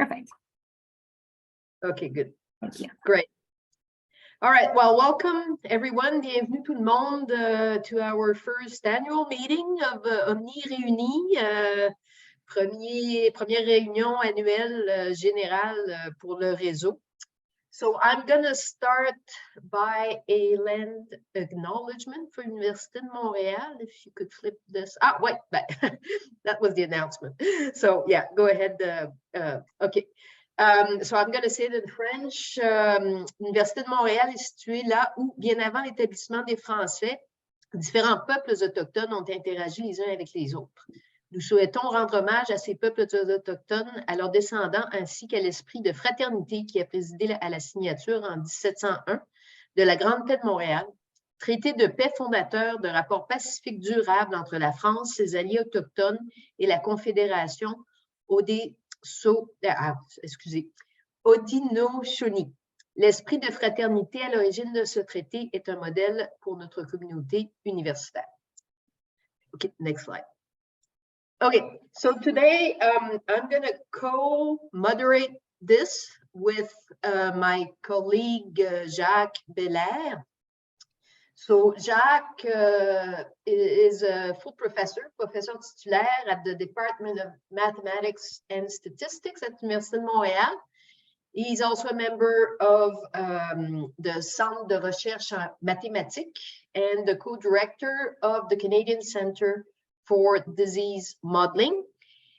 Perfect. Okay, good. Thank you. Great. All right, well, welcome everyone. Bienvenue tout le monde to our first annual meeting of OMNI-RÉUNIS, première réunion annuelle générale pour le réseau. So I'm going to start by a land acknowledgement for Université de Montréal. If you could flip this. Ah, wait, that was the announcement. So yeah, go ahead. Okay. So I'm going to say it in French. L'Université de Montréal est située là où, bien avant l'établissement des Français, différents peuples autochtones ont interagi les uns avec les autres. Nous souhaitons rendre hommage à ces peuples autochtones, à leurs descendants, ainsi qu'à l'esprit de fraternité qui a présidé à la signature en 1701 de la Grande Paix de Montréal, traité de paix fondateur de rapports pacifiques durables entre la France, ses alliés autochtones et la Confédération Haudenosaunee. L'esprit de fraternité à l'origine de ce traité est un modèle pour notre communauté universitaire. Okay, next slide. Okay, so today I'm going to co-moderate this with my colleague Jacques Belair. So Jacques is a full professor titulaire at the Department of Mathematics and Statistics at l'Université de Montréal. He's also a member of the Centre de Recherche en Mathématiques and the co-director of the Canadian Centre for Disease Modeling.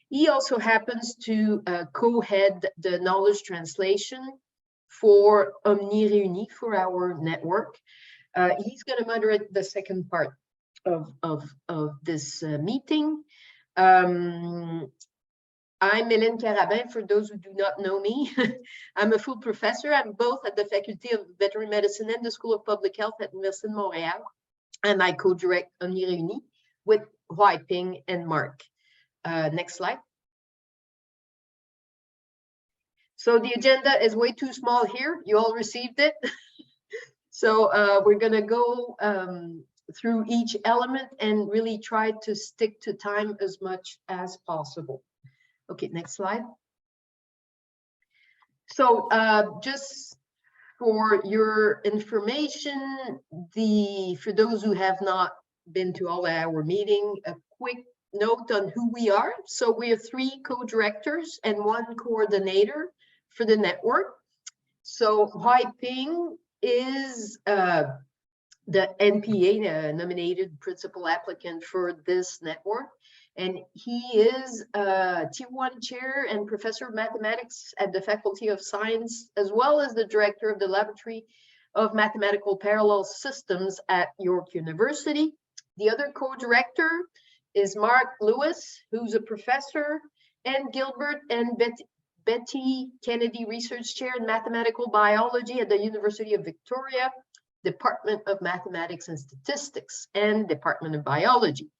He also happens to co-head the knowledge translation for OMNI-RÉUNIS, for our network. He's going to moderate the second part of this meeting. I'm Hélène Carabin, for those who do not know me. I'm a full professor. I'm both at the Faculty of Veterinary Medicine and the School of Public Health at Université de Montréal. And I co-direct OMNI-RÉUNIS with Huaiping and Mark. Next slide. So the agenda is way too small here. You all received it. So we're going to go through each element and really try to stick to time as much as possible. Okay, next slide. So just for your information, for those who have not been to all our meeting, a quick note on who we are. So we are 3 co-directors and 1 coordinator for the network. So Huaiping is the NPA nominated principal applicant for this network. And he is Tier 1 chair and professor of mathematics at the Faculty of Science, as well as the director of the Laboratory of Mathematical Parallel Systems at York University. The other co-director is Mark Lewis, who's a professor, and Gilbert and Betty Kennedy Research Chair in Mathematical Biology at the University of Victoria, Department of Mathematics and Statistics, and Department of Biology.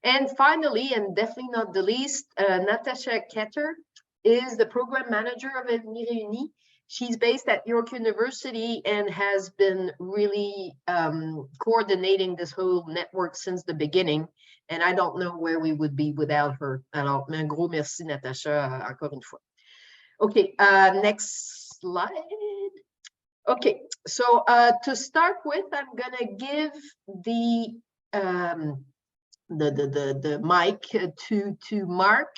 And finally, and definitely not the least, Natasha Ketter is the program manager of OMNI-RÉUNIS. She's based at York University and has been really coordinating this whole network since the beginning. And I don't know where we would be without her. Alors, un gros merci, Natasha, encore une fois. Okay, next slide. Okay, so to start with, I'm gonna give the mic to Mark,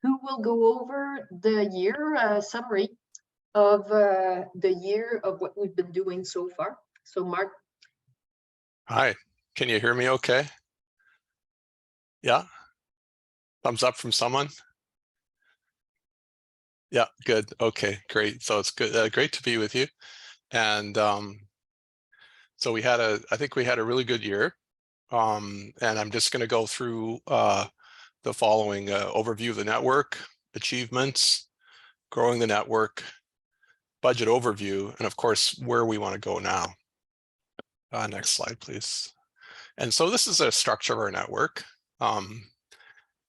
who will go over the year summary of the year of what we've been doing so far. So Mark. Hi, can you hear me okay? Yeah, thumbs up from someone. Yeah, good. Okay, great. So it's good, great to be with you. And so I think we had a really good year. And I'm just going to go through the following overview of the network, achievements, growing the network, budget overview, and of course, where we want to go now. Next slide, please. And so this is a structure of our network.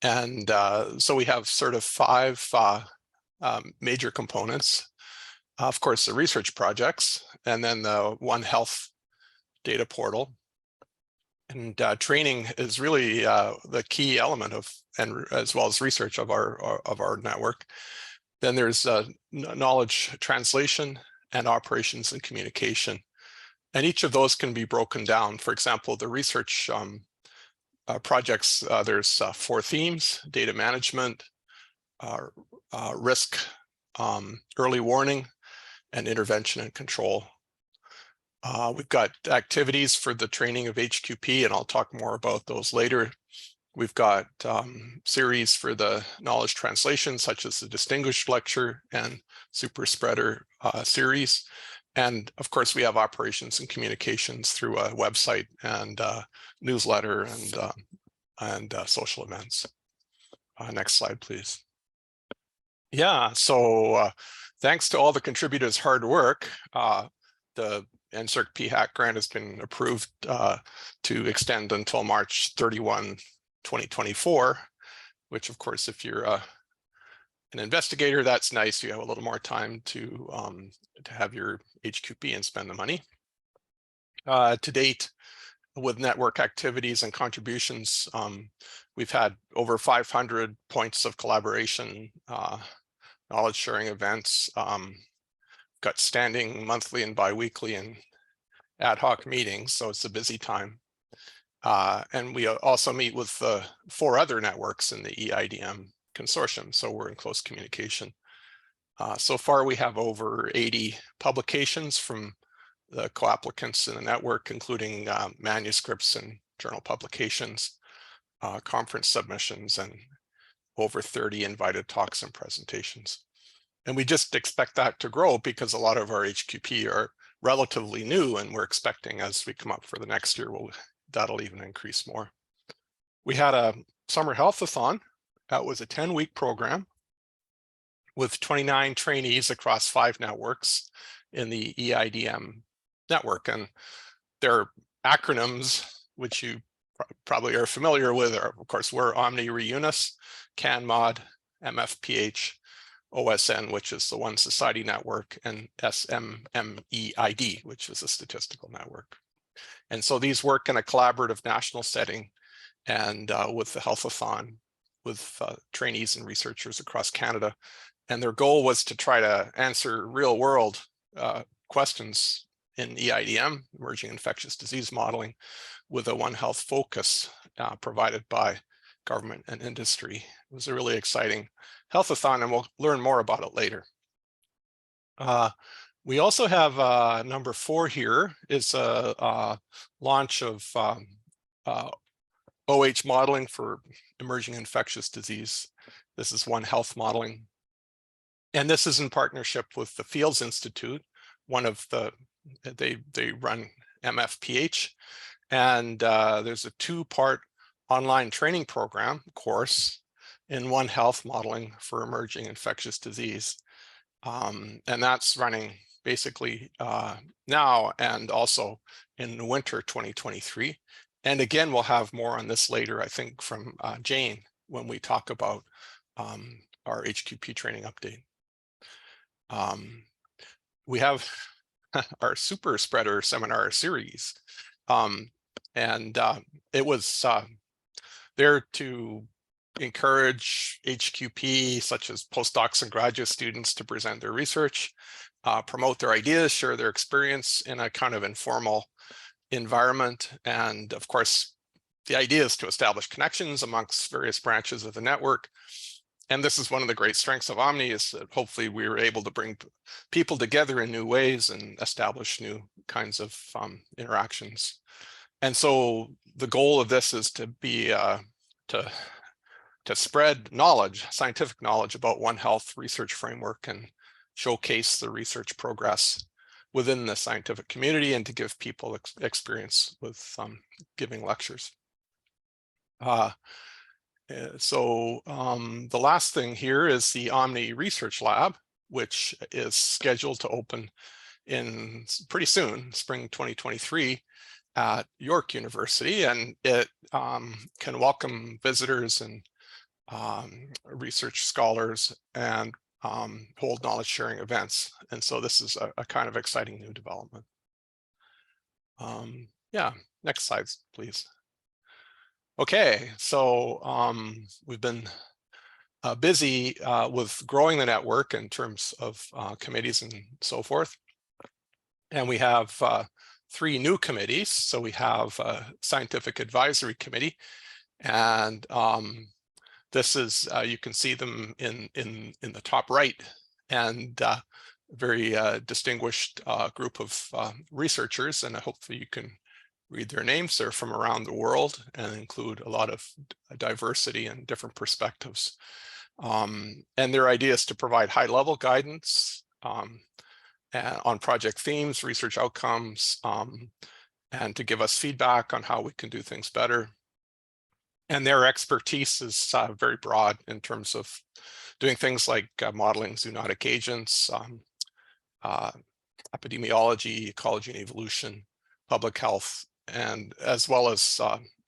So we have sort of 5 major components. Of course, the research projects, and then the One Health data portal. And training is really the key element of, and as well as research of our network. Then there's knowledge translation and operations and communication. And each of those can be broken down. For example, the research projects, there's 4 themes: data management, risk, early warning, and intervention and control. We've got activities for the training of HQP, and I'll talk more about those later. We've got series for the knowledge translation, such as the Distinguished Lecture and Super Spreader series. And of course, we have operations and communications through a website and newsletter and social events. Next slide, please. Yeah, so thanks to all the contributors' hard work, the NSERC PHAC grant has been approved to extend until March 31, 2024, which of course, if you're an investigator, that's nice. You have a little more time to have your HQP and spend the money. To date, with network activities and contributions, we've had over 500 points of collaboration, knowledge sharing events, got standing monthly and biweekly and ad hoc meetings, so it's a busy time. And we also meet with 4 other networks in the EIDM consortium, so we're in close communication. So far, we have over 80 publications from the co-applicants in the network, including manuscripts and journal publications, conference submissions, and over 30 invited talks and presentations. And we just expect that to grow because a lot of our HQP are relatively new, and we're expecting as we come up for the next year, that'll even increase more. We had a summer healthathon. That was a 10-week program with 29 trainees across 5 networks in the EIDM network. And their acronyms, which you probably are familiar with, are, of course, we're OMNI-RÉUNIS, CANMOD, MFPH, OSN, which is the One Society Network, and SMMEID, which is a statistical network. And so these work in a collaborative national setting and with the healthathon with trainees and researchers across Canada. And their goal was to try to answer real world questions in EIDM, emerging infectious disease modeling, with a One Health focus provided by government and industry. It was a really exciting healthathon, and we'll learn more about it later. We also have number 4 here is a launch of OH modeling for emerging infectious disease. This is One Health modeling. And this is in partnership with the Fields Institute, one of the, they run MFPH. And there's a 2-part online training program course in One Health modeling for emerging infectious disease. And that's running basically now and also in winter 2023. And again, we'll have more on this later, I think, from Jane when we talk about our HQP training update. We have our Super Spreader seminar series. And it was there to encourage HQP, such as postdocs and graduate students, to present their research, promote their ideas, share their experience in a kind of informal environment. And of course, the idea is to establish connections amongst various branches of the network. And this is one of the great strengths of OMNI, is that hopefully we were able to bring people together in new ways and establish new kinds of interactions. And so the goal of this is to be to spread knowledge, scientific knowledge about One Health research framework and showcase the research progress within the scientific community, and to give people experience with giving lectures. So the last thing here is the OMNI Research Lab, which is scheduled to open in pretty soon, spring 2023, at York University, and it can welcome visitors and research scholars and hold knowledge sharing events. And so this is a kind of exciting new development. Yeah, next slides, please. Okay, so we've been busy with growing the network in terms of committees and so forth. And we have 3 new committees. So we have a scientific advisory committee, and this is you can see them in the top right, and very distinguished group of researchers, and hopefully you can read their names. They're from around the world and include a lot of diversity and different perspectives. And their idea is to provide high-level guidance on project themes, research outcomes, and to give us feedback on how we can do things better. And their expertise is very broad in terms of doing things like modeling zoonotic agents, epidemiology, ecology and evolution, public health, and as well as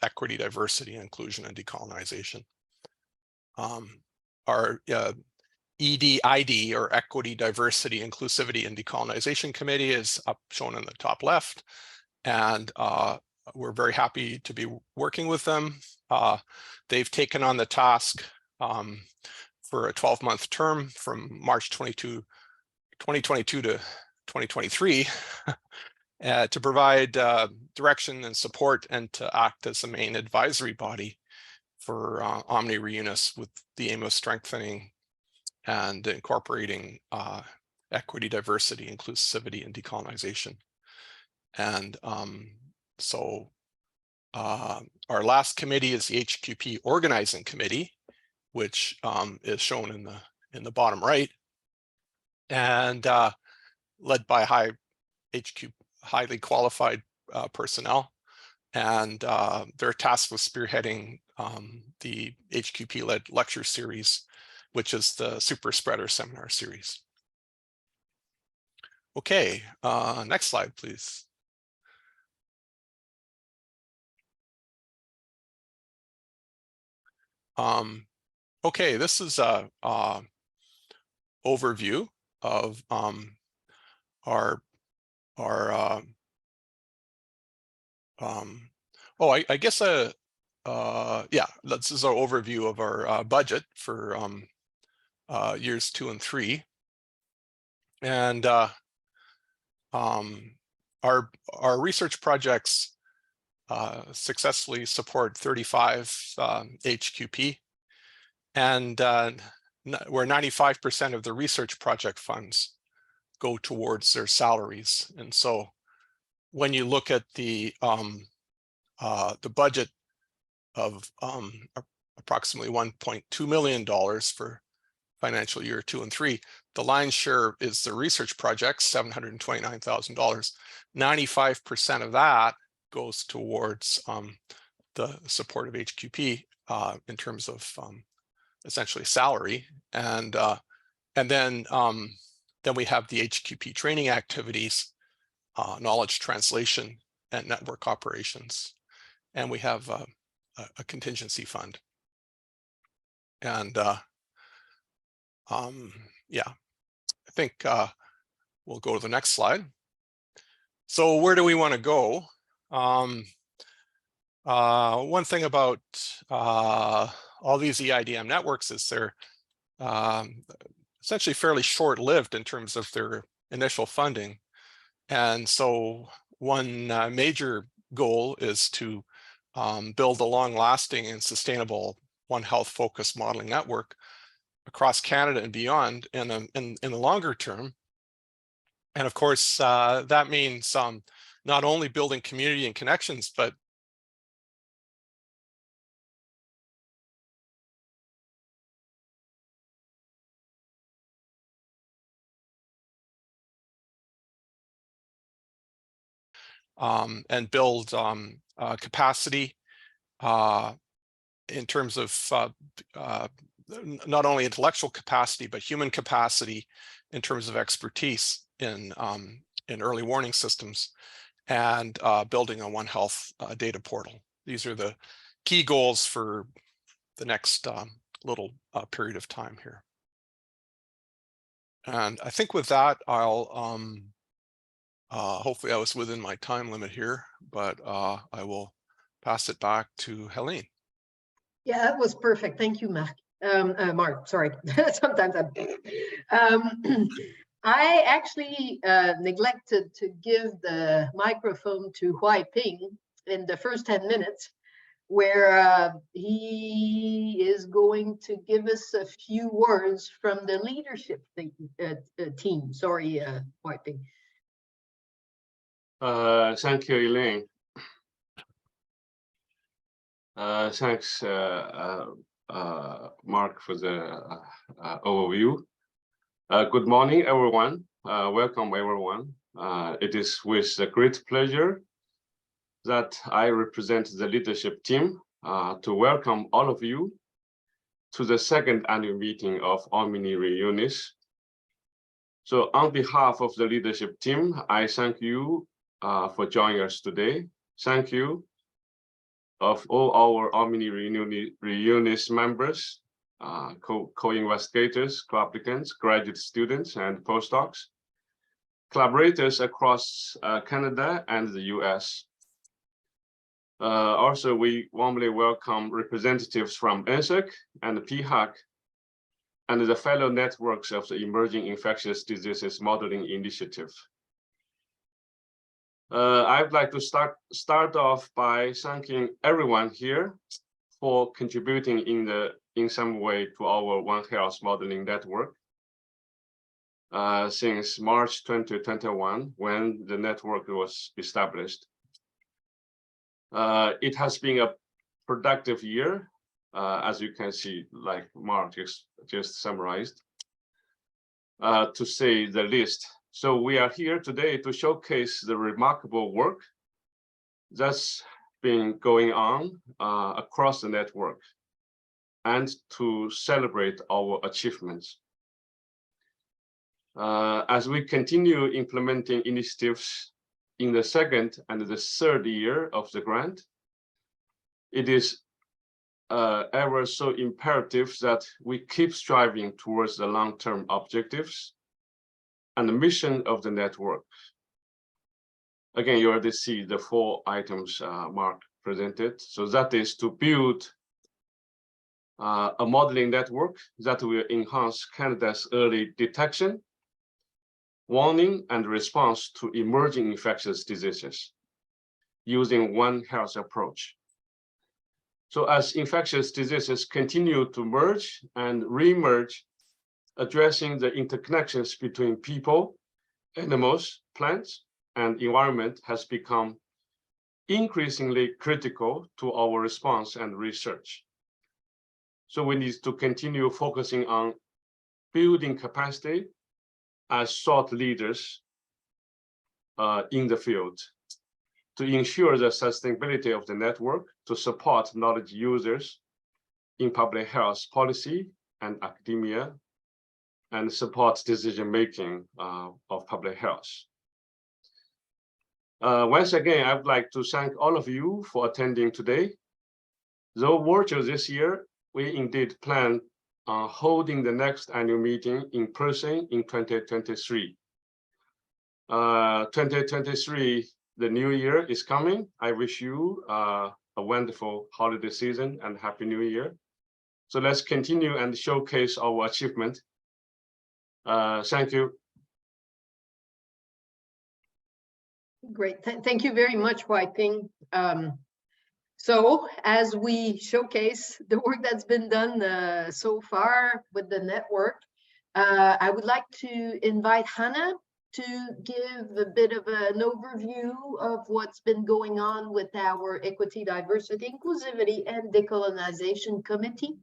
equity, diversity, inclusion, and decolonization. Our EDID, or Equity, Diversity, Inclusivity, and Decolonization Committee, is up shown in the top left, and we're very happy to be working with them. They've taken on the task for a 12-month term from March 2022 to 2023 to provide direction and support, and to act as the main advisory body for OMNI-RÉUNIS, with the aim of strengthening and incorporating equity, diversity, inclusivity, and decolonization. And so our last committee is the HQP Organizing Committee, which is shown in the bottom right, and led by highly qualified personnel. And they're tasked with spearheading the HQP-led lecture series, which is the Super Spreader Seminar Series. Okay, next slide, please. Okay, this is a overview of I guess yeah, this is our overview of our budget for years 2 and 3, and our research projects successfully support 35 HQP, and where 95% of the research project funds go towards their salaries. And so when you look at the budget of approximately $1.2 million for financial year 2 and 3, the lion's share is the research projects, $729,000. 95% of that goes towards the support of HQP in terms of essentially salary, and then we have the HQP training activities, knowledge translation, and network operations, and we have a contingency fund. And yeah, I think we'll go to the next slide. So where do we want to go? One thing about all these EIDM networks is they're essentially fairly short-lived in terms of their initial funding. And so one major goal is to build a long-lasting and sustainable One Health focused modeling network across Canada and beyond in the longer term. And of course, that means not only building community and connections, but and build capacity in terms of not only intellectual capacity, but human capacity in terms of expertise in early warning systems, and building a One Health data portal. These are the key goals for the next little period of time here. And I think with that, I'll hopefully I was within my time limit here, but I will pass it back to Helene. Yeah, that was perfect. Thank you, Marc. Mark, sorry. Sometimes I actually neglected to give the microphone to Huai Ping in the first 10 minutes, where he is going to give us a few words from the leadership team. Sorry, Huai Ping. Thank you, Elaine. Thanks, Mark, for the overview. Good morning, everyone. Welcome, everyone. It is with a great pleasure that I represent the leadership team to welcome all of you to the second annual meeting of OMNI-RÉUNIS. So on behalf of the leadership team, I thank you for joining us today. Thank you of all our OMNI-RÉUNIS members, co-investigators, co-applicants, graduate students, and postdocs, collaborators across Canada and the US. Also, we warmly welcome representatives from NSEC and PHAC and the fellow networks of the Emerging Infectious Diseases Modeling Initiative. I'd like to start off by thanking everyone here for contributing in some way to our One Health modeling network since March 2021, when the network was established. It has been a productive year, as you can see, like Mark just summarized, to say the least. So we are here today to showcase the remarkable work that's been going on across the network and to celebrate our achievements. As we continue implementing initiatives in the second and the third year of the grant, it is ever so imperative that we keep striving towards the long-term objectives and the mission of the network. Again, you already see the 4 items Mark presented. So that is to build a modeling network that will enhance Canada's early detection, warning, and response to emerging infectious diseases using One Health approach. So as infectious diseases continue to merge and re-emerge, addressing the interconnections between people, animals, plants, and environment has become increasingly critical to our response and research. So we need to continue focusing on building capacity as thought leaders in the field to ensure the sustainability of the network, to support knowledge users in public health policy and academia, and support decision-making of public health. Once again, I would like to thank all of you for attending today. Though virtual this year, we indeed plan on holding the next annual meeting in person in 2023. 2023, the new year is coming. I wish you a wonderful holiday season and Happy New Year. So let's continue and showcase our achievement. Thank you. Great. Thank you very much, Huai Ping. So as we showcase the work that's been done so far with the network, I would like to invite Hannah to give a bit of an overview of what's been going on with our Equity, Diversity, Inclusivity, and Decolonization Committee.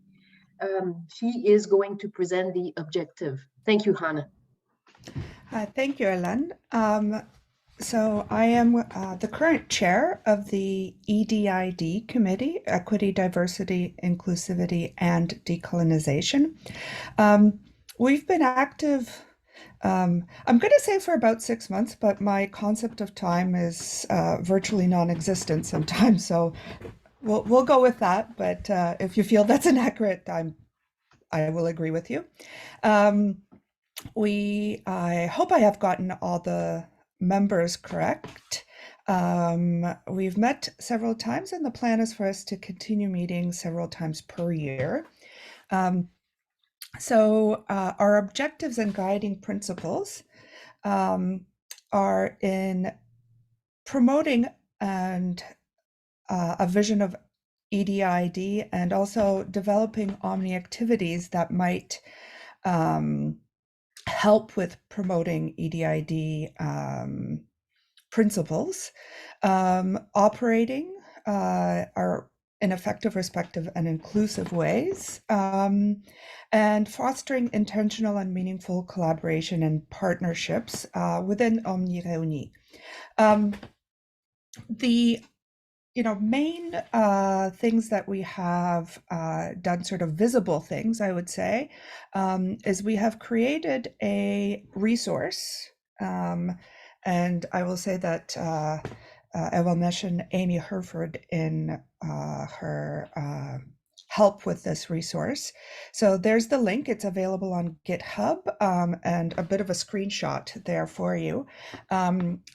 She is going to present the objective. Thank you, Hannah. Thank you, Ellen. So I am the current chair of the EDID committee, Equity, Diversity, Inclusivity, and Decolonization. We've been active, I'm going to say for about 6 months, but my concept of time is virtually non-existent sometimes. So we'll go with that. But if you feel that's inaccurate, I will agree with you. I hope I have gotten all the members correct. We've met several times, and the plan is for us to continue meeting several times per year. So our objectives and guiding principles are in promoting and a vision of EDID and also developing OMNI activities that might help with promoting EDID principles, operating our in effective, respective, and inclusive ways, and fostering intentional and meaningful collaboration and partnerships within OMNI-RÉUNIS. The main things that we have done, sort of visible things, I would say, is we have created a resource, and I will say that I will mention Amy Herford in her help with this resource. So there's the link. It's available on GitHub, and a bit of a screenshot there for you.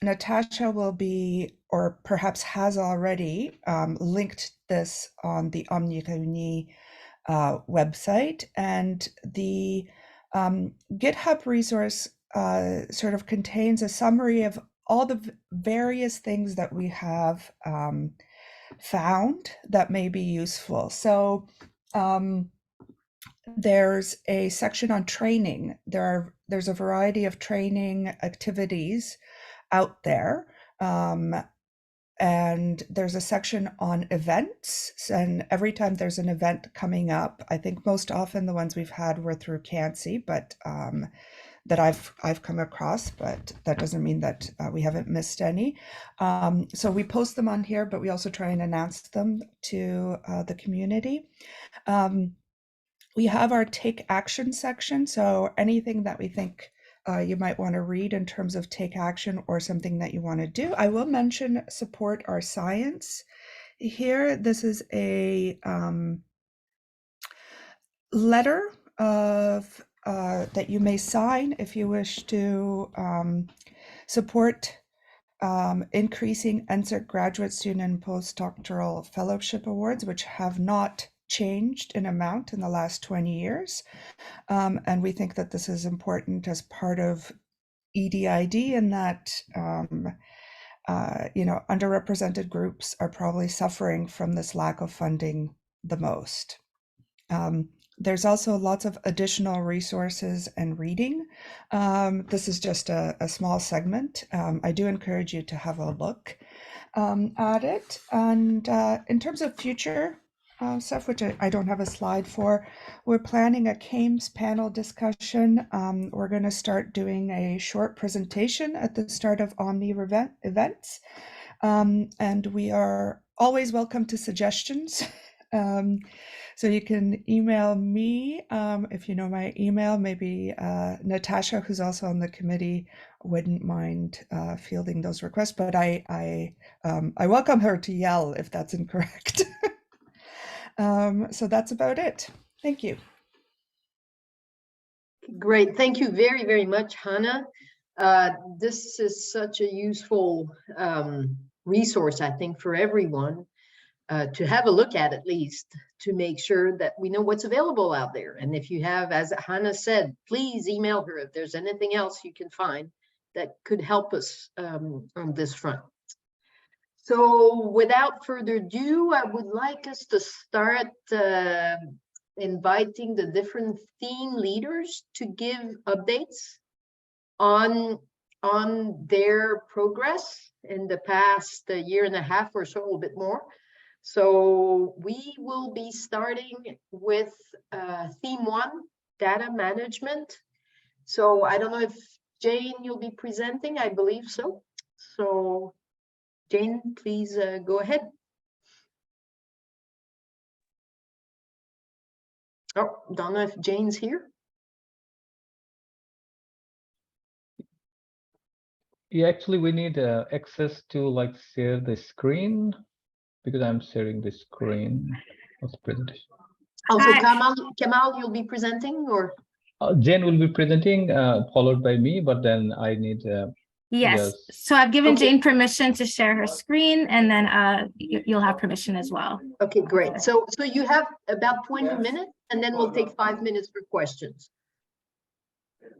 Natasha will be, or perhaps has already, linked this on the OMNI-RÉUNIS website, and the GitHub resource sort of contains a summary of all the various things that we have found that may be useful. So there's a section on training. There's a variety of training activities out there. And there's a section on events, and every time there's an event coming up, I think most often the ones we've had were through CANSI, but that I've come across, but that doesn't mean that we haven't missed any. So we post them on here, but we also try and announce them to the community. We have our take action section, so anything that we think you might want to read in terms of take action or something that you want to do. I will mention support our science here. This is a letter of that you may sign if you wish to support increasing NSERC graduate student and postdoctoral fellowship awards, which have not changed in amount in the last 20 years. And we think that this is important as part of EDID, and that underrepresented groups are probably suffering from this lack of funding the most. There's also lots of additional resources and reading. This is just a small segment. I do encourage you to have a look at it. And in terms of future stuff, which I don't have a slide for, we're planning a CAMES panel discussion. We're going to start doing a short presentation at the start of OMNI events. And we are always welcome to suggestions. So you can email me if you know my email. Maybe Natasha, who's also on the committee, wouldn't mind fielding those requests, but I welcome her to yell if that's incorrect. So that's about it. Thank you. Great. Thank you very, very much, Hannah. This is such a useful resource, I think, for everyone to have a look at least, to make sure that we know what's available out there. And if you have, as Hannah said, please email her if there's anything else you can find that could help us on this front. So without further ado, I would like us to start inviting the different theme leaders to give updates on their progress in the past year and a half or so, a little bit more. So we will be starting with theme 1, data management. So I don't know if Jane, you'll be presenting, I believe so. So Jane, please go ahead. Oh, don't know if Jane's here. Yeah, actually we need access to like share the screen, because I'm sharing the screen of the presentation. Also, Kamal, you'll be presenting, or? Jane will be presenting, followed by me, but then I need Yes. Yes. So I've given Okay. Jane permission to share her screen, and then you'll have permission as well. Okay, great. So you have about 20 minutes, and then we'll take 5 minutes for questions. There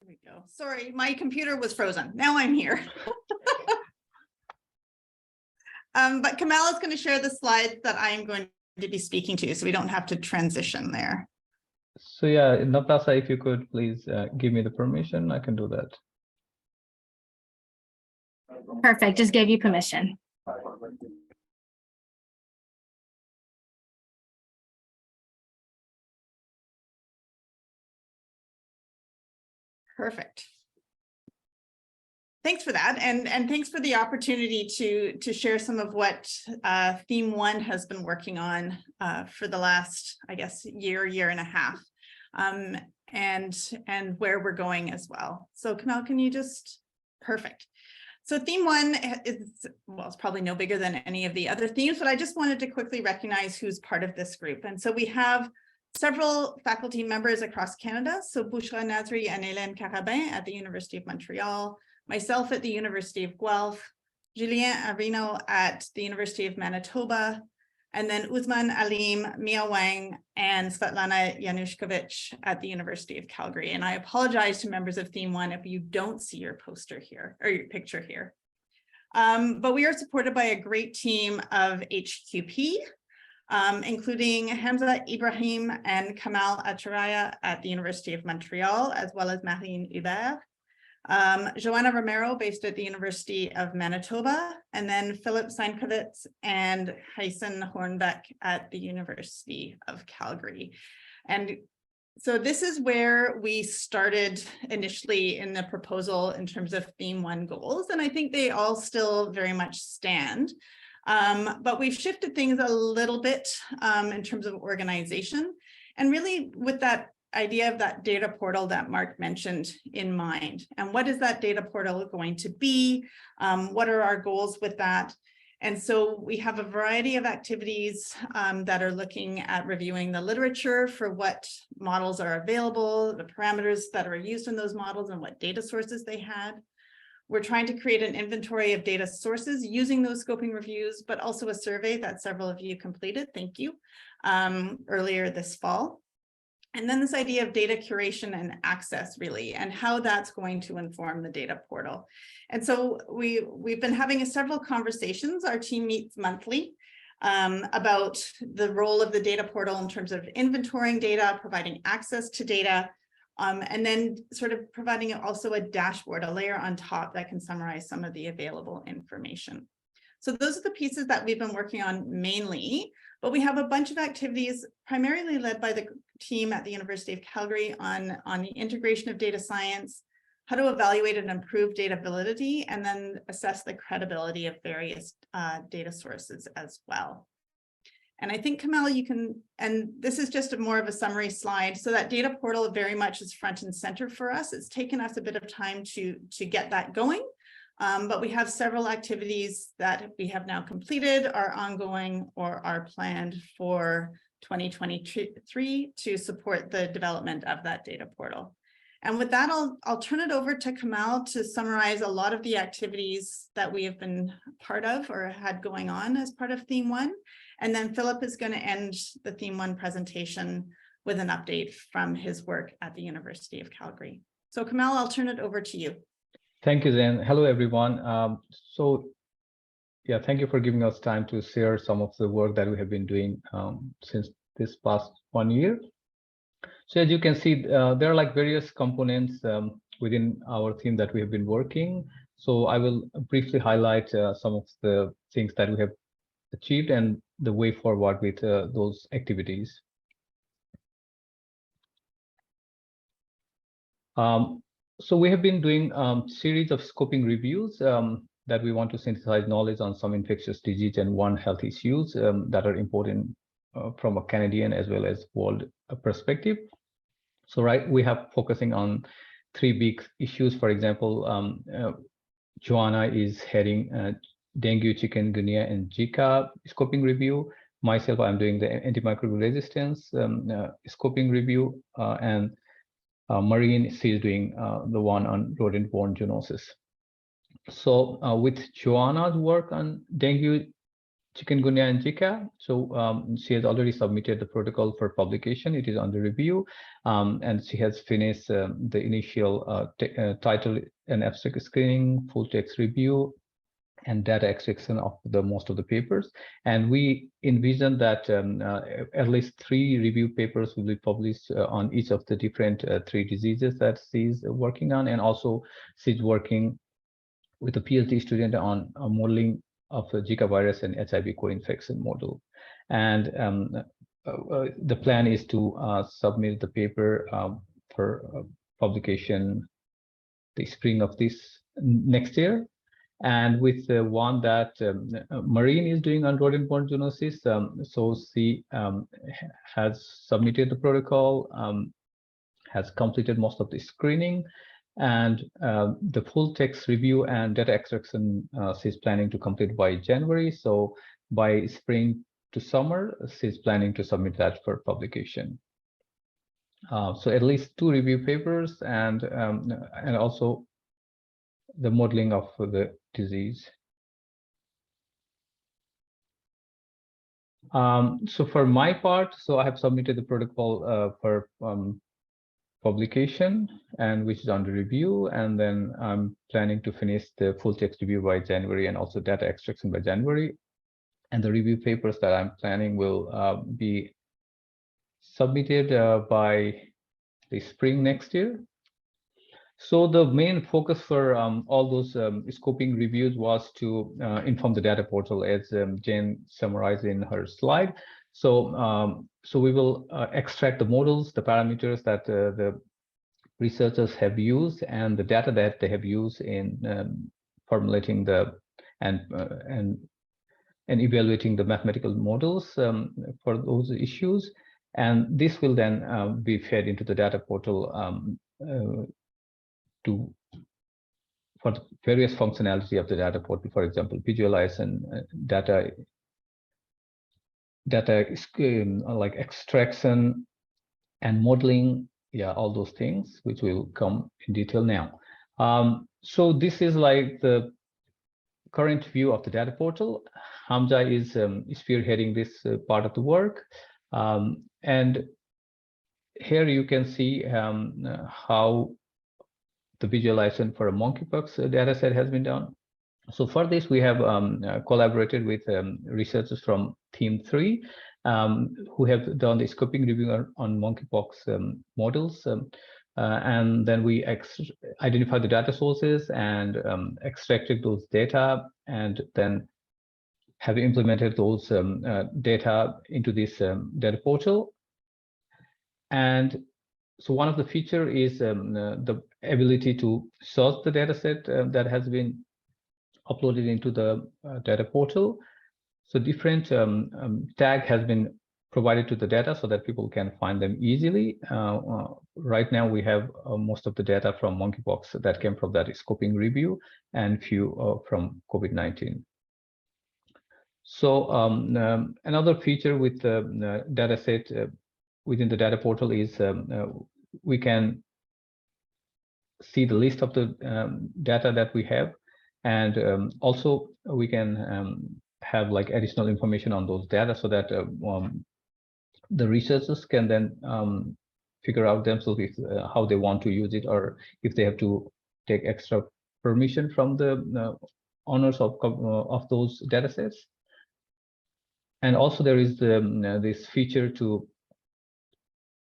we go. Sorry, my computer was frozen. Now I'm here. But Kamal is going to share the slides that I'm going to be speaking to, so we don't have to transition there. So yeah, Natasha, if you could please give me the permission, I can do that. Perfect. Just gave you permission. Perfect. Thanks for that, and thanks for the opportunity to share some of what Theme 1 has been working on for the last, I guess, year and a half, and where we're going as well. So Kamal, can you just, perfect. So Theme 1 is, well, it's probably no bigger than any of the other themes, but I just wanted to quickly recognize who's part of this group. And so we have several faculty members across Canada. So Bouchra Nazri and Hélène Carabin at the University of Montreal, myself at the University of Guelph, Julien Arino at the University of Manitoba, and then Uzman Alim, Mia Wang, and Svetlana Yanushkovich at the University of Calgary. And I apologize to members of Theme 1 if you don't see your poster here, or your picture here. But we are supported by a great team of HQP, including Hamza Ibrahim and Kamal Acharaya at the University of Montreal, as well as Marine Hubert. Joanna Romero, based at the University of Manitoba, and then Philip Seinkovitz and Heisen Hornbeck at the University of Calgary. And so this is where we started initially in the proposal in terms of Theme 1 goals, and I think they all still very much stand. But we've shifted things a little bit in terms of organization, and really with that idea of that data portal that Mark mentioned in mind. And what is that data portal going to be? What are our goals with that? And so we have a variety of activities that are looking at reviewing the literature for what models are available, the parameters that are used in those models, and what data sources they had. We're trying to create an inventory of data sources using those scoping reviews, but also a survey that several of you completed, thank you, earlier this fall. And then this idea of data curation and access, really, and how that's going to inform the data portal. And so we've been having several conversations. Our team meets monthly about the role of the data portal in terms of inventorying data, providing access to data, and then sort of providing also a dashboard, a layer on top that can summarize some of the available information. So those are the pieces that we've been working on mainly, but we have a bunch of activities primarily led by the team at the University of Calgary on the integration of data science, how to evaluate and improve data validity, and then assess the credibility of various data sources as well. And I think, Kamal, you can, and this is just more of a summary slide, so that data portal very much is front and center for us. It's taken us a bit of time to get that going. But we have several activities that we have now completed, are ongoing, or are planned for 2023 to support the development of that data portal. And with that, I'll turn it over to Kamal to summarize a lot of the activities that we have been part of or had going on as part of Theme 1. And then Philip is going to end the Theme 1 presentation with an update from his work at the University of Calgary. So Kamal, I'll turn it over to you. Thank you, Zen. Hello, everyone. Yeah, thank you for giving us time to share some of the work that we have been doing since this past 1 year. So as you can see, there are like various components within our theme that we have been working. So I will briefly highlight some of the things that we have achieved and the way forward with those activities. So we have been doing series of scoping reviews that we want to synthesize knowledge on some infectious disease and One Health issues that are important from a Canadian as well as world perspective. So we have focusing on 3 big issues. For example, Joanna is heading dengue, chikungunya, and Zika scoping review. myself, I'm doing the antimicrobial resistance scoping review, and Marine, she's doing the one on rodent-borne zoonosis. So with Joanna's work on dengue, chikungunya, and Zika, so she has already submitted the protocol for publication. It is under review, and she has finished the initial title and abstract screening, full text review, and data extraction of the most of the papers. And we envision that at least 3 review papers will be published on each of the different 3 diseases that she's working on, and also she's working with a PhD student on modeling of Zika virus and HIV co-infection model. And the plan is to submit the paper for publication the spring of this next year. And with the one that Marine is doing on rodent-borne zoonosis, so she has submitted the protocol, has completed most of the screening, and the full text review and data extraction she's planning to complete by January. So by spring to summer, she's planning to submit that for publication. So at least 2 review papers, and also the modeling of the disease. So for my part, so I have submitted the protocol for publication, and which is under review, and then I'm planning to finish the full text review by January, and also data extraction by January. And the review papers that I'm planning will be submitted by the spring next year. So the main focus for all those scoping reviews was to inform the data portal, as Jane summarized in her slide. So so we will extract the models, the parameters that the researchers have used, and the data that they have used in formulating the and evaluating the mathematical models for those issues. And this will then be fed into the data portal for the various functionality of the data portal, for example, visualize and data like extraction and modeling, yeah, all those things, which will come in detail now. So this is like the current view of the data portal. Hamza is spearheading this part of the work, and here you can see how the visualization for a monkeypox data set has been done. So for this, we have collaborated with researchers from Team 3, who have done the scoping review on monkeypox models. And then we identified the data sources and extracted those data, and then have implemented those data into this data portal. And so one of the feature is the ability to search the data set that has been uploaded into the data portal. So different tag has been provided to the data so that people can find them easily. Right now we have most of the data from monkeypox that came from that scoping review, and few from COVID-19. So another feature with the data set within the data portal is we can see the list of the data that we have, and also we can have like additional information on those data, so that the researchers can then figure out themselves if, how they want to use it, or if they have to take extra permission from the owners of those data sets. And also there is this feature to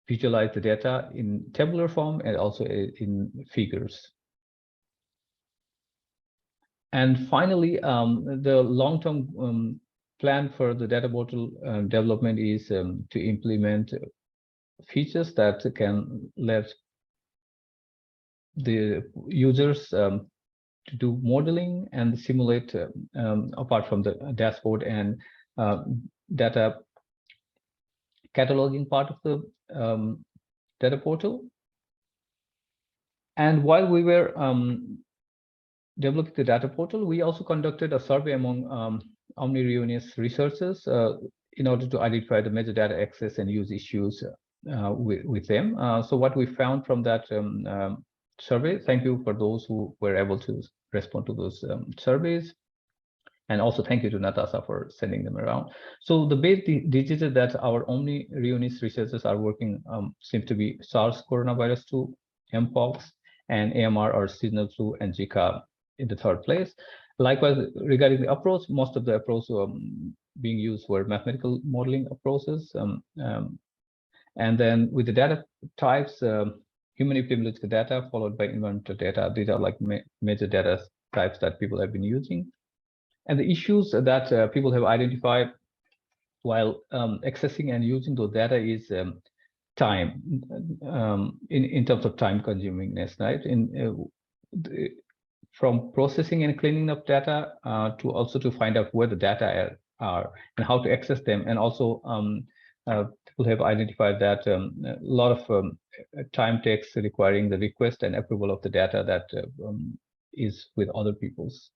visualize the data in tabular form and also in figures. And finally, the long-term plan for the data portal development is to implement features that can let the users to do modeling and simulate apart from the dashboard and data cataloging part of the data portal. And while we were developing the data portal, we also conducted a survey among OMNI-RÉUNIS researchers in order to identify the major data access and use issues with them. So what we found from that survey, thank you for those who were able to respond to those surveys. And also thank you to Natasha for sending them around. So the base digital that our OMNI-RÉUNIS researchers are working seem to be SARS coronavirus 2, Mpox, and AMR or seasonal flu, and Zika in the third place. Likewise, regarding the approach, most of the approach being used were mathematical modeling approaches. And then with the data types, human epidemiological data followed by environmental data. These are like major data types that people have been using. And the issues that people have identified while accessing and using those data is time, in terms of time consumingness, right? From processing and cleaning up data to also to find out where the data are and how to access them. And also people have identified that a lot of time takes requiring the request and approval of the data that is with other people's.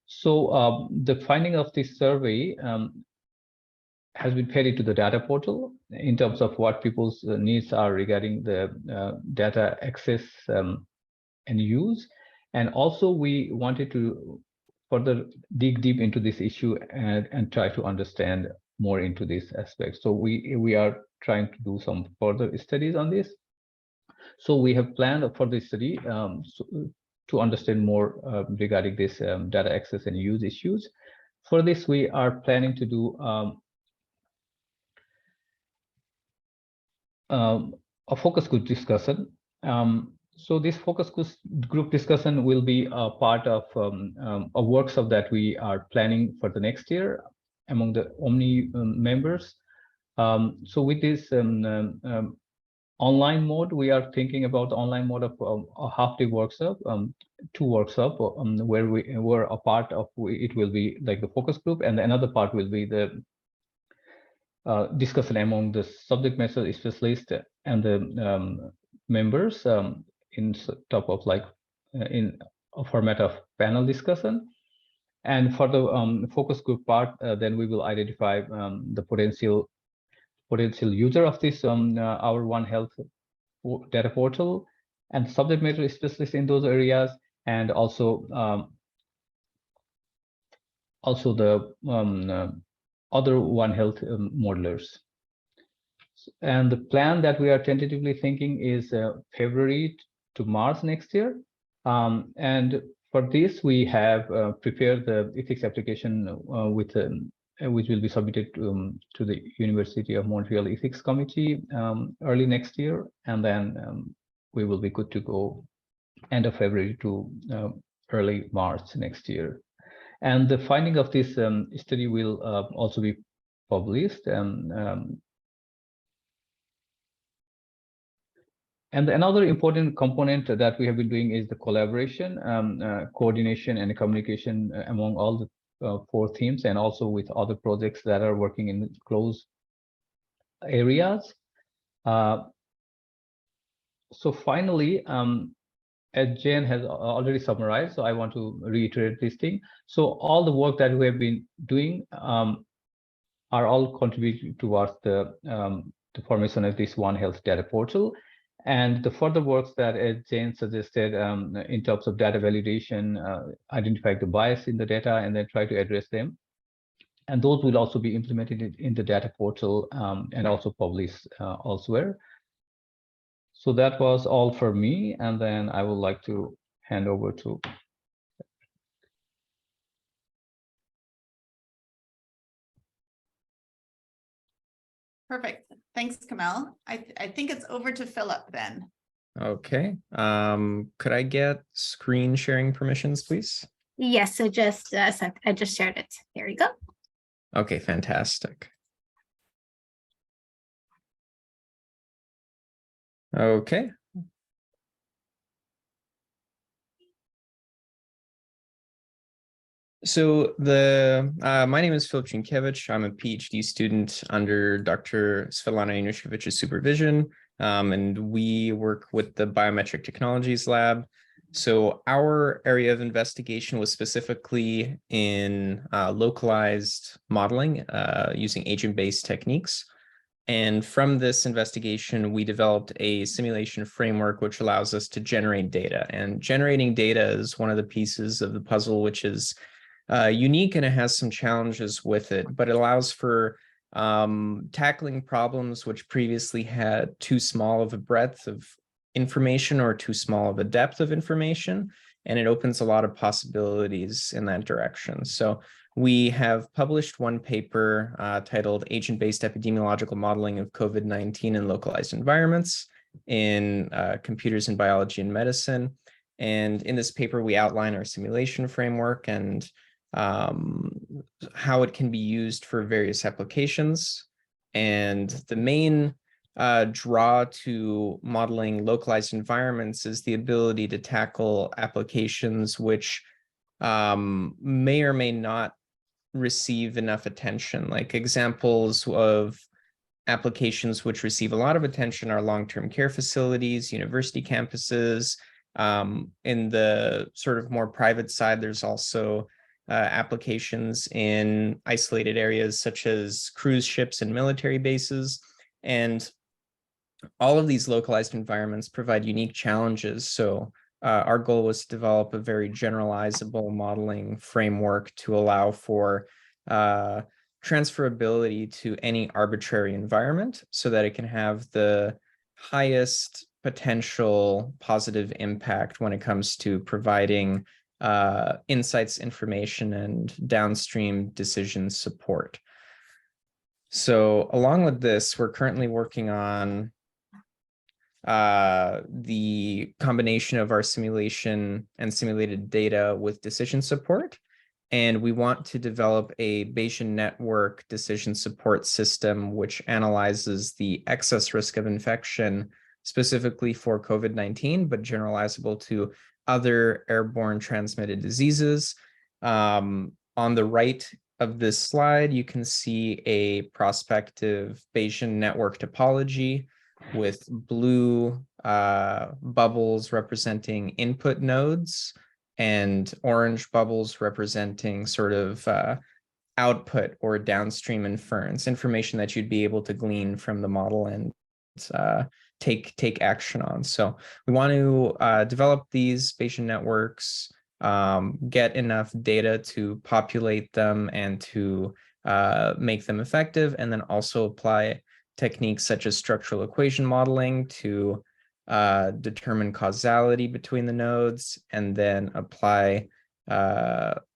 So the finding of this survey has been fed into the data portal in terms of what people's needs are regarding the data access and use. And also we wanted to further dig deep into this issue and try to understand more into this aspect. So we are trying to do some further studies on this. So we have planned for this study to understand more regarding this data access and use issues. For this, we are planning to do a focus group discussion. So this focus group discussion will be a part of a workshop that we are planning for the next year among the OMNI members. So with this online mode, we are thinking about the online mode of a half-day workshop, 2 workshops where we were a part of. It will be like the focus group, and another part will be the discussion among the subject matter specialists and the members in top of like in a format of panel discussion. And for the focus group part, then we will identify the potential user of this our One Health data portal and subject matter specialists in those areas, and also the other One Health modelers. And the plan that we are tentatively thinking is February to March next year. And for this, we have prepared the ethics application with which will be submitted to the University of Montreal Ethics Committee early next year, and then we will be good to go end of February to early March next year. And the finding of this study will also be published. And another important component that we have been doing is the collaboration, coordination, and communication among all the 4 teams, and also with other projects that are working in close areas. So finally, as Jane has already summarized, so I want to reiterate this thing. So all the work that we have been doing are all contributing towards the formation of this One Health data portal. And the further works that, as Jane suggested, in terms of data validation, identifying the bias in the data and then try to address them. And those will also be implemented in the data portal and also published elsewhere. So that was all for me. And then I would like to hand over to. Perfect. Thanks, Kamal. I think it's over to Philip then. Okay. Could I get screen sharing permissions, please? Yes, so just I just shared it. There you go. Okay, fantastic. Okay. So my name is Philip Chinkevich. I'm a PhD student under Dr. Svetlana Yanushkevich's supervision, and we work with the Biometric Technologies Lab. So our area of investigation was specifically in localized modeling using agent-based techniques. And from this investigation, we developed a simulation framework which allows us to generate data. And generating data is one of the pieces of the puzzle which is unique, and it has some challenges with it, but it allows for tackling problems which previously had too small of a breadth of information or too small of a depth of information. And it opens a lot of possibilities in that direction. So we have published one paper titled Agent-Based Epidemiological Modeling of COVID-19 in Localized Environments in Computers in Biology and Medicine. And in this paper, we outline our simulation framework and how it can be used for various applications. And the main draw to modeling localized environments is the ability to tackle applications which may or may not receive enough attention. Like examples of applications which receive a lot of attention are long-term care facilities, university campuses. In the sort of more private side, there's also applications in isolated areas such as cruise ships and military bases. And all of these localized environments provide unique challenges. So our goal was to develop a very generalizable modeling framework to allow for transferability to any arbitrary environment so that it can have the highest potential positive impact when it comes to providing insights, information, and downstream decision support. So along with this, we're currently working on the combination of our simulation and simulated data with decision support. And we want to develop a Bayesian network decision support system, which analyzes the excess risk of infection specifically for COVID-19, but generalizable to other airborne transmitted diseases. On the right of this slide, you can see a prospective Bayesian network topology with blue bubbles representing input nodes and orange bubbles representing sort of output or downstream inference, information that you'd be able to glean from the model and take action on. So we want to develop these Bayesian networks, get enough data to populate them and to make them effective, and then also apply techniques such as structural equation modeling to determine causality between the nodes, and then apply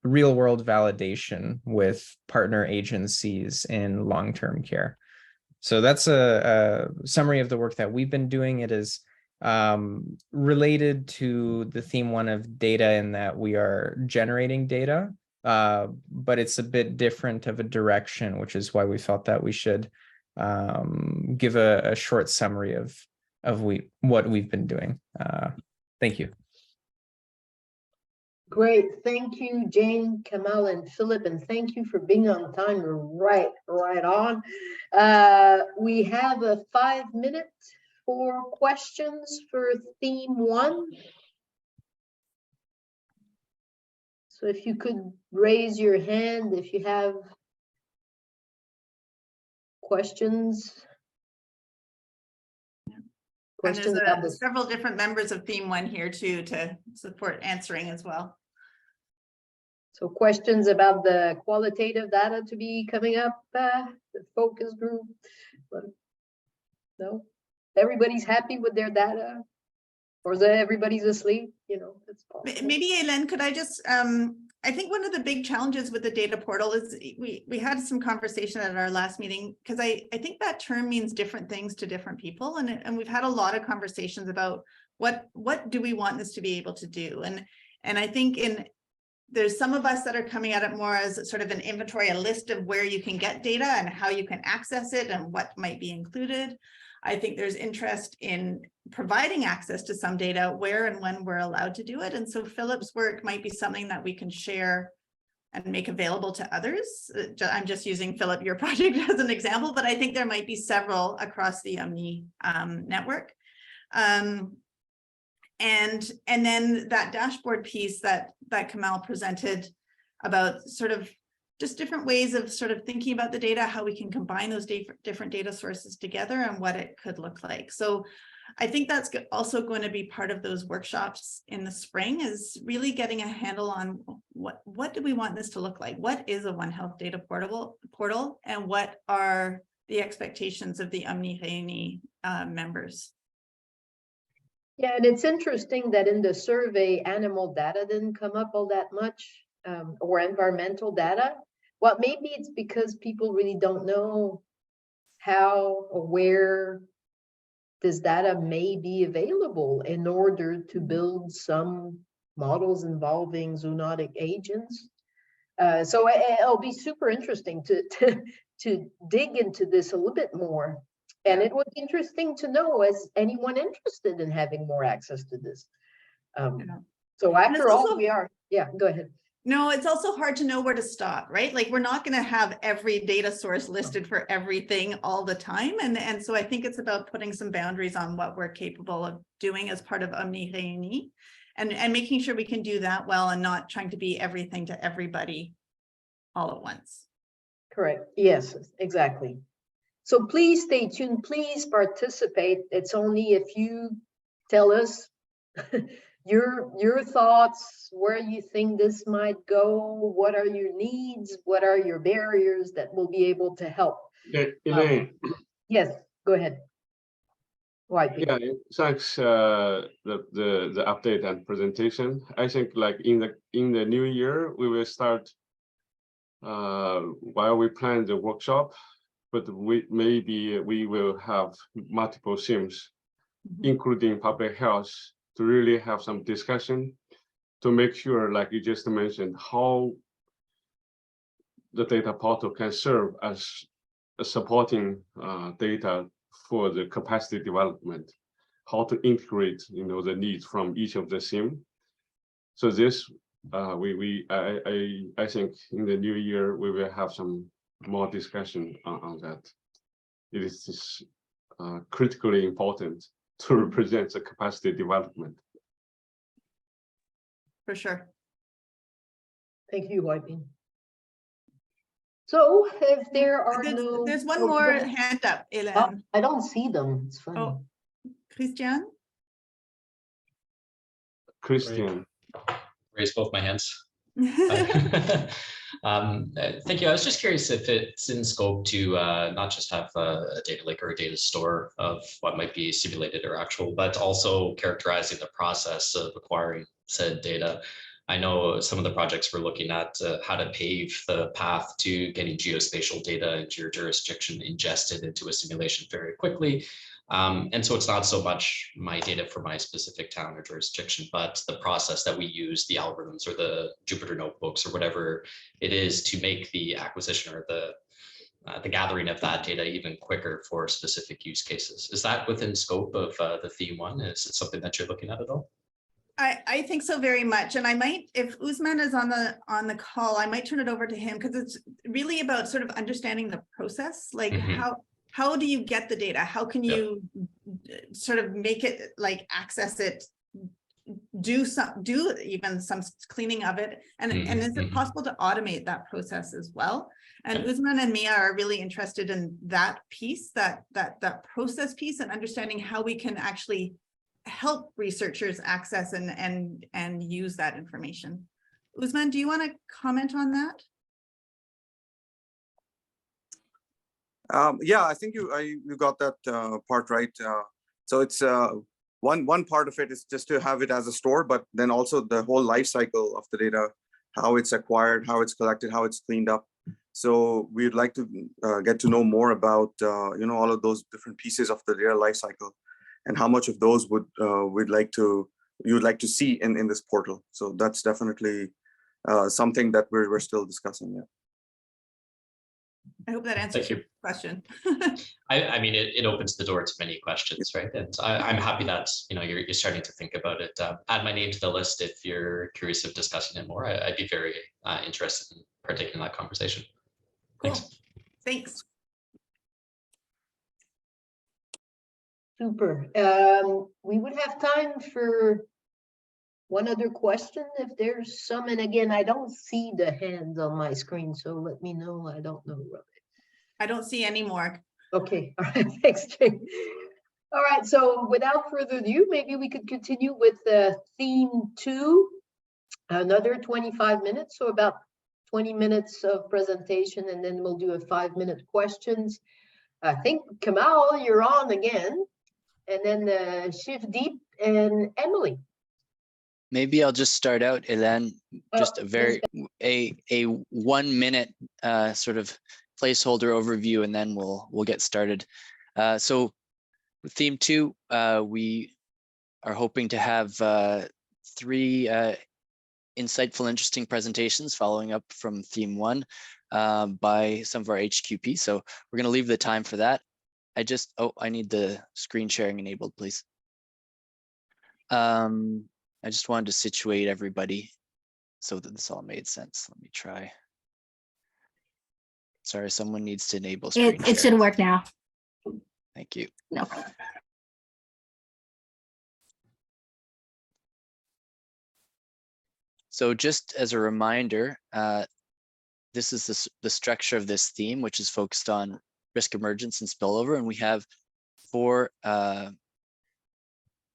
real-world validation with partner agencies in long-term care. So that's a summary of the work that we've been doing. It is related to the theme one of data in that we are generating data, but it's a bit different of a direction, which is why we felt that we should give a short summary of what we've been doing. Thank you. Great, thank you, Jane, Kamal, and Philip, and thank you for being on time. You're right on. We have 5 minutes for questions for theme 1. So if you could raise your hand if you have questions. And Questions there's about this. several different members of theme 1 here too to support answering as well. So questions about the qualitative data to be coming up, the focus group. No, everybody's happy with their data, or is everybody's asleep? You know, it's possible. Maybe, Hélène, could I just, I think one of the big challenges with the data portal is we had some conversation at our last meeting, because I think that term means different things to different people. And we've had a lot of conversations about what do we want this to be able to do? And I think there's some of us that are coming at it more as sort of an inventory, a list of where you can get data and how you can access it and what might be included. I think there's interest in providing access to some data where and when we're allowed to do it. And so Philip's work might be something that we can share and make available to others. I'm just using Philip, your project as an example, but I think there might be several across the OMNI network. and then that dashboard piece that Kamal presented about sort of just different ways of sort of thinking about the data, how we can combine those different data sources together and what it could look like. So I think that's also going to be part of those workshops in the spring, is really getting a handle on what do we want this to look like? What is a One Health data portal, and what are the expectations of the OMNI-RÉUNIS members? Yeah, and it's interesting that in the survey, animal data didn't come up all that much, or environmental data. Well, maybe it's because people really don't know how or where this data may be available in order to build some models involving zoonotic agents. So it'll be super interesting to dig into this a little bit more. And it would be interesting to know, is anyone interested in having more access to this? So after all, we are, yeah, go ahead. No, it's also hard to know where to stop, right? Like, we're not going to have every data source listed for everything all the time. And so I think it's about putting some boundaries on what we're capable of doing as part of OMNI-RÉUNIS, and making sure we can do that well and not trying to be everything to everybody all at once. Correct. Yes, exactly. So please stay tuned. Please participate. It's only if you tell us your thoughts, where you think this might go, what are your needs, what are your barriers, that will be able to help. Elaine. Yes, go ahead. Right. Yeah, thanks the update and presentation. I think like in the new year we will start while we plan the workshop, but maybe we will have multiple themes, including public health, to really have some discussion to make sure, like you just mentioned, how the data portal can serve as a supporting data for the capacity development, how to integrate, the needs from each of the theme. So this, I think in the new year we will have some more discussion on that. It is critically important to represent the capacity development. For sure. Thank you, Wiping. So if there are there's one more hand up, Hélène. I don't see them. It's funny. Oh, Christian? Christian. Raise both my hands. Thank you. I was just curious if it's in scope to not just have a data lake or a data store of what might be simulated or actual, but also characterizing the process of acquiring said data. I know some of the projects we're looking at how to pave the path to getting geospatial data into your jurisdiction ingested into a simulation very quickly. And so it's not so much my data for my specific town or jurisdiction, but the process that we use, the algorithms or the Jupyter notebooks or whatever it is to make the acquisition or the gathering of that data even quicker for specific use cases. Is that within scope of the theme one? Is it something that you're looking at all? I think so very much. And I might, if Usman is on the call, I might turn it over to him, because it's really about sort of understanding the process, like how do you get the data? How can you sort of make it, like, access it, do even some cleaning of it, and is it possible to automate that process as well? And Usman and Mia are really interested in that piece, that process piece, and understanding how we can actually help researchers access and use that information. Usman, do you want to comment on that? Yeah, I think you got that part right. So it's one part of it is just to have it as a store, but then also the whole life cycle of the data, how it's acquired, how it's collected, how it's cleaned up. So we'd like to get to know more about all of those different pieces of the data life cycle, and how much of those you'd like to see in this portal. So that's definitely something that we're still discussing. Yeah. I hope that answers your question. I mean, it opens the door to many questions, right? And I'm happy that you're starting to think about it. Add my name to the list if you're curious of discussing it more. I'd be very interested in partaking in that conversation. Cool. Thanks. Thanks. Super. We would have time for one other question if there's some. And again, I don't see the hands on my screen, so let me know. I don't know. I don't see any more. Okay, all right, thanks, Jane. All right, so without further ado, maybe we could continue with theme 2, another 25 minutes, so about 20 minutes of presentation, and then we'll do a 5-minute questions. I think, Kamal, you're on again, and then Shivdeep and Emily. Maybe I'll just start out, Hélène, just a 1 minute sort of placeholder overview, and then we'll get started. So with theme 2, we are hoping to have 3 insightful, interesting presentations following up from theme 1 by some of our HQP. So we're going to leave the time for that. I need the screen sharing enabled, please. I just wanted to situate everybody so that this all made sense. Let me try. Sorry, someone needs to enable screen It should work now. Thank you. No. So just as a reminder, this is the structure of this theme, which is focused on risk emergence and spillover. And we have 4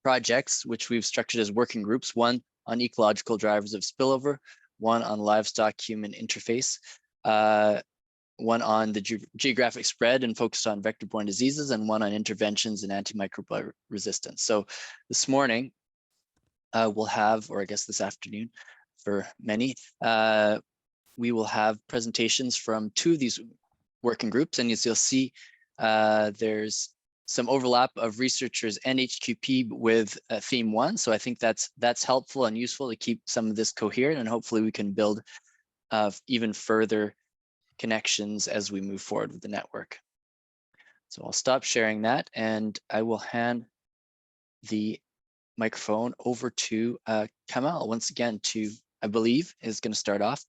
projects, which we've structured as working groups, 1 on ecological drivers of spillover, 1 on livestock human interface, 1 on the geographic spread and focused on vector-borne diseases, and 1 on interventions and antimicrobial resistance. So this morning, we'll have, or I guess this afternoon for many, we will have presentations from 2 of these working groups, and as you'll see, there's some overlap of researchers and HQP with theme 1. So I think that's helpful and useful to keep some of this coherent, and hopefully we can build even further connections as we move forward with the network. So I'll stop sharing that, and I will hand the microphone over to Kamal once again to, I believe, is going to start off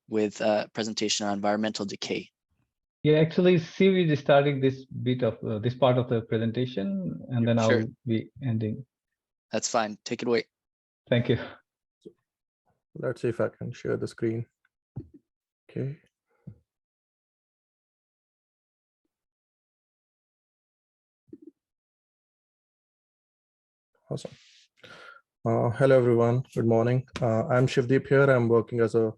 with a presentation on environmental decay. Yeah, actually, Siv is starting this bit of this part of the presentation, and then Sure. I'll be ending. That's fine. Take it away. Thank you. Let's see if I can share the screen. Okay. Awesome. Hello, everyone. Good morning. I'm Shivdeep here. I'm working as a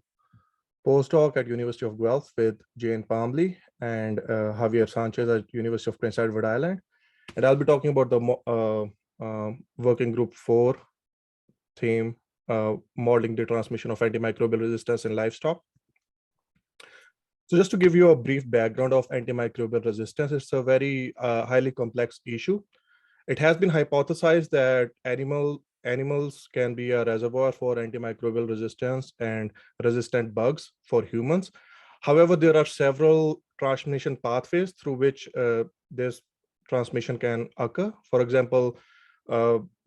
postdoc at University of Guelph with Jane Palmley and Javier Sanchez at University of Prince Edward Island. And I'll be talking about the working group 4 theme, modeling the transmission of antimicrobial resistance in livestock. So just to give you a brief background of antimicrobial resistance, it's a very highly complex issue. It has been hypothesized that animals can be a reservoir for antimicrobial resistance and resistant bugs for humans. However, there are several transmission pathways through which this transmission can occur. For example,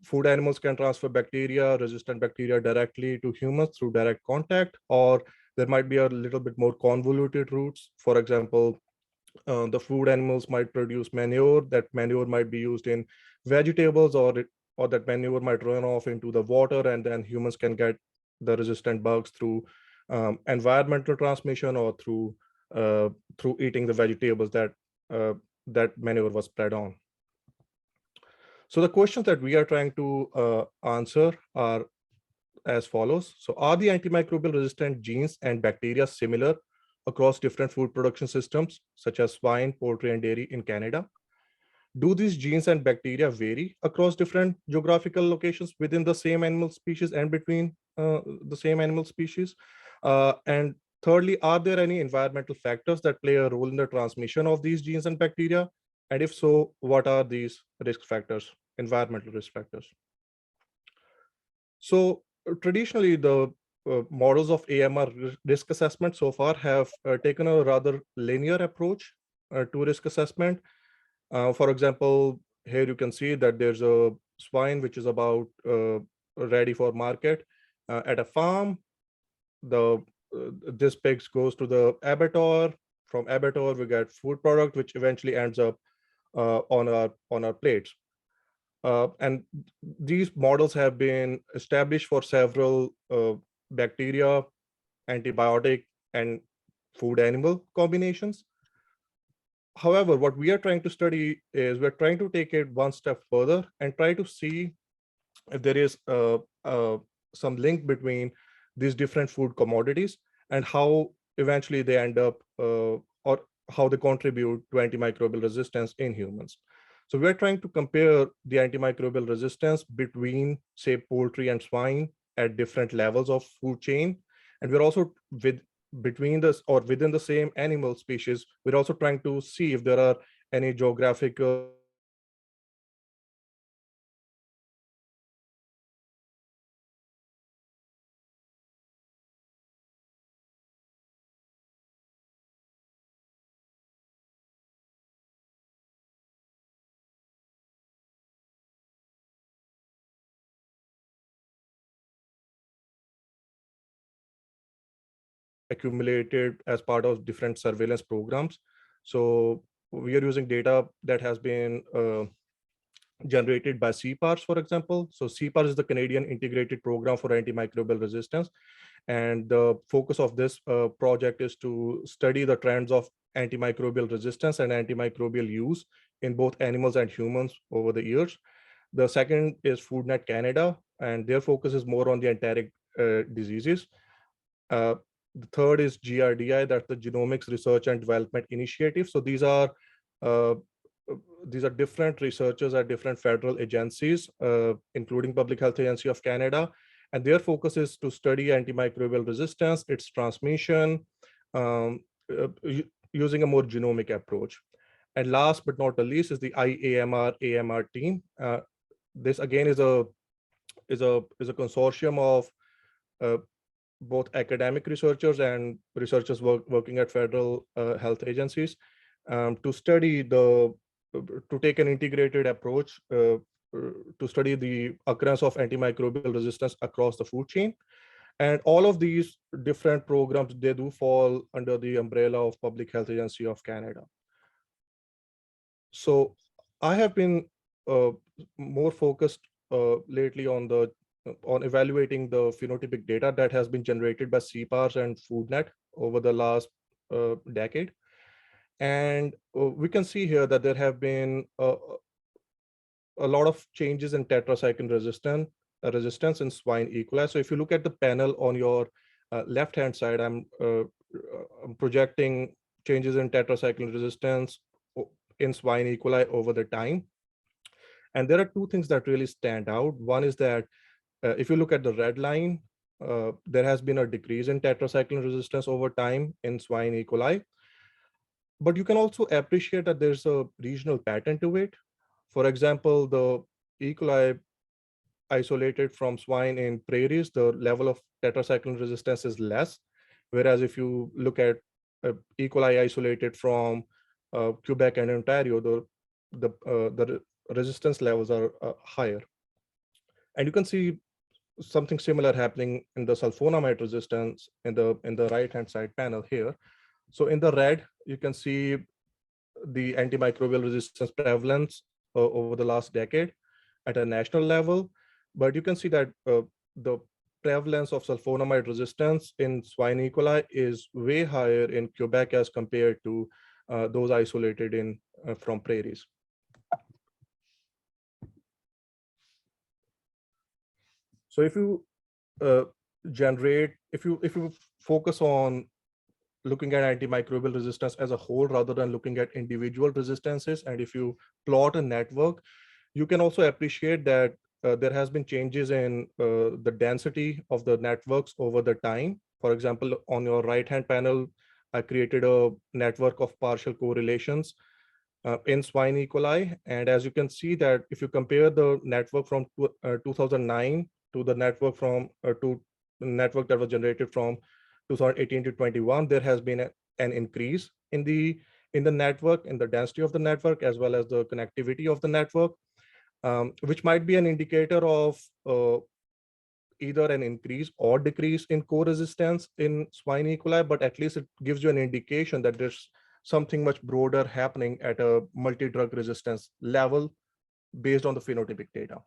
food animals can transfer resistant bacteria directly to humans through direct contact, or there might be a little bit more convoluted routes. For example, the food animals might produce manure. That manure might be used in vegetables, or that manure might run off into the water, and then humans can get the resistant bugs through environmental transmission or through eating the vegetables that that manure was spread on. So the questions that we are trying to answer are as follows. So are the antimicrobial resistant genes and bacteria similar across different food production systems, such as swine, poultry, and dairy in Canada? Do these genes and bacteria vary across different geographical locations within the same animal species and between the same animal species? And thirdly, are there any environmental factors that play a role in the transmission of these genes and bacteria? And if so, what are these risk factors, environmental risk factors? So traditionally, the models of AMR risk assessment so far have taken a rather linear approach to risk assessment. For example, here you can see that there's a swine which is about ready for market at a farm. This pig goes to the abattoir. From abattoir, we get food product, which eventually ends up on our plates. And these models have been established for several bacteria, antibiotic, and food animal combinations. However, what we are trying to study is we're trying to take it one step further and try to see if there is some link between these different food commodities and how eventually they end up or how they contribute to antimicrobial resistance in humans. So we're trying to compare the antimicrobial resistance between, say, poultry and swine at different levels of food chain. And we're also between this or within the same animal species, we're also trying to see if there are any geographical accumulated as part of different surveillance programs. So we are using data that has been generated by CPARS, for example. So CPARS is the Canadian Integrated Program for Antimicrobial Resistance. And the focus of this project is to study the trends of antimicrobial resistance and antimicrobial use in both animals and humans over the years. The second is FoodNet Canada, and their focus is more on the enteric diseases. The third is GRDI, that's the Genomics Research and Development Initiative. So these are different researchers at different federal agencies, including Public Health Agency of Canada, and their focus is to study antimicrobial resistance, its transmission, using a more genomic approach. And last but not the least is the IAMR-AMR team. This again is a consortium of both academic researchers and researchers working at federal health agencies to study to take an integrated approach to study the occurrence of antimicrobial resistance across the food chain. And all of these different programs, they do fall under the umbrella of Public Health Agency of Canada. So I have been more focused lately on evaluating the phenotypic data that has been generated by CPARS and FoodNet over the last decade. And we can see here that there have been a lot of changes in tetracycline resistance in swine E. coli. So if you look at the panel on your left-hand side, I'm projecting changes in tetracycline resistance in swine E. coli over the time. And there are two things that really stand out. One is that if you look at the red line, there has been a decrease in tetracycline resistance over time in swine E. coli. But you can also appreciate that there's a regional pattern to it. For example, the E. coli isolated from swine in prairies, the level of tetracycline resistance is less. Whereas if you look at E. coli isolated from Quebec and Ontario, the resistance levels are higher. And you can see something similar happening in the sulfonamide resistance in the right-hand side panel here. So in the red, you can see the antimicrobial resistance prevalence over the last decade at a national level. But you can see that the prevalence of sulfonamide resistance in swine E. coli is way higher in Quebec as compared to those isolated from prairies. So if you if you focus on looking at antimicrobial resistance as a whole rather than looking at individual resistances, and if you plot a network, you can also appreciate that there has been changes in the density of the networks over the time. For example, on your right-hand panel, I created a network of partial correlations in swine E. coli. And as you can see that if you compare the network from 2009 to the network that was generated from 2018 to 21, there has been an increase in the network, in the density of the network, as well as the connectivity of the network, which might be an indicator of either an increase or decrease in co-resistance in swine E. coli, but at least it gives you an indication that there's something much broader happening at a multi-drug resistance level based on the phenotypic data.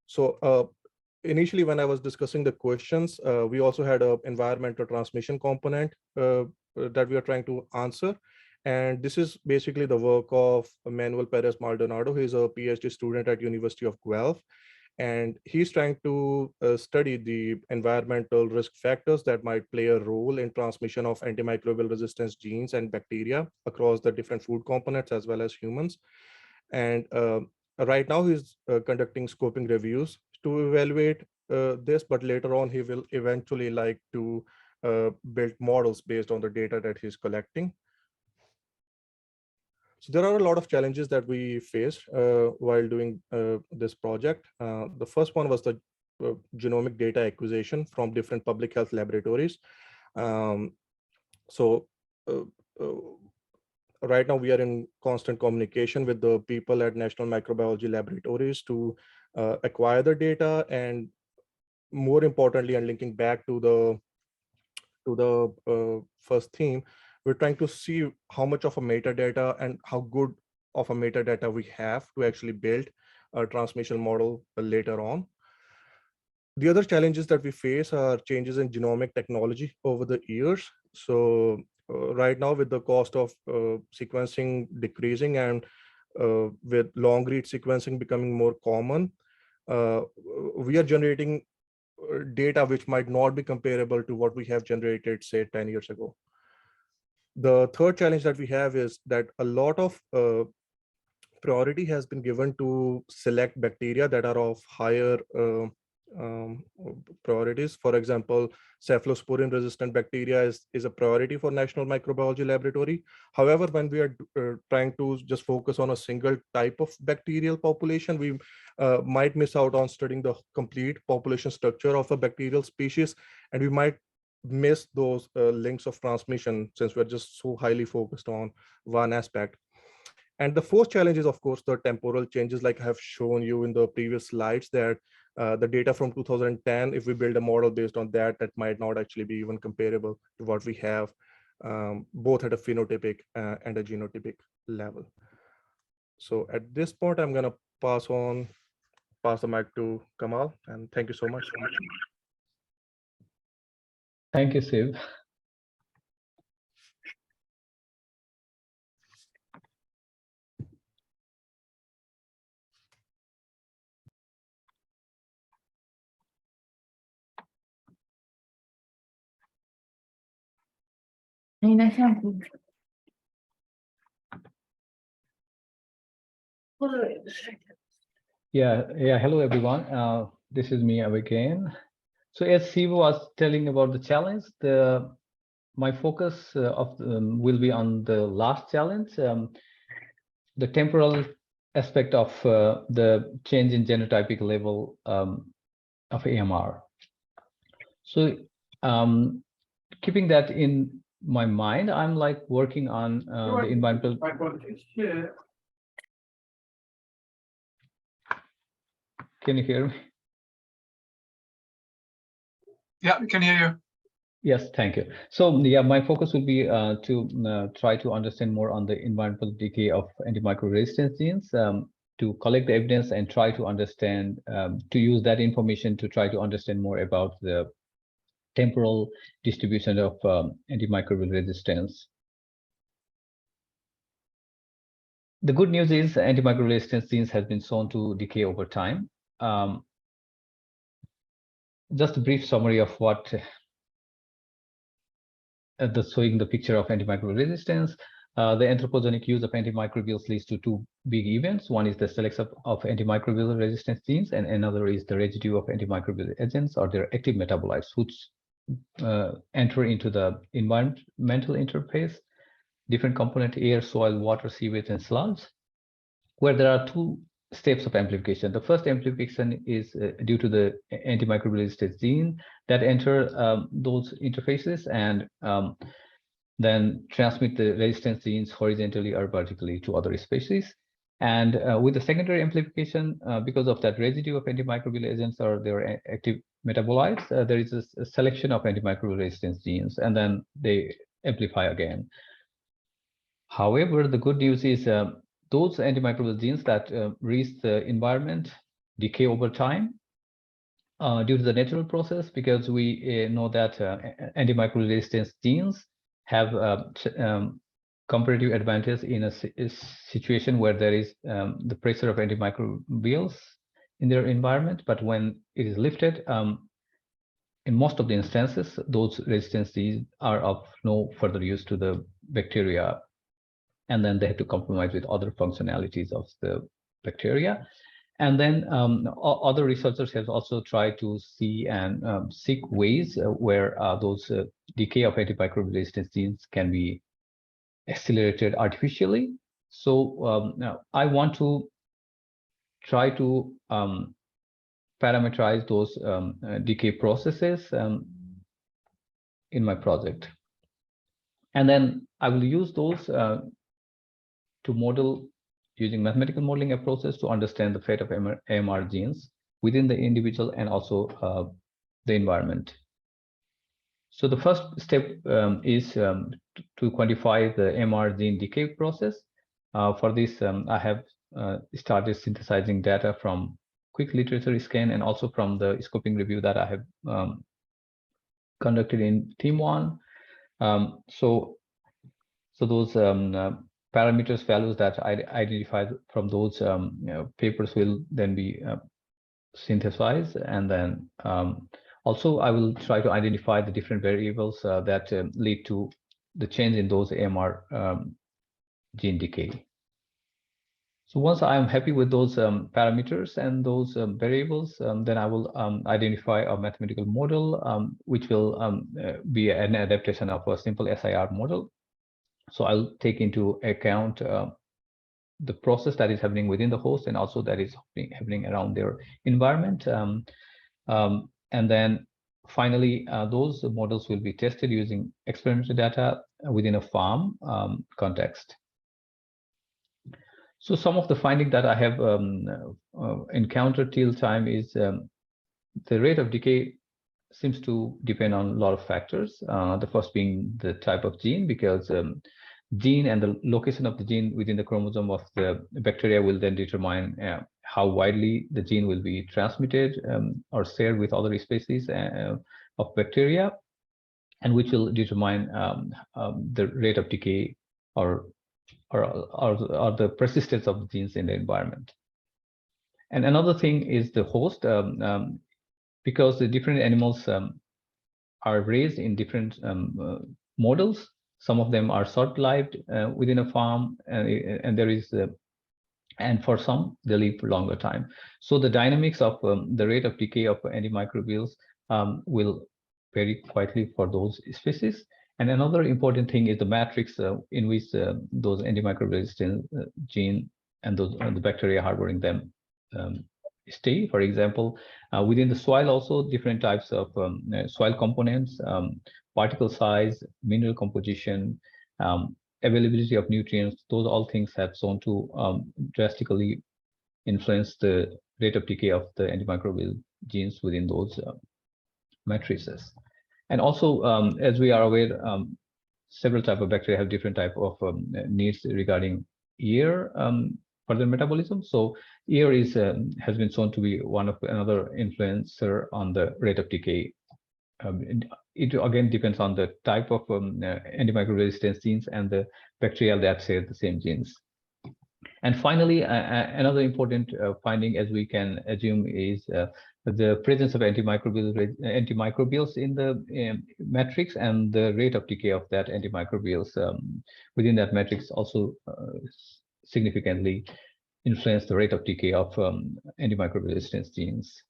So initially, when I was discussing the questions, we also had an environmental transmission component that we are trying to answer. And this is basically the work of Manuel Perez Maldonado. He's a PhD student at University of Guelph. And he's trying to study the environmental risk factors that might play a role in transmission of antimicrobial resistance genes and bacteria across the different food components as well as humans. And right now he's conducting scoping reviews to evaluate this, but later on he will eventually like to build models based on the data that he's collecting. So there are a lot of challenges that we faced while doing this project. The first one was the genomic data acquisition from different public health laboratories. Right now we are in constant communication with the people at National Microbiology Laboratories to acquire the data, and more importantly, and linking back to the first theme, we're trying to see how much of a metadata and how good of a metadata we have to actually build a transmission model later on. The other challenges that we face are changes in genomic technology over the years. So right now, with the cost of sequencing decreasing and with long read sequencing becoming more common, we are generating data which might not be comparable to what we have generated, say, 10 years ago. The third challenge that we have is that a lot of priority has been given to select bacteria that are of higher priorities. For example, cephalosporin resistant bacteria is a priority for National Microbiology Laboratory. However, when we are trying to just focus on a single type of bacterial population, we might miss out on studying the complete population structure of a bacterial species, and we might miss those links of transmission since we're just so highly focused on one aspect. And the fourth challenge is, of course, the temporal changes, like I have shown you in the previous slides, that the data from 2010, if we build a model based on that, that might not actually be even comparable to what we have, both at a phenotypic and a genotypic level. So at this point, I'm going to pass the mic to Kamal, and thank you so much. Thank you, Shiv. Yeah. Hello, everyone. This is me again. So as Shiv was telling about the challenge, my focus will be on the last challenge, the temporal aspect of the change in genotypic level of AMR. So keeping that in my mind, I'm like working on the environmental. Can you hear me? Yeah, we can hear you. Yes, thank you. So yeah, my focus will be to try to understand more on the environmental decay of antimicrobial resistance genes, to collect the evidence and try to understand, to use that information to try to understand more about the temporal distribution of antimicrobial resistance. The good news is antimicrobial resistance genes has been shown to decay over time. Just a brief summary of what showing the picture of antimicrobial resistance. The anthropogenic use of antimicrobials leads to two big events. One is the selection of antimicrobial resistance genes, and another is the residue of antimicrobial agents or their active metabolites, which enter into the environmental interface, different component: air, soil, water, sewage, and sludge, where there are two steps of amplification. The first amplification is due to the antimicrobial resistance gene that enter those interfaces and then transmit the resistance genes horizontally or vertically to other species. And with the secondary amplification, because of that residue of antimicrobial agents or their active metabolites, there is a selection of antimicrobial resistance genes, and then they amplify again. However, the good news is those antimicrobial genes that reach the environment decay over time due to the natural process, because we know that antimicrobial resistance genes have comparative advantage in a situation where there is the pressure of antimicrobials in their environment. But when it is lifted, in most of the instances, those resistance genes are of no further use to the bacteria, and then they have to compromise with other functionalities of the bacteria. And then other researchers have also tried to see and seek ways where those decay of antimicrobial resistance genes can be accelerated artificially. So now I want to try to parameterize those decay processes in my project. And then I will use those to model using mathematical modeling approaches to understand the fate of AMR genes within the individual and also the environment. So the first step is to quantify the AMR gene decay process. For this, I have started synthesizing data from quick literature scan and also from the scoping review that I have conducted in Team 1. So those parameters values that I identified from those papers will then be synthesized, and then also I will try to identify the different variables that lead to the change in those AMR gene decay. So once I am happy with those parameters and those variables, then I will identify a mathematical model which will be an adaptation of a simple SIR model. So I'll take into account the process that is happening within the host and also that is happening around their environment. And then finally, those models will be tested using experimental data within a farm context. So some of the findings that I have encountered till time is the rate of decay seems to depend on a lot of factors. The first being the type of gene, because gene and the location of the gene within the chromosome of the bacteria will then determine how widely the gene will be transmitted or shared with other species of bacteria, and which will determine the rate of decay or the persistence of the genes in the environment. And another thing is the host, because the different animals are raised in different models. Some of them are short-lived within a farm, and there is, and for some they live for longer time. So the dynamics of the rate of decay of antimicrobials will vary quietly for those species. And another important thing is the matrix in which those antimicrobial resistant gene and those the bacteria harboring them stay. For example, within the soil, also different types of soil components, particle size, mineral composition, availability of nutrients, those all things have shown to drastically influence the rate of decay of the antimicrobial genes within those matrices. And also, as we are aware, several types of bacteria have different type of needs regarding air for their metabolism. So air is has been shown to be one of another influencer on the rate of decay. It again depends on the type of antimicrobial resistance genes and the bacteria that share the same genes. And finally, another important finding, as we can assume, is the presence of antimicrobials in the matrix, and the rate of decay of that antimicrobials within that matrix also significantly influence the rate of decay of antimicrobial resistance genes.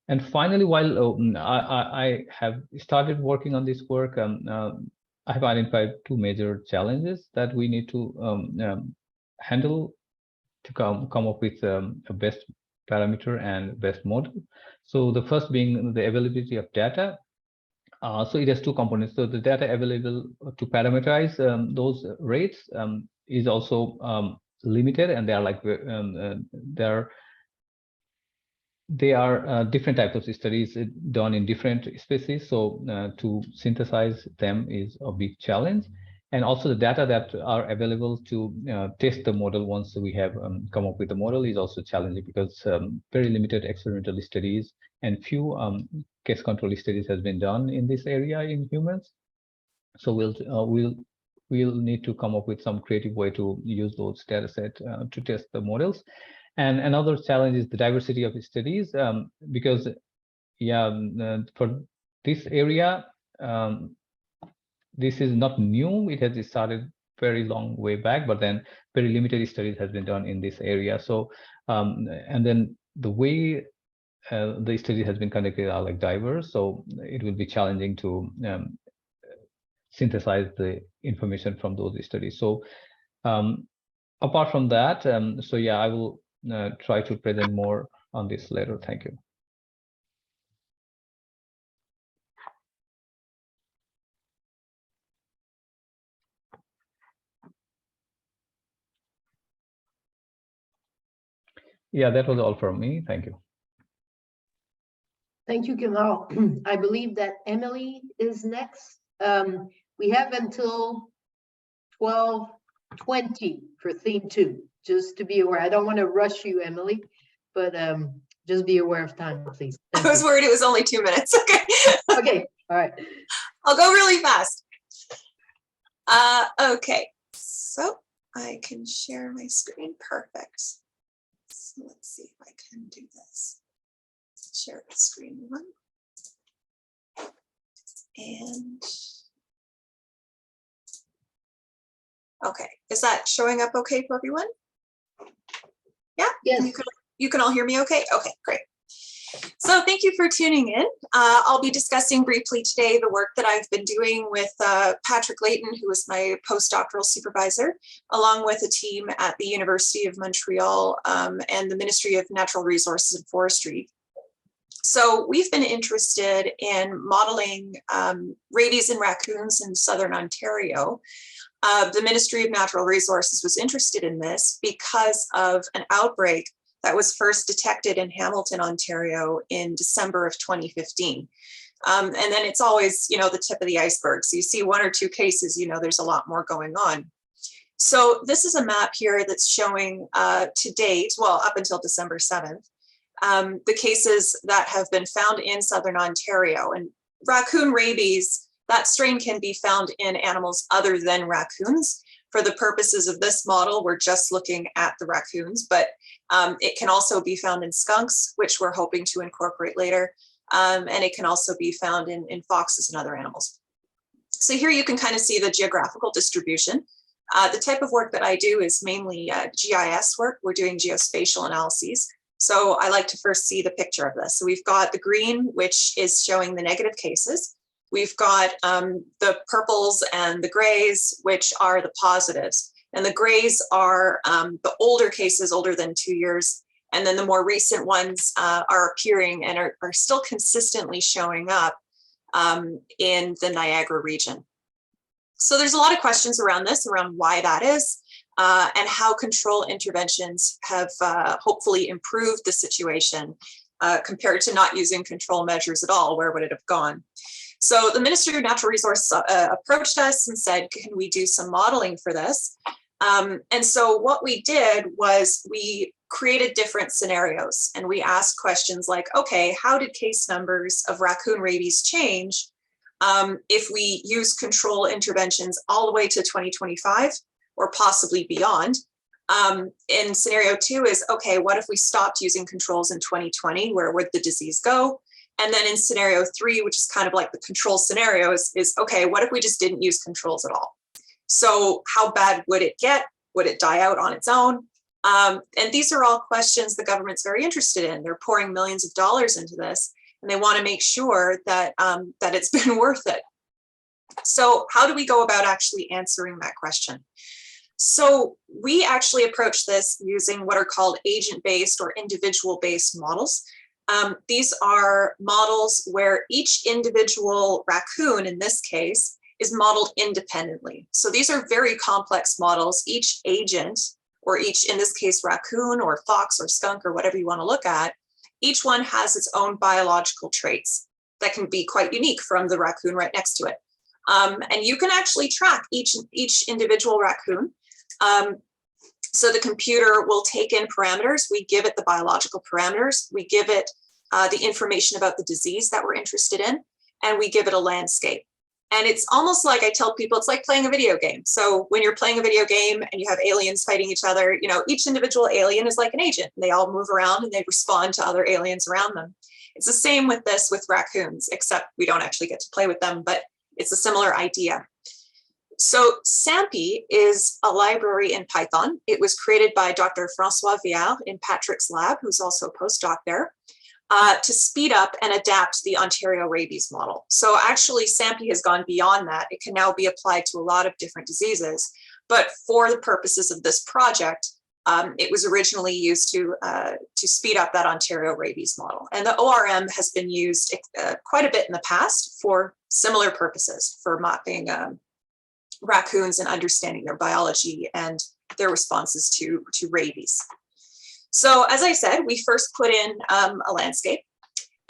And finally, while I have started working on this work, I have identified two major challenges that we need to handle to come up with a best parameter and best model. So the first being the availability of data. So it has two components. So the data available to parameterize those rates is also limited, and they are like they are different types of studies done in different species. So to synthesize them is a big challenge. And also the data that are available to test the model once we have come up with the model is also challenging, because very limited experimental studies and few case control studies has been done in this area in humans. So we'll need to come up with some creative way to use those data set to test the models. And another challenge is the diversity of studies, because for this area, this is not new. It has started very long way back, but then very limited studies has been done in this area. So and then the way the study has been conducted are like diverse, so it will be challenging to synthesize the information from those studies. So apart from that, so yeah, I will try to present more on this later. Thank you. Yeah, that was all from me. Thank you. Thank you, Kemal. I believe that Emily is next. We have until 12:20 for theme 2, just to be aware. I don't want to rush you, Emily, but just be aware of time, please. I was worried it was only 2 minutes. Okay. Okay, all right. I'll go really fast. Okay, so I can share my screen. Perfect. So let's see if I can do this. Share the screen 1. And okay, is that showing up okay for everyone? Yeah? Yes. You can all hear me okay? Okay, great. So thank you for tuning in. I'll be discussing briefly today the work that I've been doing with Patrick Layton, who is my postdoctoral supervisor, along with a team at the University of Montreal and the Ministry of Natural Resources and Forestry. So we've been interested in modeling rabies in raccoons in southern Ontario. The Ministry of Natural Resources was interested in this because of an outbreak that was first detected in Hamilton, Ontario in December of 2015. And then it's always, the tip of the iceberg. So you see 1 or 2 cases, there's a lot more going on. So this is a map here that's showing to date, well, up until December 7th, the cases that have been found in southern Ontario. And raccoon rabies, that strain can be found in animals other than raccoons. For the purposes of this model, we're just looking at the raccoons, but it can also be found in skunks, which we're hoping to incorporate later. And it can also be found in foxes and other animals. So here you can kind of see the geographical distribution. The type of work that I do is mainly GIS work. We're doing geospatial analyses. So I like to first see the picture of this. So we've got the green, which is showing the negative cases. We've got the purples and the grays, which are the positives. And the grays are the older cases, older than 2 years. And then the more recent ones are appearing and are still consistently showing up in the Niagara region. So there's a lot of questions around this, around why that is, and how control interventions have hopefully improved the situation compared to not using control measures at all. Where would it have gone? So the Ministry of Natural Resources approached us and said, can we do some modeling for this? And so what we did was we created different scenarios and we asked questions like, okay, how did case numbers of raccoon rabies change if we use control interventions all the way to 2025 or possibly beyond? In scenario 2 is, okay, what if we stopped using controls in 2020? Where would the disease go? And then in scenario 3, which is kind of like the control scenario, is okay, what if we just didn't use controls at all? So how bad would it get? Would it die out on its own? And these are all questions the government's very interested in. They're pouring millions of dollars into this, and they want to make sure that, that it's been worth it. So how do we go about actually answering that question? So we actually approach this using what are called agent-based or individual-based models. These are models where each individual raccoon, in this case, is modeled independently. So these are very complex models. Each agent, or each, in this case, raccoon or fox or skunk or whatever you want to look at, Each one has its own biological traits that can be quite unique from the raccoon right next to it. And you can actually track each individual raccoon. So the computer will take in parameters. We give it the biological parameters. We give it the information about the disease that we're interested in, and we give it a landscape. And it's almost like, I tell people, it's like playing a video game. So when you're playing a video game and you have aliens fighting each other, you know, each individual alien is like an agent. They all move around and they respond to other aliens around them. It's the same with this with raccoons, except we don't actually get to play with them, but it's a similar idea. So SAMPy is a library in Python. It was created by Dr. Francois Viard in Patrick's lab, who's also a postdoc there, to speed up and adapt the Ontario rabies model. So actually SAMPy has gone beyond that. It can now be applied to a lot of different diseases, but for the purposes of this project, it was originally used to speed up that Ontario rabies model. And the ORM has been used quite a bit in the past for similar purposes, for mapping raccoons and understanding their biology and their responses to rabies. So as I said, we first put in a landscape.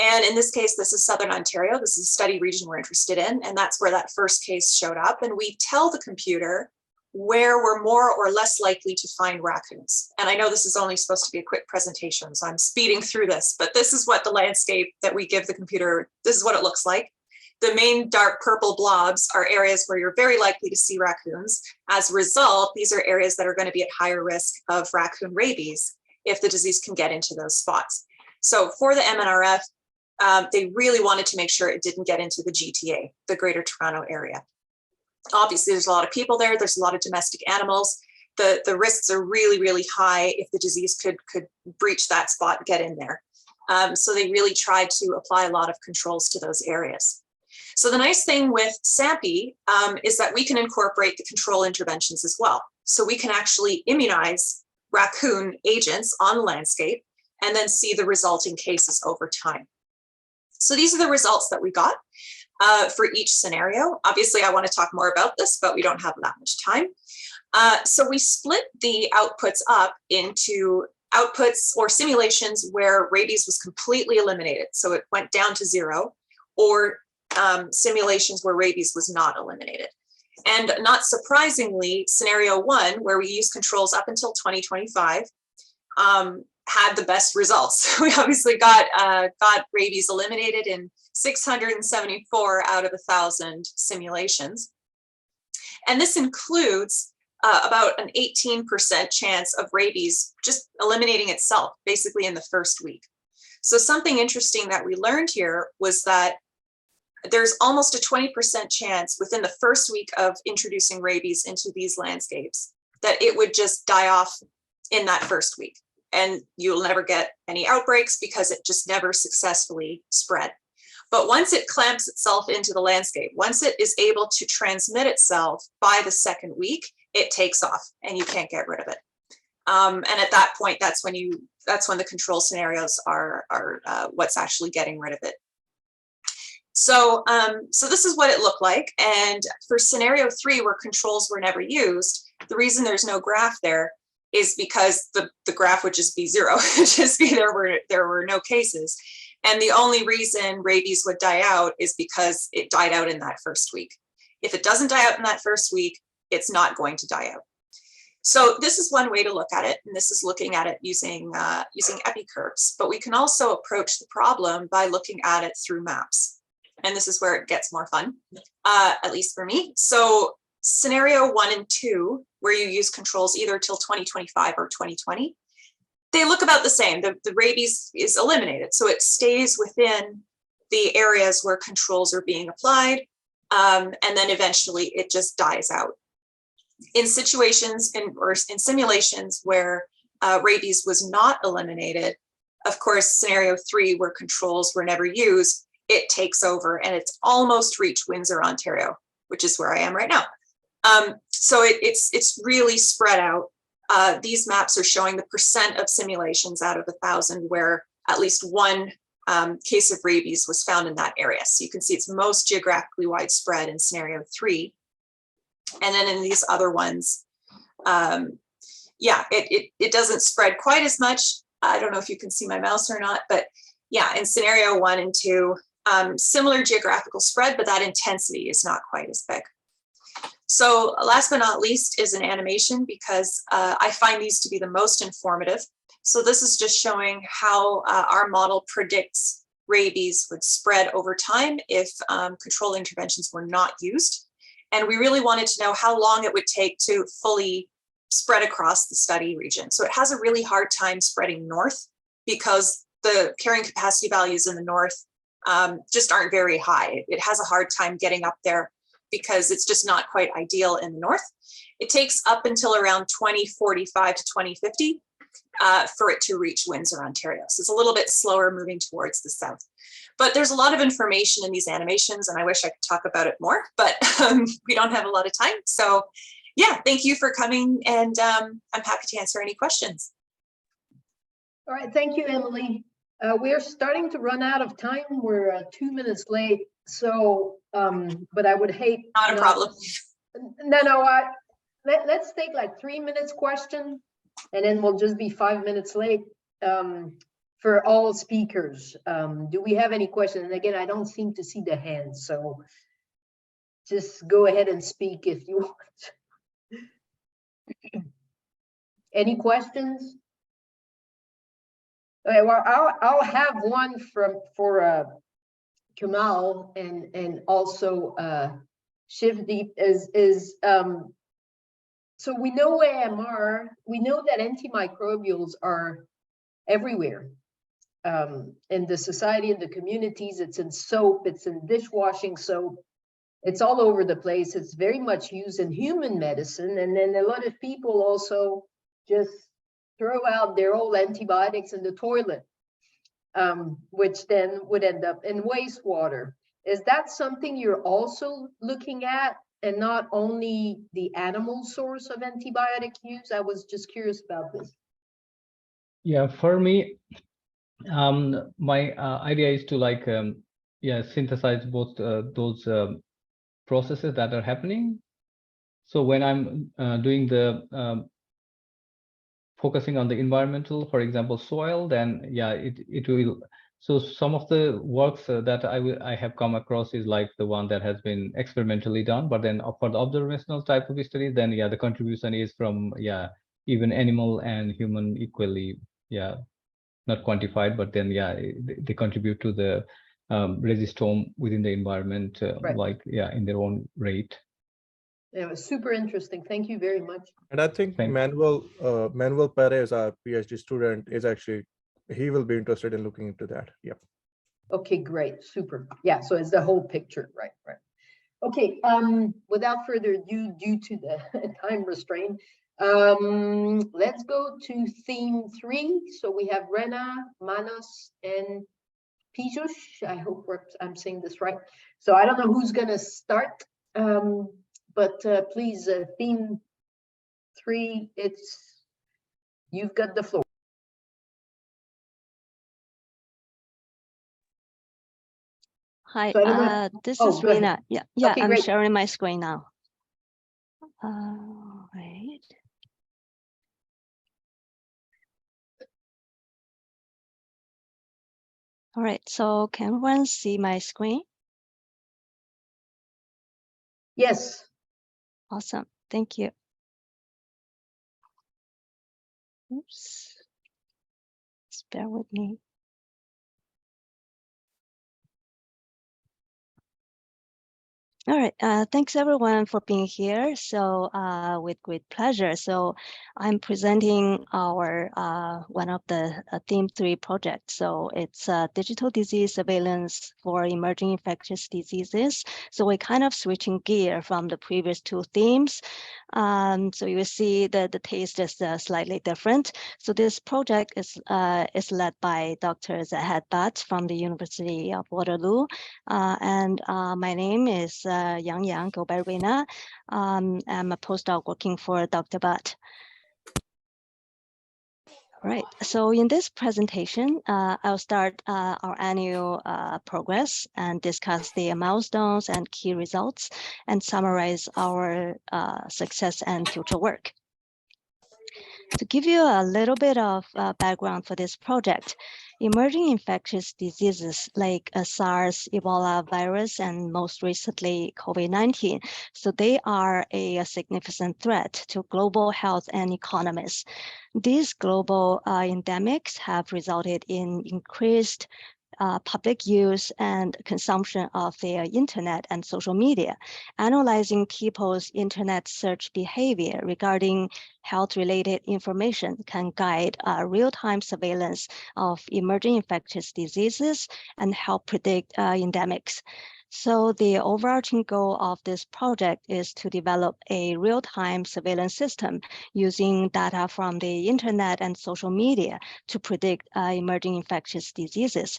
And in this case, this is Southern Ontario. This is a study region we're interested in. And that's where that first case showed up. And we tell the computer where we're more or less likely to find raccoons. And I know this is only supposed to be a quick presentation, so I'm speeding through this, but this is what the landscape that we give the computer, this is what it looks like. The main dark purple blobs are areas where you're very likely to see raccoons. As a result, these are areas that are going to be at higher risk of raccoon rabies if the disease can get into those spots. So for the MNRF, they really wanted to make sure it didn't get into the GTA, the Greater Toronto Area. Obviously, there's a lot of people there. There's a lot of domestic animals. The risks are really, really high if the disease could breach that spot and get in there. So they really tried to apply a lot of controls to those areas. So the nice thing with SAMPy is that we can incorporate the control interventions as well. So we can actually immunize raccoon agents on the landscape and then see the resulting cases over time. So these are the results that we got for each scenario. Obviously, I want to talk more about this, but we don't have that much time. So we split the outputs up into outputs or simulations where rabies was completely eliminated. So it went down to 0, or simulations where rabies was not eliminated. And not surprisingly, scenario 1, where we use controls up until 2025, had the best results. We obviously got rabies eliminated in 674 out of 1,000 simulations. And this includes about an 18% chance of rabies just eliminating itself, basically in the first week. So something interesting that we learned here was that there's almost a 20% chance within the first week of introducing rabies into these landscapes that it would just die off in that first week. And you'll never get any outbreaks because it just never successfully spread. But once it clamps itself into the landscape, once it is able to transmit itself by the second week, it takes off and you can't get rid of it. And at that point, that's when the control scenarios are what's actually getting rid of it. So, so this is what it looked like. And for scenario 3, where controls were never used, the reason there's no graph there is because the graph would just be 0, just be there were no cases. And the only reason rabies would die out is because it died out in that first week. If it doesn't die out in that first week, it's not going to die out. So this is one way to look at it, and this is looking at it using epi curves. But we can also approach the problem by looking at it through maps. And this is where it gets more fun, at least for me. So scenario 1 and 2, where you use controls either till 2025 or 2020, they look about the same. The rabies is eliminated. So it stays within the areas where controls are being applied. And then eventually it just dies out. In situations or in simulations where rabies was not eliminated, of course, scenario 3, where controls were never used, it takes over and it's almost reached Windsor, Ontario, which is where I am right now. So it's really spread out. These maps are showing the percent of simulations out of 1,000 where at least one case of rabies was found in that area. So you can see it's most geographically widespread in scenario 3. And then in these other ones, yeah, it doesn't spread quite as much. I don't know if you can see my mouse or not, but yeah, in scenario 1 and 2, similar geographical spread, but that intensity is not quite as big. So last but not least is an animation, because I find these to be the most informative. So this is just showing how our model predicts rabies would spread over time if control interventions were not used. And we really wanted to know how long it would take to fully spread across the study region. So it has a really hard time spreading north, because the carrying capacity values in the north just aren't very high. It has a hard time getting up there because it's just not quite ideal in the north. It takes up until around 2045 to 2050 for it to reach Windsor, Ontario. So it's a little bit slower moving towards the south. But there's a lot of information in these animations, and I wish I could talk about it more, but we don't have a lot of time. So yeah, thank you for coming, and I'm happy to answer any questions. All right, thank you, Emily. We're starting to run out of time. We're 2 minutes late. So, but I would hate— Not a problem. No, let's take like 3 minutes question, and then we'll just be 5 minutes late for all speakers. Do we have any questions? And again, I don't seem to see the hands, so just go ahead and speak if you want. Any questions? Okay, well, I'll have one for Kamal and also Shivdeep is so we know AMR, we know that antimicrobials are everywhere in the society, in the communities. It's in soap, it's in dishwashing soap, it's all over the place. It's very much used in human medicine, and then a lot of people also just throw out their old antibiotics in the toilet, which then would end up in wastewater. Is that something you're also looking at, and not only the animal source of antibiotic use? I was just curious about this. Yeah, for me, my idea is to like, synthesize both those processes that are happening. So when I'm doing the focusing on the environmental, for example, soil, then yeah, it will. So some of the works that I have come across is like the one that has been experimentally done, but then for the observational type of studies, then yeah, the contribution is from even animal and human equally, not quantified, but then they contribute to the resistome within the environment, Right. like in their own rate. It was super interesting. Thank you very much. And I think Manuel Perez, our PhD student, is actually, he will be interested in looking into that. Yeah. Okay, great, super. Yeah, so it's the whole picture, right? Okay, without further ado, due to the time restraint, let's go to theme 3. So we have Rena, Manos, and Piyush. I hope I'm saying this right. So I don't know who's gonna start, but please, theme 3, you've got the floor. Hi, So this oh, is Rena. Yeah, okay, I'm great. sharing my screen now. Wait. All right, so can everyone see my screen? Yes. Awesome, thank you. Oops, just bear with me. All right, thanks everyone for being here. So with great pleasure. So I'm presenting our one of the theme 3 projects. So it's digital disease surveillance for emerging infectious diseases. So we're kind of switching gear from the previous 2 themes. So you will see that the taste is slightly different. So this project is led by Dr. Zahed Bhatt from the University of Waterloo. And my name is Yang, go by Rena. I'm a postdoc working for Dr. Bhatt. Right, so in this presentation, I'll start our annual progress and discuss the milestones and key results and summarize our success and future work. To give you a little bit of background for this project, emerging infectious diseases like SARS, Ebola virus, and most recently COVID-19. So they are a significant threat to global health and economies. These global endemics have resulted in increased public use and consumption of their internet and social media. Analyzing people's internet search behavior regarding health-related information can guide real-time surveillance of emerging infectious diseases and help predict endemics. So the overarching goal of this project is to develop a real-time surveillance system using data from the internet and social media to predict emerging infectious diseases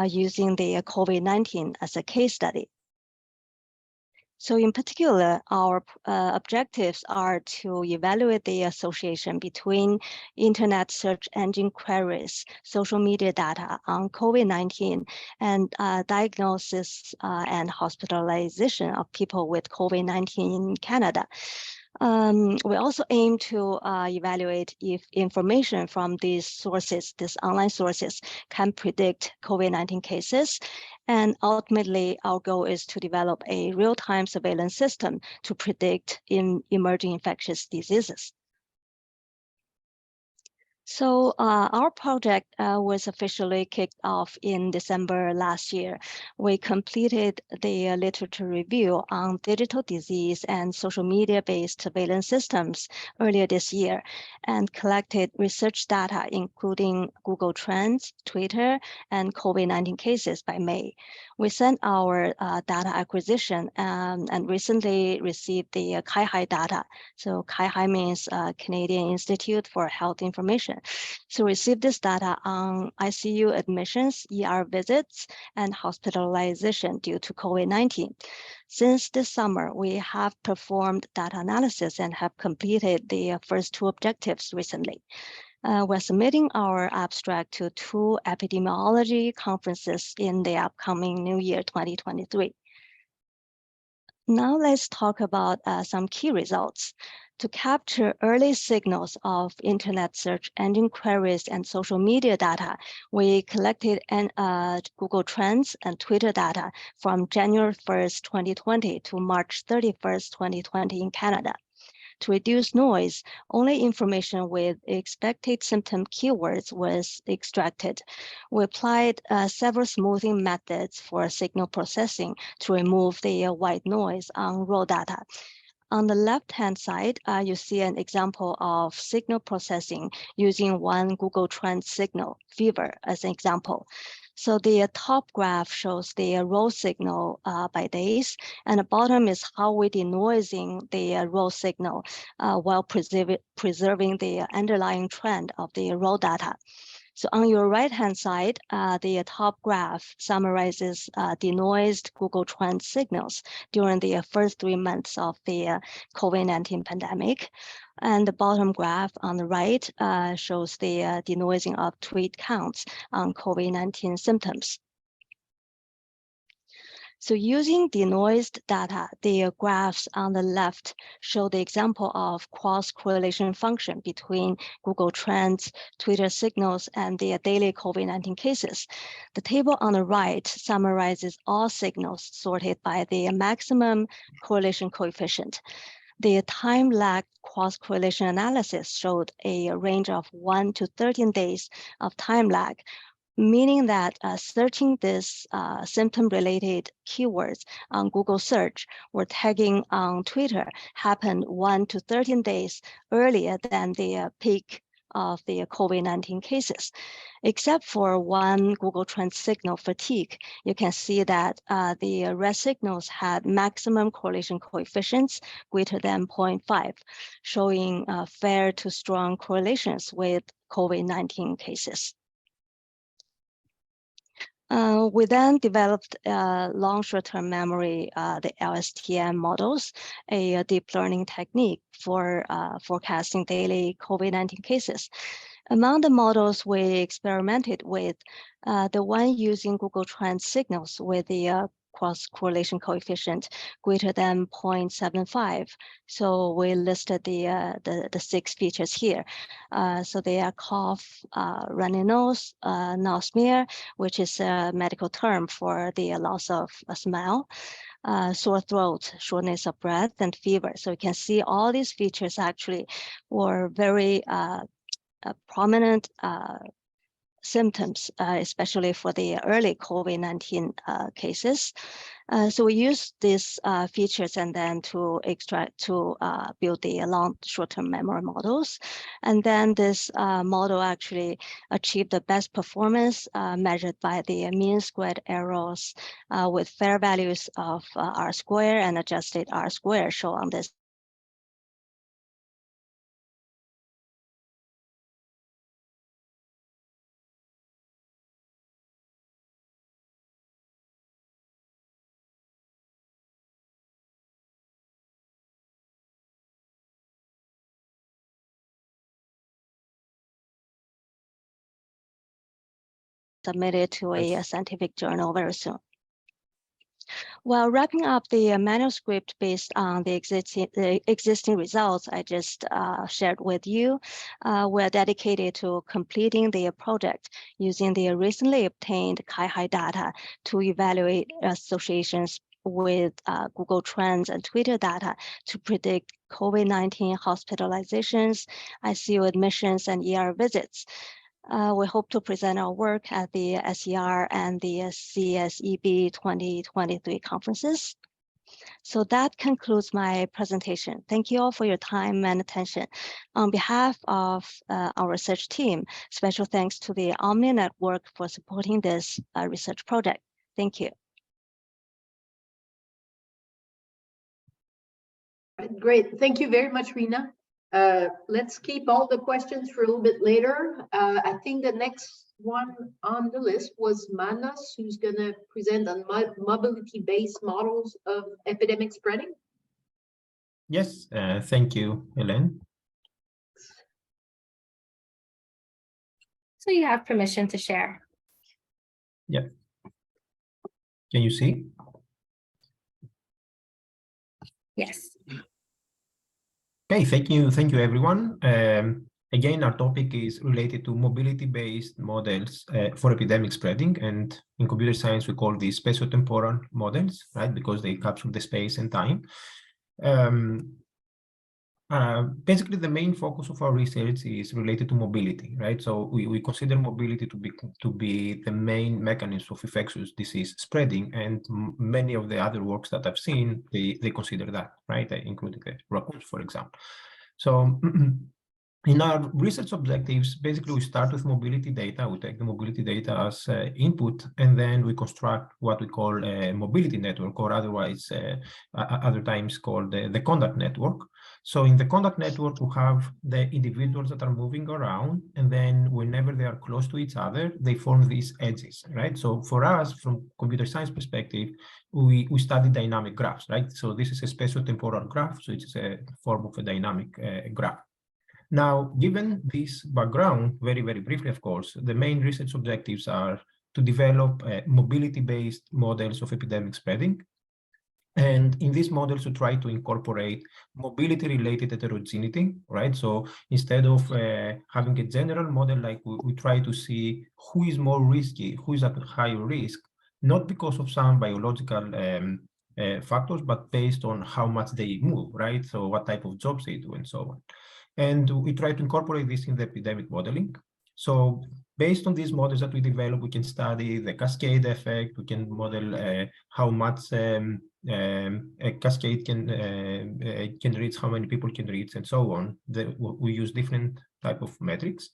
using the COVID-19 as a case study. So in particular, our objectives are to evaluate the association between internet search engine queries, social media data on COVID-19, and diagnosis and hospitalization of people with COVID-19 in Canada. We also aim to evaluate if information from these sources, these online sources, can predict COVID-19 cases. And ultimately, our goal is to develop a real-time surveillance system to predict emerging infectious diseases. So our project was officially kicked off in December last year. We completed the literature review on digital disease and social media-based surveillance systems earlier this year and collected research data, including Google Trends, Twitter, and COVID-19 cases by May. We sent our data acquisition and recently received the CIHI data. So CIHI means Canadian Institute for Health Information. So receive this data on ICU admissions, ER visits, and hospitalization due to COVID-19. Since this summer, we have performed data analysis and have completed the first two objectives recently. We're submitting our abstract to 2 epidemiology conferences in the upcoming New Year 2023. Now let's talk about some key results. To capture early signals of internet search engine queries and social media data, we collected Google Trends and Twitter data from January 1st, 2020 to March 31st, 2020 in Canada. To reduce noise, only information with expected symptom keywords was extracted. We applied several smoothing methods for signal processing to remove the white noise on raw data. On the left-hand side, you see an example of signal processing using one Google Trends signal, fever, as an example. So the top graph shows the raw signal by days, and the bottom is how we denoising the raw signal while preserving the underlying trend of the raw data. So on your right-hand side, the top graph summarizes denoised Google Trends signals during the first 3 months of the COVID-19 pandemic. And the bottom graph on the right shows the denoising of tweet counts on COVID-19 symptoms. So using denoised data, the graphs on the left show the example of cross-correlation function between Google Trends, Twitter signals, and the daily COVID-19 cases. The table on the right summarizes all signals sorted by the maximum correlation coefficient. The time-lag cross-correlation analysis showed a range of 1 to 13 days of time lag, meaning that searching this symptom-related keywords on Google search or tagging on Twitter happened 1 to 13 days earlier than the peak of the COVID-19 cases. Except for one Google Trends signal fatigue, you can see that the red signals had maximum correlation coefficients greater than 0.5, showing fair to strong correlations with COVID-19 cases. We then developed long short-term memory, the LSTM models, a deep learning technique for forecasting daily COVID-19 cases. Among the models we experimented with, the one using Google Trends signals with the cross-correlation coefficient greater than 0.75. So we listed the 6 features here. So they are cough, runny nose, nausea, which is a medical term for the loss of a smell, sore throat, shortness of breath, and fever. So you can see all these features actually were very prominent symptoms, especially for the early COVID-19 cases. So we use these features and then to build the short-term memory models. And then this model actually achieved the best performance measured by the mean squared errors with fair values of R square and adjusted R square shown on this. Submitted to a scientific journal very soon. Well, wrapping up the manuscript based on the existing results I just shared with you, we're dedicated to completing the project using the recently obtained Kai-Hi data to evaluate associations with Google Trends and Twitter data to predict COVID-19 hospitalizations, ICU admissions, and ER visits. We hope to present our work at the SER and the CSEB 2023 conferences. So that concludes my presentation. Thank you all for your time and attention. On behalf of our research team, special thanks to the OMNI Network for supporting this research project. Thank you. Great. Thank you very much, Rina. Let's keep all the questions for a little bit later. I think the next one on the list was Manas, who's going to present on mobility-based models of epidemic spreading. Yes, thank you, Helen. So you have permission to share. Yeah. Can you see? Yes. Okay, thank you everyone. Again, our topic is related to mobility-based models for epidemic spreading, and in computer science we call these spatiotemporal models, right? Because they capture the space and time. Basically, the main focus of our research is related to mobility, right? So we consider mobility to be the main mechanism of infectious disease spreading, and many of the other works that I've seen, they consider that, right? Including the raccoons, for example. So in our research objectives, basically we start with mobility data. We take the mobility data as input, and then we construct what we call a mobility network, or otherwise other times called the conduct network. So in the conduct network, we have the individuals that are moving around, and then whenever they are close to each other, they form these edges, right? So for us, from computer science perspective, we study dynamic graphs, right? So this is a spatiotemporal graph, so it's a form of a dynamic graph. Now, given this background, very, very briefly, of course, the main research objectives are to develop mobility-based models of epidemic spreading. And in these models, we try to incorporate mobility-related heterogeneity, right? So instead of having a general model, like we try to see who is more risky, who is at higher risk, not because of some biological factors, but based on how much they move, right? So what type of jobs they do and so on. And we try to incorporate this in the epidemic modeling. So based on these models that we develop, we can study the cascade effect. We can model how much a cascade can reach, how many people can reach, and so on. We use different type of metrics,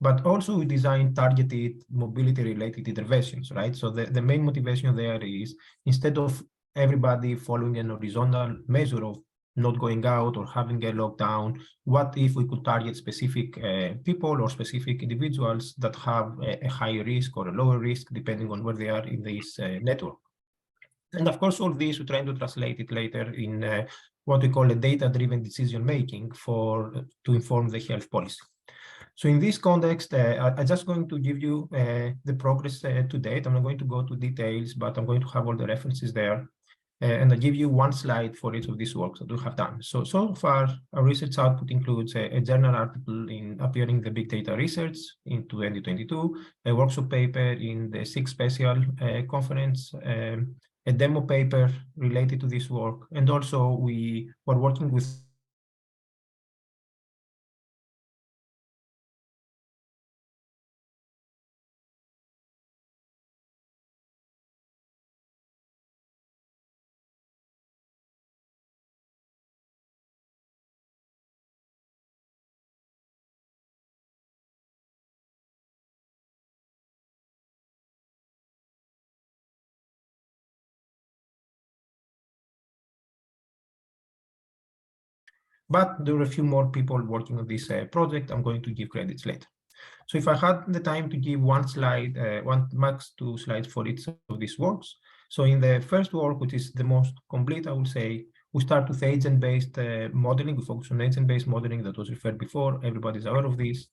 but also we design targeted mobility-related interventions, right? So the main motivation there is, instead of everybody following an horizontal measure of not going out or having a lockdown, what if we could target specific people or specific individuals that have a higher risk or a lower risk, depending on where they are in this network. And of course, all this, we're trying to translate it later in what we call a data-driven decision-making to inform the health policy. So in this context, I'm just going to give you the progress to date. I'm not going to go to details, but I'm going to have all the references there. And I'll give you one slide for each of these works that we have done. So far, our research output includes a journal article appearing in the Big Data Research in 2022, a workshop paper in the SIG Special conference, a demo paper related to this work, and also we were working with but there were a few more people working on this project. I'm going to give credits later. So if I had the time to give one slide, max 2 slides for each of these works. So in the first work, which is the most complete, I would say, we start with agent-based modeling. We focus on agent-based modeling that was referred before. Everybody's aware of this.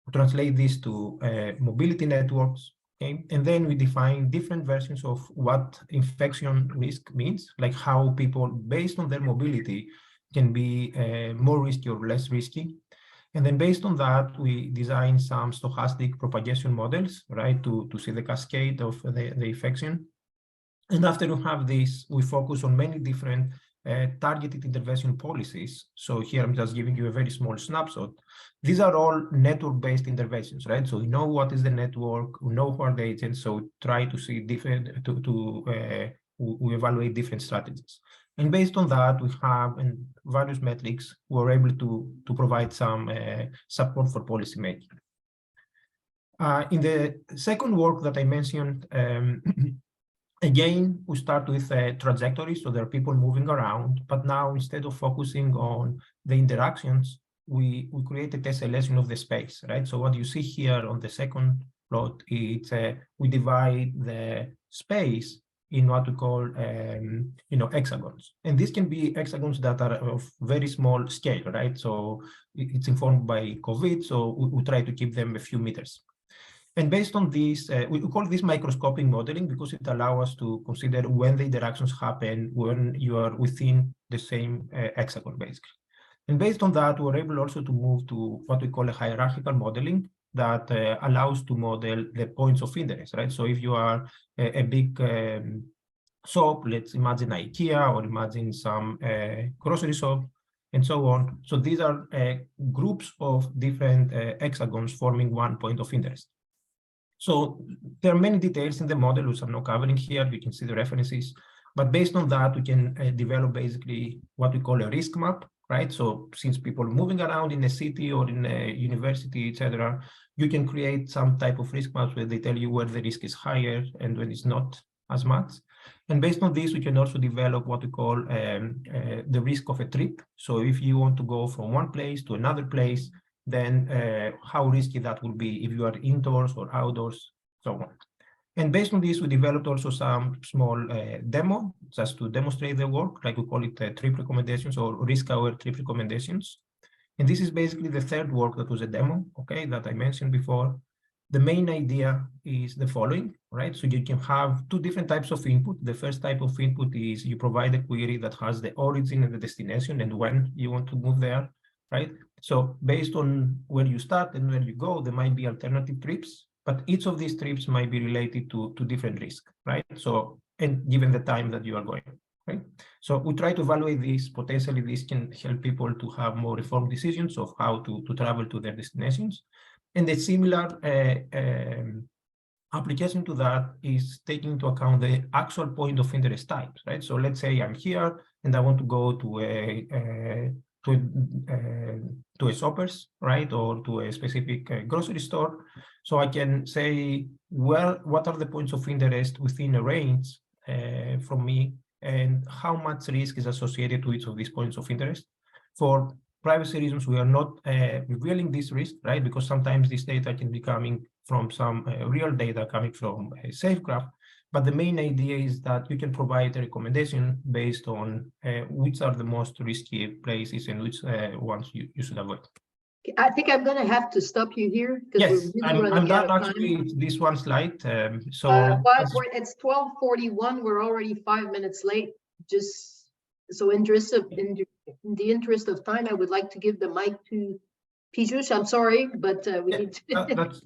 We translate this to mobility networks. Okay? And then we define different versions of what infection risk means, like how people, based on their mobility, can be more risky or less risky. And then based on that, we design some stochastic propagation models, right, to see the cascade of the infection. And after we have this, we focus on many different targeted intervention policies. So here I'm just giving you a very small snapshot. These are all network-based interventions, right? So we know what is the network, we know who are the agents, so we try to see different, we evaluate different strategies. And based on that, we have various metrics. We're able to provide some support for policymaking. In the second work that I mentioned, again, we start with trajectories. So there are people moving around, but now instead of focusing on the interactions, we create a tessellation of the space, right? So what you see here on the second plot is we divide the space in what we call, hexagons. And these can be hexagons that are of very small scale, right? So it's informed by COVID, so we try to keep them a few meters. And based on this, we call this microscopic modeling because it allows us to consider when the interactions happen, when you are within the same hexagon, basically. And based on that, we're able also to move to what we call a hierarchical modeling that allows to model the points of interest, right? So if you are a big shop, let's imagine IKEA or imagine some grocery shop and so on. So these are groups of different hexagons forming one point of interest. So there are many details in the model which I'm not covering here. You can see the references. But based on that, we can develop basically what we call a risk map, right? So since people are moving around in a city or in a university, etc., you can create some type of risk maps where they tell you where the risk is higher and when it's not as much. And based on this, we can also develop what we call the risk of a trip. So if you want to go from one place to another place, then how risky that will be if you are indoors or outdoors, so on. And based on this, we developed also some small demo just to demonstrate the work, like we call it trip recommendations or risk-aware trip recommendations. And this is basically the third work that was a demo, okay, that I mentioned before. The main idea is the following, right? So you can have two different types of input. The first type of input is you provide a query that has the origin and the destination and when you want to move there, right? So based on where you start and where you go, there might be alternative trips, but each of these trips might be related to different risks, right? So, and given the time that you are going, right? So we try to evaluate this. Potentially, this can help people to have more informed decisions of how to travel to their destinations. And a similar application to that is taking into account the actual point of interest types, right? So let's say I'm here and I want to go to a shoppers, right, or to a specific grocery store. So I can say, well, what are the points of interest within a range from me, and how much risk is associated to each of these points of interest. For privacy reasons, we are not revealing this risk, right, because sometimes this data can be coming from some real data coming from a SafeGraph. But the main idea is that you can provide a recommendation based on which are the most risky places and which ones you should avoid. I think I'm gonna have to stop you here because we're Yes, really I'm running out done of time. actually with this one slide. So But it's 12:41. We're already 5 minutes late. Just so in the interest of time, I would like to give the mic to Piyush. I'm sorry, but we need to.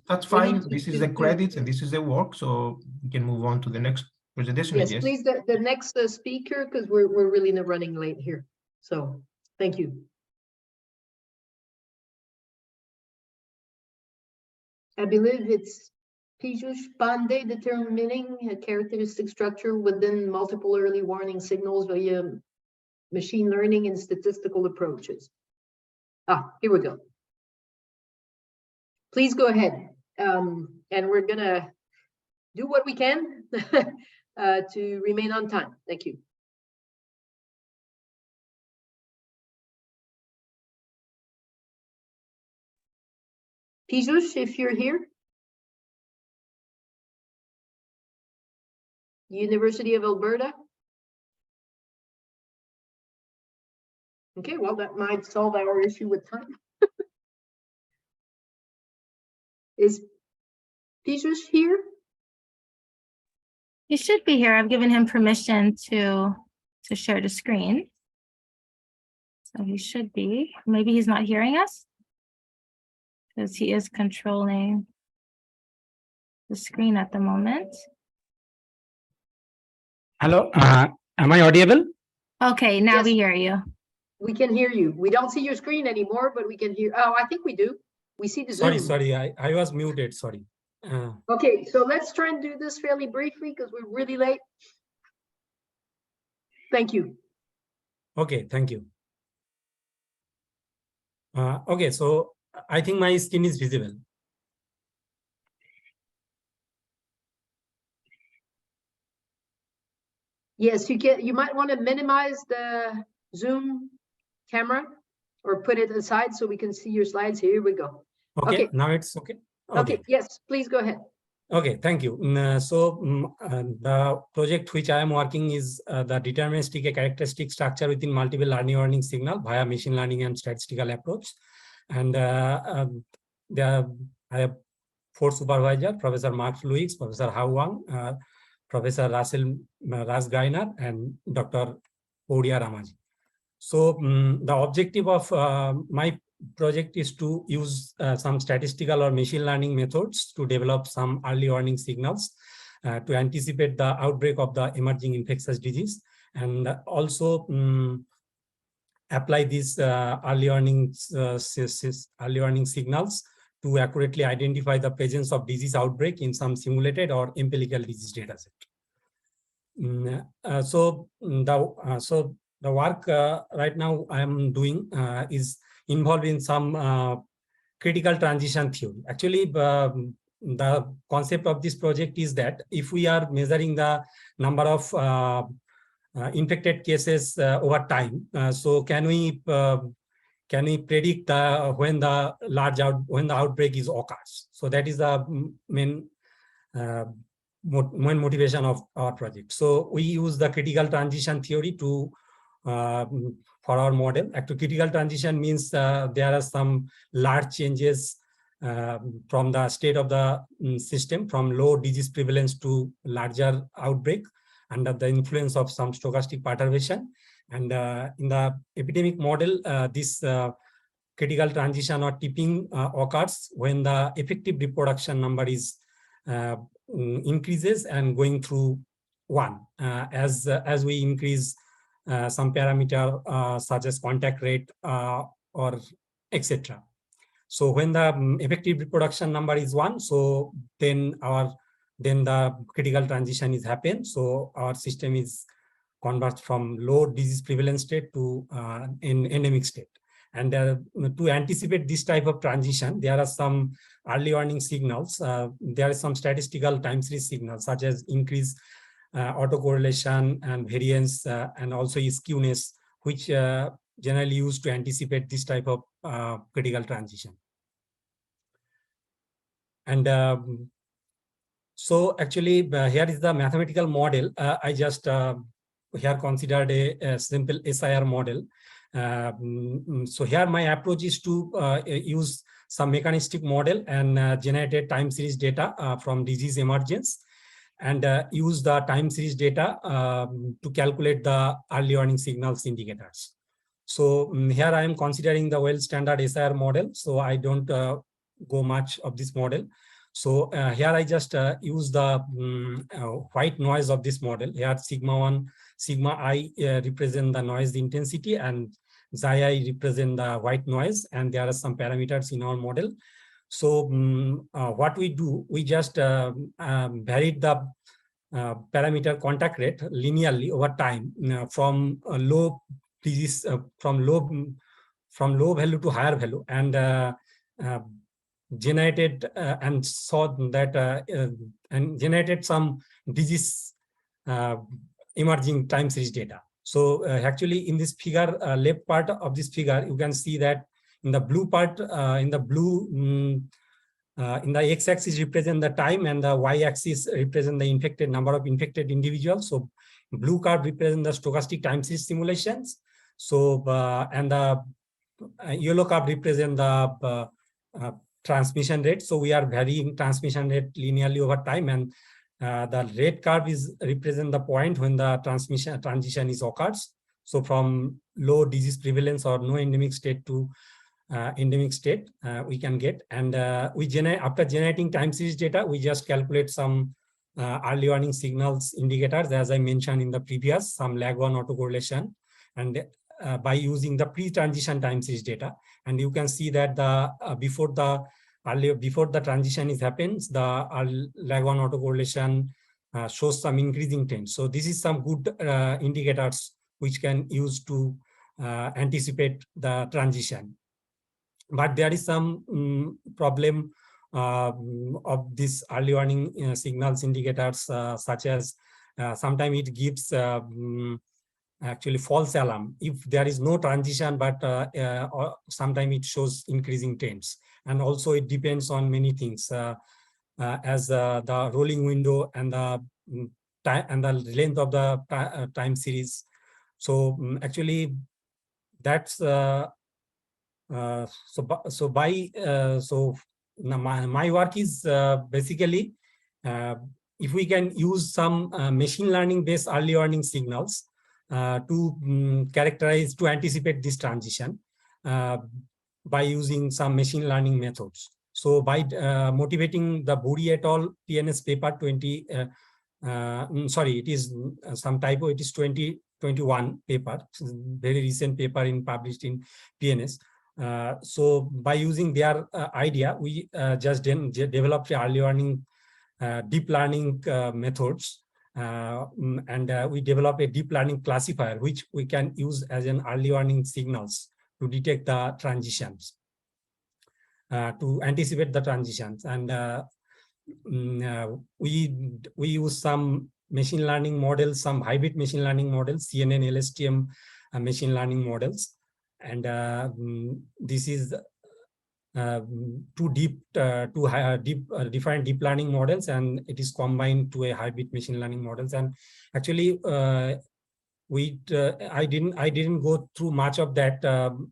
that's we need fine. to- This is the credits and this is the work, so we can move on to the next presentation. Yes, I guess. please, the next speaker, because we're really running late here. So thank you. I believe it's Piyush Pandey, determining a characteristic structure within multiple early warning signals via machine learning and statistical approaches. Here we go. Please go ahead. And we're gonna do what we can to remain on time. Thank you. Piyush, if you're here. University of Alberta. Okay, well, that might solve our issue with time. Is Piyush here? He should be here. I've given him permission to share the screen. So he should be. Maybe he's not hearing us because he is controlling the screen at the moment. Hello, am I audible? Okay, now Yes. we hear you. We can hear you. We don't see your screen anymore, but we can hear. Oh, I think we do. We see the Zoom. Sorry, I was muted, sorry. Okay, so let's try and do this fairly briefly because we're really late. Thank you. Okay, thank you. Okay, so I think my screen is visible. Yes, you might want to minimize the Zoom camera or put it aside so we can see your slides. Here we go. Okay, now it's okay. Okay, yes, please go ahead. Okay, thank you. The project which I am working is the deterministic characteristic structure within multiple learning signal via machine learning and statistical approach. And I have 4 supervisors: Professor Mark Fluix, Professor Hao Wang, Professor Russell Rasgainer, and Dr. Poudia Ramaji. So the objective of my project is to use some statistical or machine learning methods to develop some early warning signals to anticipate the outbreak of the emerging infectious disease, and also apply these early warning signals to accurately identify the presence of disease outbreak in some simulated or empirical disease data set. So the work right now I am doing is involved in some critical transition theory. Actually, the concept of this project is that if we are measuring the number of infected cases over time, so can we predict when the outbreak is occurs? So that is the main motivation of our project. So we use the critical transition theory to for our model. Actually, critical transition means there are some large changes from the state of the system, from low disease prevalence to larger outbreak under the influence of some stochastic perturbation. And in the epidemic model, this critical transition or tipping occurs when the effective reproduction number is increases and going through 1 as we increase some parameter such as contact rate or etc. So when the effective reproduction number is 1, so then the critical transition is happen. So our system is converts from low disease prevalence state to an endemic state. And to anticipate this type of transition, there are some early warning signals. There are some statistical time series signals such as increase autocorrelation and variance and also skewness, which generally used to anticipate this type of critical transition. And so actually here is the mathematical model I just here considered a simple SIR model. So here my approach is to use some mechanistic model and generated time series data from disease emergence, and use the time series data to calculate the early warning signals indicators. So here I am considering the well standard SIR model, so I don't go much of this model. So here I just use the white noise of this model. Here sigma 1, sigma I represent the noise intensity, and xi I represent the white noise, and there are some parameters in our model. So what we do, we just varied the parameter contact rate linearly over time from low disease, from low value to higher value, and generated and saw that and generated some disease emerging time series data. So actually in this figure, left part of this figure, you can see that in the blue part, in the x-axis represent the time, and the y-axis represent the infected number of infected individuals. So blue curve represent the stochastic time series simulations. So and the yellow curve represent the transmission rate. So we are varying transmission rate linearly over time, and the red curve is represent the point when the transition is occurs. So from low disease prevalence or no endemic state to endemic state we can get, and we generate, after generating time series data, we just calculate some early warning signals indicators, as I mentioned in the previous, some lag 1 autocorrelation, and by using the pre-transition time series data. And you can see that the before the transition is happens, the lag 1 autocorrelation shows some increasing trend. So this is some good indicators which can use to anticipate the transition. But there is some problem of this early warning signals indicators, such as sometimes it gives actually false alarm if there is no transition, but sometimes it shows increasing trends. And also it depends on many things, as the rolling window and the time and the length of the time series. So actually that's so my work is basically if we can use some machine learning based early warning signals to characterize, to anticipate this transition by using some machine learning methods. So by motivating the Buri et al. PNS paper 20, sorry, it is some typo, it is 2021 paper, very recent paper published in PNS. So by using their idea, we just developed early warning deep learning methods, and we develop a deep learning classifier which we can use as an early warning signals to detect the transitions, to anticipate the transitions. And we use some machine learning models, some hybrid machine learning models, CNN, LSTM machine learning models, and this is different deep learning models, and it is combined to a hybrid machine learning models. And actually I didn't go through much of that,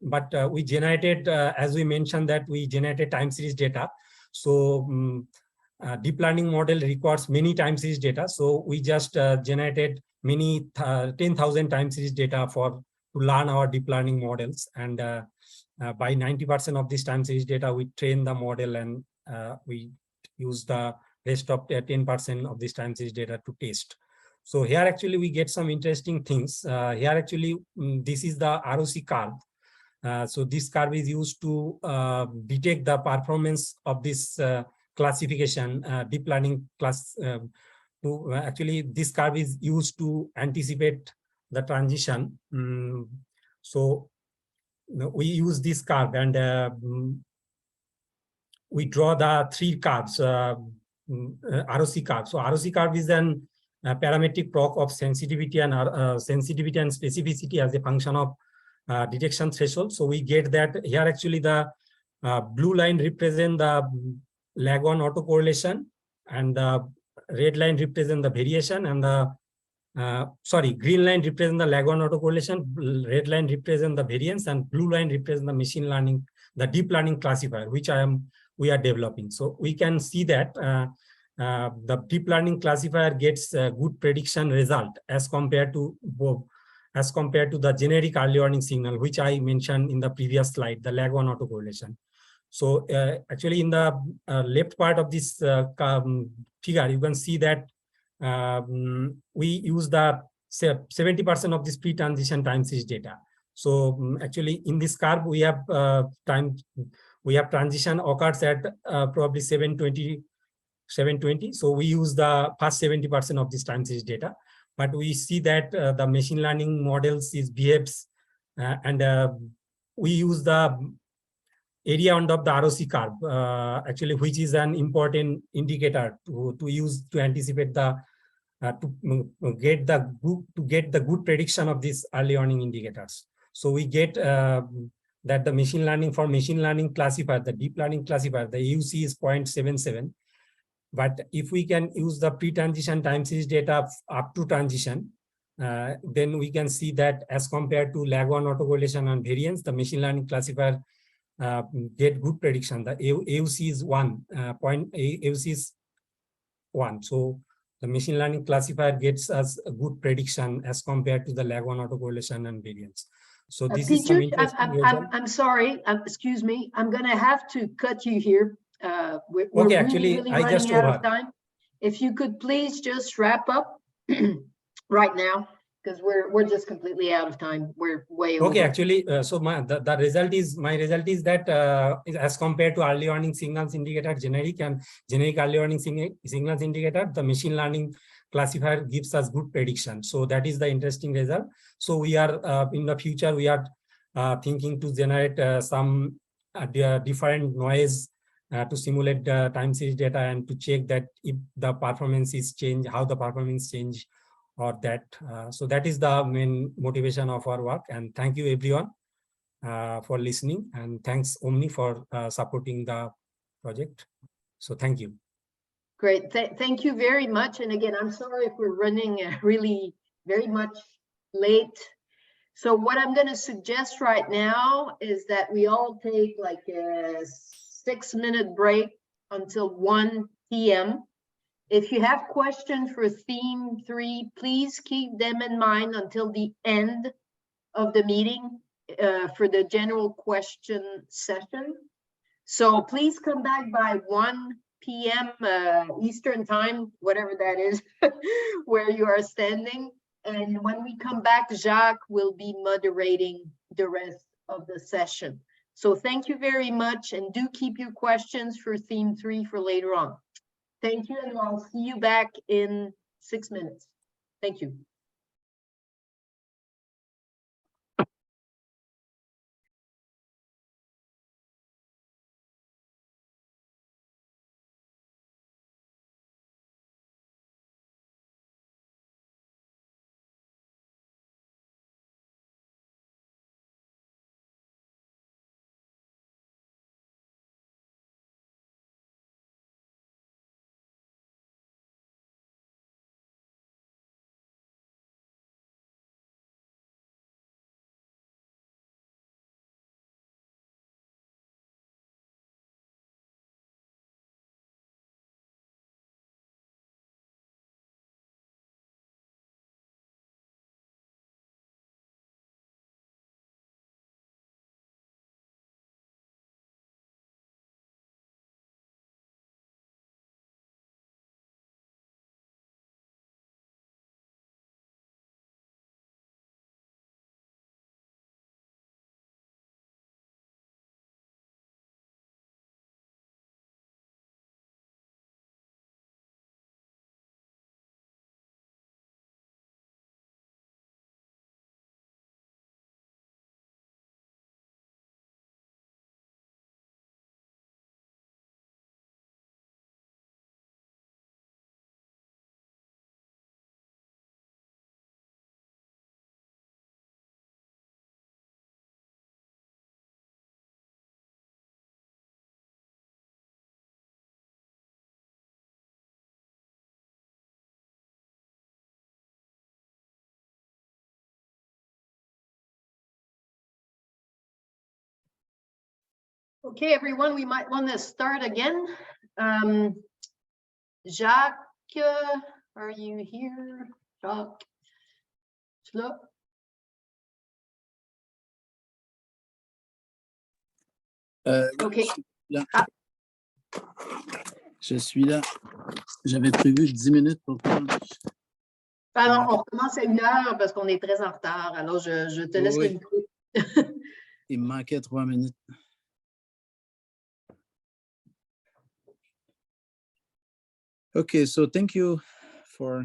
but we generated, as we mentioned, that we generated time series data. So deep learning model requires many time series data, so we just generated many 10,000 time series data to learn our deep learning models. And by 90% of this time series data, we train the model, and we use the rest of 10% of this time series data to test. So here actually we get some interesting things. Here actually this is the ROC curve. So this curve is used to detect the performance of this classification, deep learning class. Actually this curve is used to anticipate the transition. So we use this curve, and we draw the three curves, ROC curve. So ROC curve is an parametric proc of sensitivity and specificity as a function of detection threshold. So we get that here actually the blue line represent the lag 1 autocorrelation, and the red line represent the variation, and the sorry, green line represent the lag on autocorrelation, red line represent the variance, and blue line represent the machine learning, the deep learning classifier, which we are developing. So we can see that the deep learning classifier gets a good prediction result as compared to the generic early warning signal, which I mentioned in the previous slide, the lag on autocorrelation. So actually in the left part of this figure, you can see that we use the 70% of this pre-transition time series data. So actually in this curve, we have transition occurs at probably 720. So we use the first 70% of this time series data, but we see that the machine learning models behaves and we use the area under the ROC curve, actually, which is an important indicator to use to anticipate the to get the good prediction of these early warning indicators. So we get that the machine learning classifier, the deep learning classifier, the AUC is 0.77. But if we can use the pre-transition time series data up to transition, then we can see that as compared to lag on autocorrelation and variance, the machine learning classifier get good prediction. The AUC is 1. AUC is 1. So the machine learning classifier gets us a good prediction as compared to the lag on autocorrelation and variance. So this is some interesting result. I'm sorry. Excuse me. I'm going to have to cut you here. We're okay, actually, really I just running out of time. If you could please just wrap up right now, because we're just completely out of time. We're way over. Okay, actually, so my result is that as compared to early warning signals indicator, generic early warning signals indicator, the machine learning classifier gives us good prediction. So that is the interesting result. So we are in the future we are thinking to generate some different noise to simulate the time series data and to check that if the performance is changed, how the performance change, or that. So that is the main motivation of our work. And thank you everyone for listening, and thanks Omni for supporting the project. So thank you. Great, thank you very much. And again, I'm sorry if we're running really very much late. So what I'm going to suggest right now is that we all take like a 6-minute break until 1 p.m. If you have questions for theme 3, please keep them in mind until the end of the meeting for the general question session. So please come back by 1 p.m. Eastern time, whatever that is, where you are standing. And when we come back, Jacques will be moderating the rest of the session. So thank you very much, and do keep your questions for theme 3 for later on. Thank you, and I'll see you back in 6 minutes. Thank you. Okay, everyone, we might want to start again. Jacques, are you here? Jacques? Tu là? Ok. Là. Ah. Je suis là. J'avais prévu 10 minutes pour toi. Alors, on recommence à 1h parce qu'on est très en retard. Alors, je te laisse le micro. Il me manquait 3 minutes. Okay, so thank you for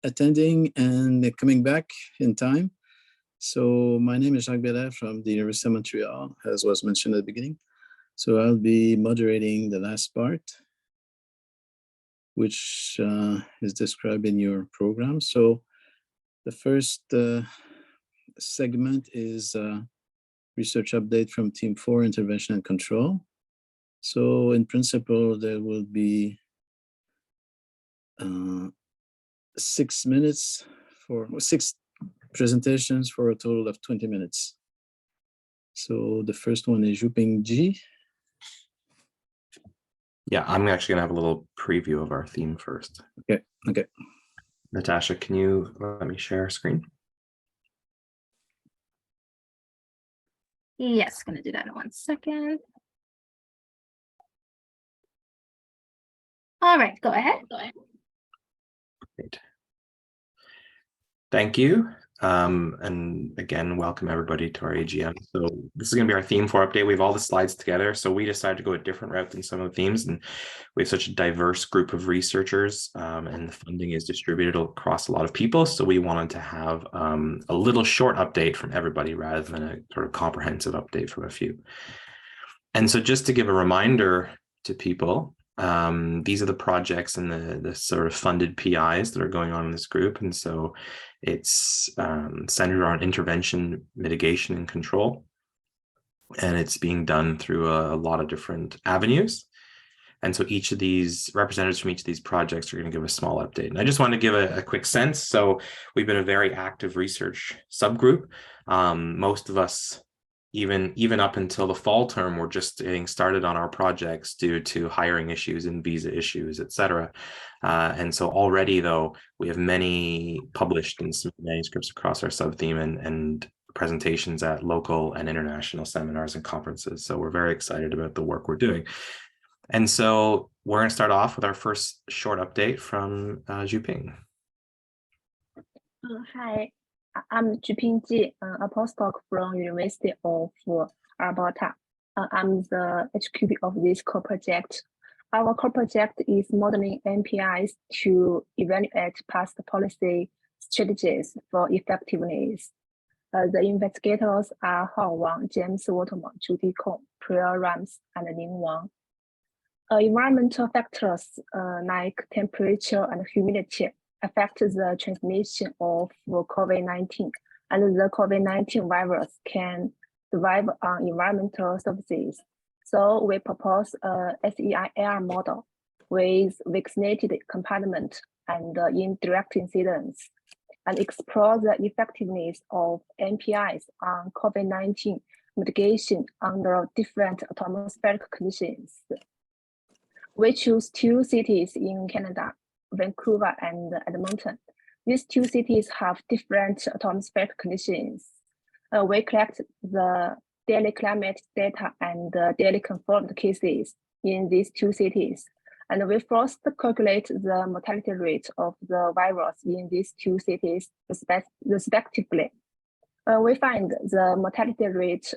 attending and coming back in time. So my name is Jacques Belair from the University of Montreal, as was mentioned at the beginning. So I'll be moderating the last part, which is described in your program. So the first segment is research update from Team 4, Intervention and Control. So in principle, there will be 6 minutes for 6 presentations for a total of 20 minutes. So the first one is Yuping Ji. Yeah, I'm actually gonna have a little preview of our theme first. Okay, okay. Natasha, can you let me share screen? Yes, gonna do that in 1 second. All right, go ahead. Great. Thank you. And again, welcome everybody to our AGM. So this is going to be our theme 4 update. We have all the slides together. So we decided to go a different route than some of the themes. And we have such a diverse group of researchers and the funding is distributed across a lot of people. So we wanted to have a little short update from everybody rather than a sort of comprehensive update from a few. And so just to give a reminder to people, these are the projects and the sort of funded PIs that are going on in this group. And so it's centered on intervention, mitigation, and control. And it's being done through a lot of different avenues. And so each of these representatives from each of these projects are going to give a small update. And I just want to give a quick sense. So we've been a very active research subgroup. Most of us, even up until the fall term, we're just getting started on our projects due to hiring issues and visa issues, et cetera. And so already, though, we have many published and submitted manuscripts across our sub-theme and presentations at local and international seminars and conferences. So we're very excited about the work we're doing. And so we're going to start off with our first short update from Yuping. Hi. I'm Yuping Ji, a postdoc from University of Alberta. I'm the HQP of this core project. Our core project is modeling MPIs to evaluate past policy strategies for effectiveness. The investigators are Hao Wang, James Waterman, Judy Kong, Priya Rams, and Ning Wang. Environmental factors like temperature and humidity affect the transmission of COVID-19, and the COVID-19 virus can survive on environmental surfaces. So we propose a SEIR model with vaccinated compartment and indirect incidence, and explore the effectiveness of MPIs on COVID-19 mitigation under different atmospheric conditions. We choose 2 cities in Canada, Vancouver and Edmonton. These 2 cities have different atmospheric conditions. We collect the daily climate data and daily confirmed cases in these 2 cities. And we first calculate the mortality rate of the virus in these 2 cities respectively. We find the mortality rate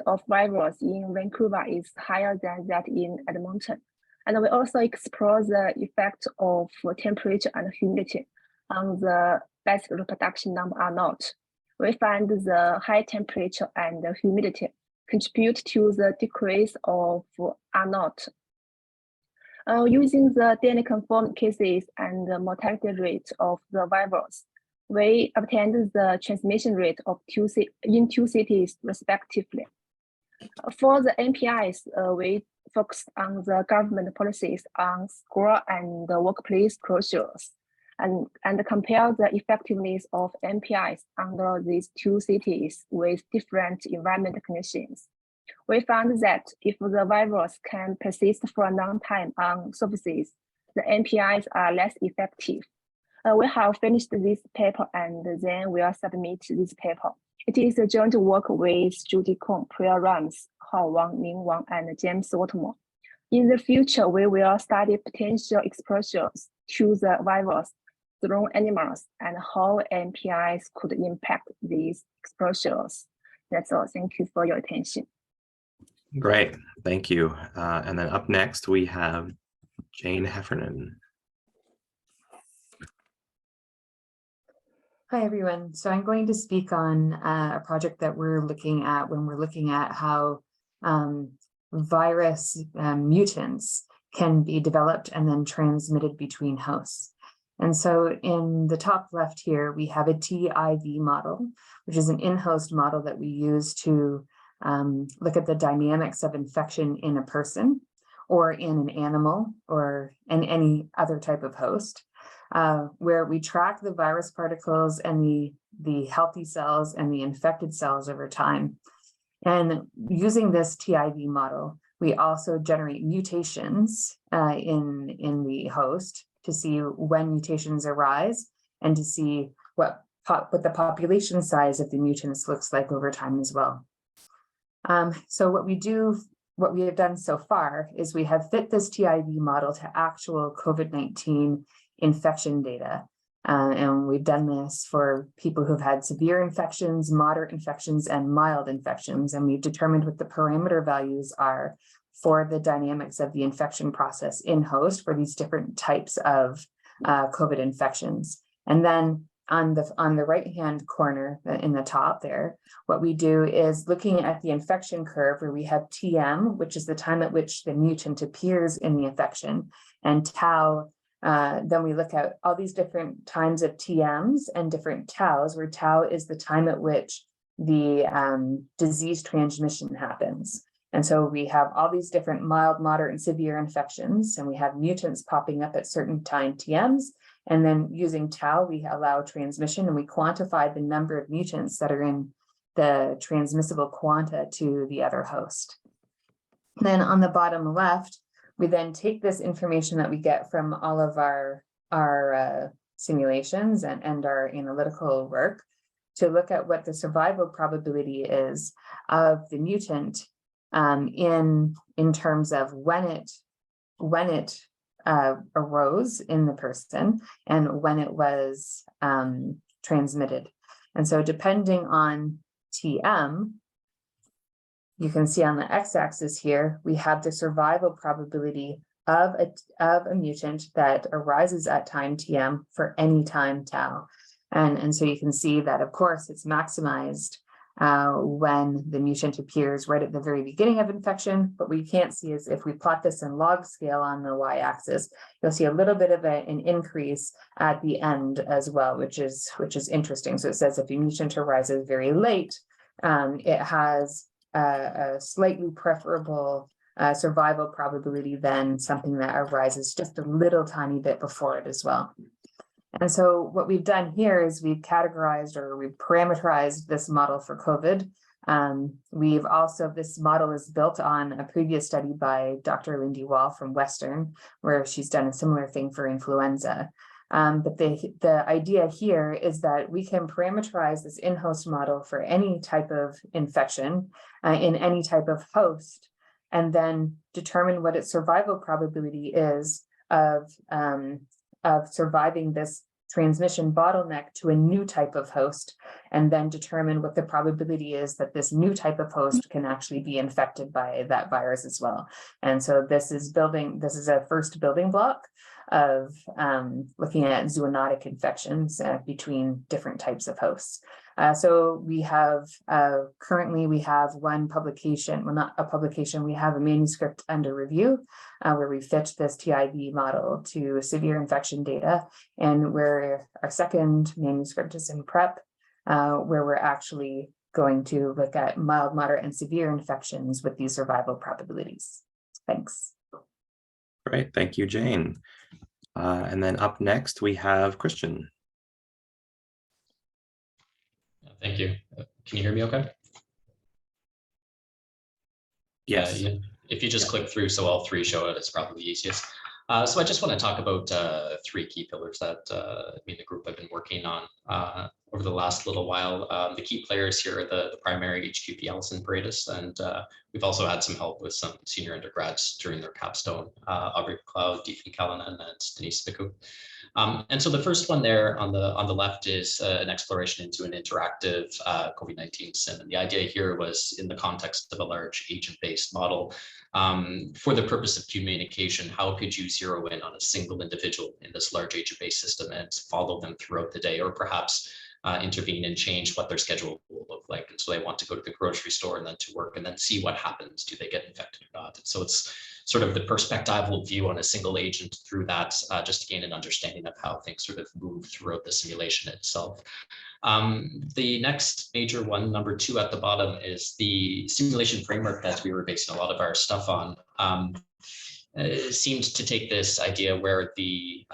of virus in Vancouver is higher than that in Edmonton. And we also explore the effect of temperature and humidity on the best reproduction number R0. We find the high temperature and humidity contribute to the decrease of R0. Using the daily confirmed cases and the mortality rate of the virus, we obtained the transmission rate of in 2 cities respectively. For the MPIs, we focused on the government policies on school and workplace closures. and compare the effectiveness of MPIs under these two cities with different environment conditions. We found that if the virus can persist for a long time on surfaces, the MPIs are less effective. We have finished this paper and then we'll submit this paper. It is a joint work with Judy Kong, Priya Rams, Hao Wang, Ning Wang, and James Watermore. In the future, we will study potential exposures to the virus through animals and how MPIs could impact these exposures. That's all. Thank you for your attention. Great, thank you. And then up next, we have Jane Heffernan. Hi, everyone. So I'm going to speak on a project that we're looking at when we're looking at how virus mutants can be developed and then transmitted between hosts. And so in the top left here, we have a TIV model, which is an in-host model that we use to look at the dynamics of infection in a person or in an animal or in any other type of host. Where we track the virus particles and the healthy cells and the infected cells over time. And using this TIV model, we also generate mutations in the host to see when mutations arise and to see what the population size of the mutants looks like over time as well. So what we have done so far is we have fit this TIV model to actual COVID-19 infection data. And we've done this for people who've had severe infections, moderate infections, and mild infections. And we've determined what the parameter values are for the dynamics of the infection process in host for these different types of COVID infections. And then on the right-hand corner in the top there, what we do is looking at the infection curve where we have TM, which is the time at which the mutant appears in the infection, and tau. Then we look at all these different times of TMs and different taus, where tau is the time at which the disease transmission happens. And so we have all these different mild, moderate, and severe infections, and we have mutants popping up at certain time TMs. And then using tau, we allow transmission, and we quantify the number of mutants that are in the transmissible quanta to the other host. Then on the bottom left, we then take this information that we get from all of our simulations and our analytical work to look at what the survival probability is of the mutant in terms of when it arose in the person and when it was transmitted. And so depending on TM, you can see on the x-axis here, we have the survival probability of a mutant that arises at time TM for any time tau. And so you can see that, of course, it's maximized when the mutant appears right at the very beginning of infection. But what you can't see is if we plot this in log scale on the y-axis, you'll see a little bit of an increase at the end as well, which is interesting. So it says if a mutant arises very late, it has a slightly preferable survival probability than something that arises just a little tiny bit before it as well. And so what we've done here is we've categorized or we've parameterized this model for COVID. This model is built on a previous study by Dr. Lindy Wall from Western, where she's done a similar thing for influenza. But the idea here is that we can parameterize this in-host model for any type of infection in any type of host, and then determine what its survival probability is of surviving this transmission bottleneck to a new type of host, and then determine what the probability is that this new type of host can actually be infected by that virus as well. And so this is a first building block of looking at zoonotic infections between different types of hosts. So we have currently we have one publication, well, not a publication, we have a manuscript under review where we fit this TIV model to severe infection data, and where our second manuscript is in prep, where we're actually going to look at mild, moderate, and severe infections with these survival probabilities. Thanks. Great, thank you, Jane. And then up next, we have Christian. Thank you. Can you hear me okay? Yes. Yeah, if you just click through so all three show it, it's probably the easiest. So I just want to talk about three key pillars that me and the group have been working on over the last little while. The key players here are the primary HQP Allison Paredes, and we've also had some help with some senior undergrads during their capstone, Aubrey McLeod, Deepin Callanan, and Denise Biku. And so the first one there on the left is an exploration into an interactive COVID-19 sim. And the idea here was in the context of a large agent-based model. For the purpose of communication, how could you zero in on a single individual in this large agent-based system and follow them throughout the day, or perhaps intervene and change what their schedule will look like? And so they want to go to the grocery store and then to work and then see what happens. Do they get infected or not? And so it's sort of the perspectival view on a single agent through that, just to gain an understanding of how things sort of move throughout the simulation itself. The next major one, number 2 at the bottom, is the simulation framework that we were basing a lot of our stuff on. Seemed to take this idea where the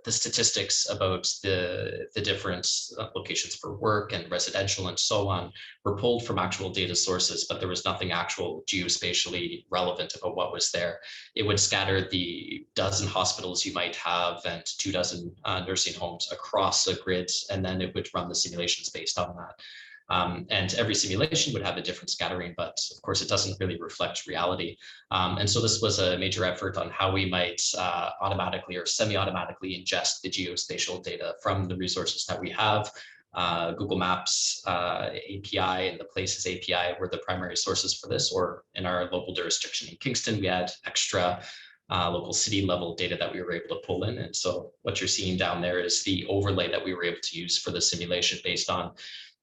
statistics about the different locations for work and residential and so on were pulled from actual data sources, but there was nothing actual geospatially relevant about what was there. It would scatter the dozen hospitals you might have and 24 nursing homes across a grid, and then it would run the simulations based on that. And every simulation would have a different scattering, but of course it doesn't really reflect reality. And so this was a major effort on how we might automatically or semi-automatically ingest the geospatial data from the resources that we have. Google Maps API and the Places API were the primary sources for this, or in our local jurisdiction in Kingston, we had extra local city level data that we were able to pull in. And so what you're seeing down there is the overlay that we were able to use for the simulation based on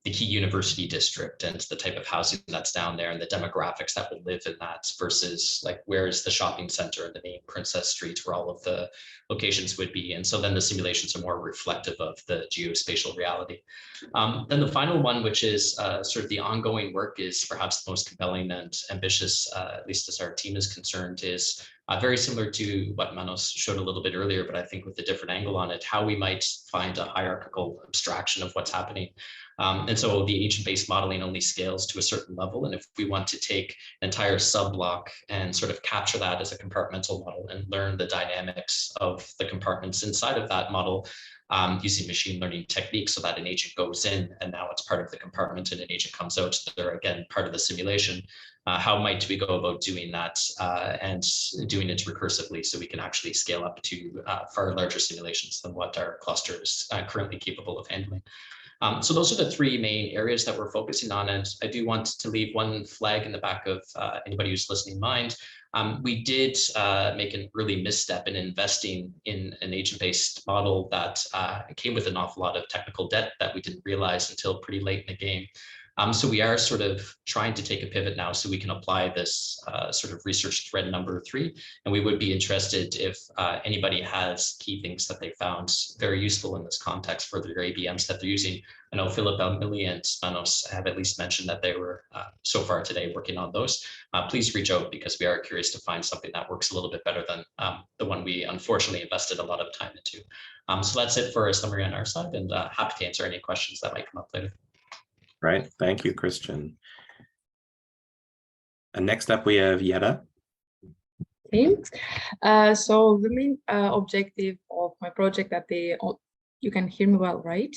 the key university district and the type of housing that's down there and the demographics that would live in that versus like where is the shopping center and the main Princess Street where all of the locations would be. And so then the simulations are more reflective of the geospatial reality. Then the final one, which is sort of the ongoing work, is perhaps the most compelling and ambitious, at least as our team is concerned, is very similar to what Manos showed a little bit earlier, but I think with a different angle on it, how we might find a hierarchical abstraction of what's happening. And so the agent-based modeling only scales to a certain level. And if we want to take an entire sub-block and sort of capture that as a compartmental model and learn the dynamics of the compartments inside of that model, using machine learning techniques so that an agent goes in and now it's part of the compartment and an agent comes out, they're again part of the simulation. How might we go about doing that and doing it recursively so we can actually scale up to far larger simulations than what our cluster is currently capable of handling? So those are the three main areas that we're focusing on. And I do want to leave one flag in the back of anybody who's listening mind. We did make an early misstep in investing in an agent-based model that came with an awful lot of technical debt that we didn't realize until pretty late in the game. So we are sort of trying to take a pivot now so we can apply this sort of research thread number 3. And we would be interested if anybody has key things that they found very useful in this context for their ABMs that they're using. I know Philip, Millie, and Manos have at least mentioned that they were so far today working on those. Please reach out because we are curious to find something that works a little bit better than the one we unfortunately invested a lot of time into. So that's it for a summary on our side, and happy to answer any questions that might come up later. Right. Thank you, Christian. And next up, we have Yetta. Thanks. So the main objective of my project you can hear me well, right?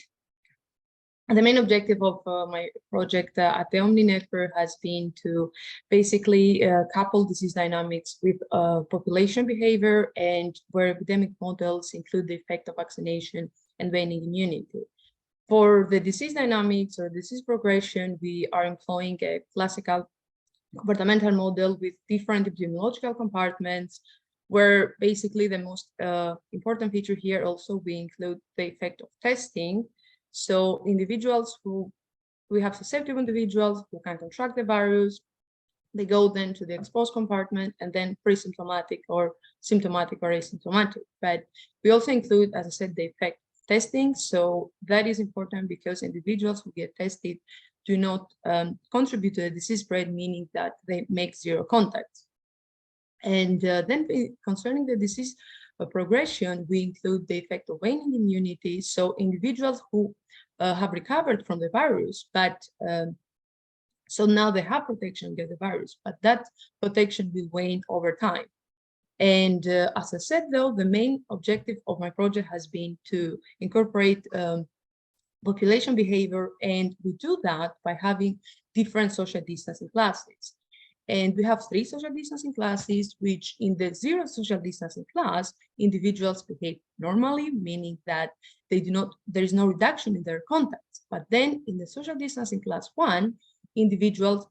The main objective of my project at the OMNI network has been to basically couple disease dynamics with population behavior, and where epidemic models include the effect of vaccination and waning immunity. For the disease dynamics or disease progression, we are employing a classical comportamental model with different epidemiological compartments, where basically the most important feature here also we include the effect of testing. So individuals we have susceptible individuals who can contract the virus, they go then to the exposed compartment, and then pre-symptomatic or symptomatic or asymptomatic. But we also include, as I said, the effect of testing. So that is important because individuals who get tested do not contribute to the disease spread, meaning that they make zero contacts. And then concerning the disease progression, we include the effect of waning immunity. So individuals who have recovered from the virus, but so now they have protection against the virus, but that protection will wane over time. And as I said, though, the main objective of my project has been to incorporate population behavior, and we do that by having different social distancing classes. And we have 3 social distancing classes, which in the 0 social distancing class, individuals behave normally, meaning that there is no reduction in their contacts. But then in the social distancing class 1, individuals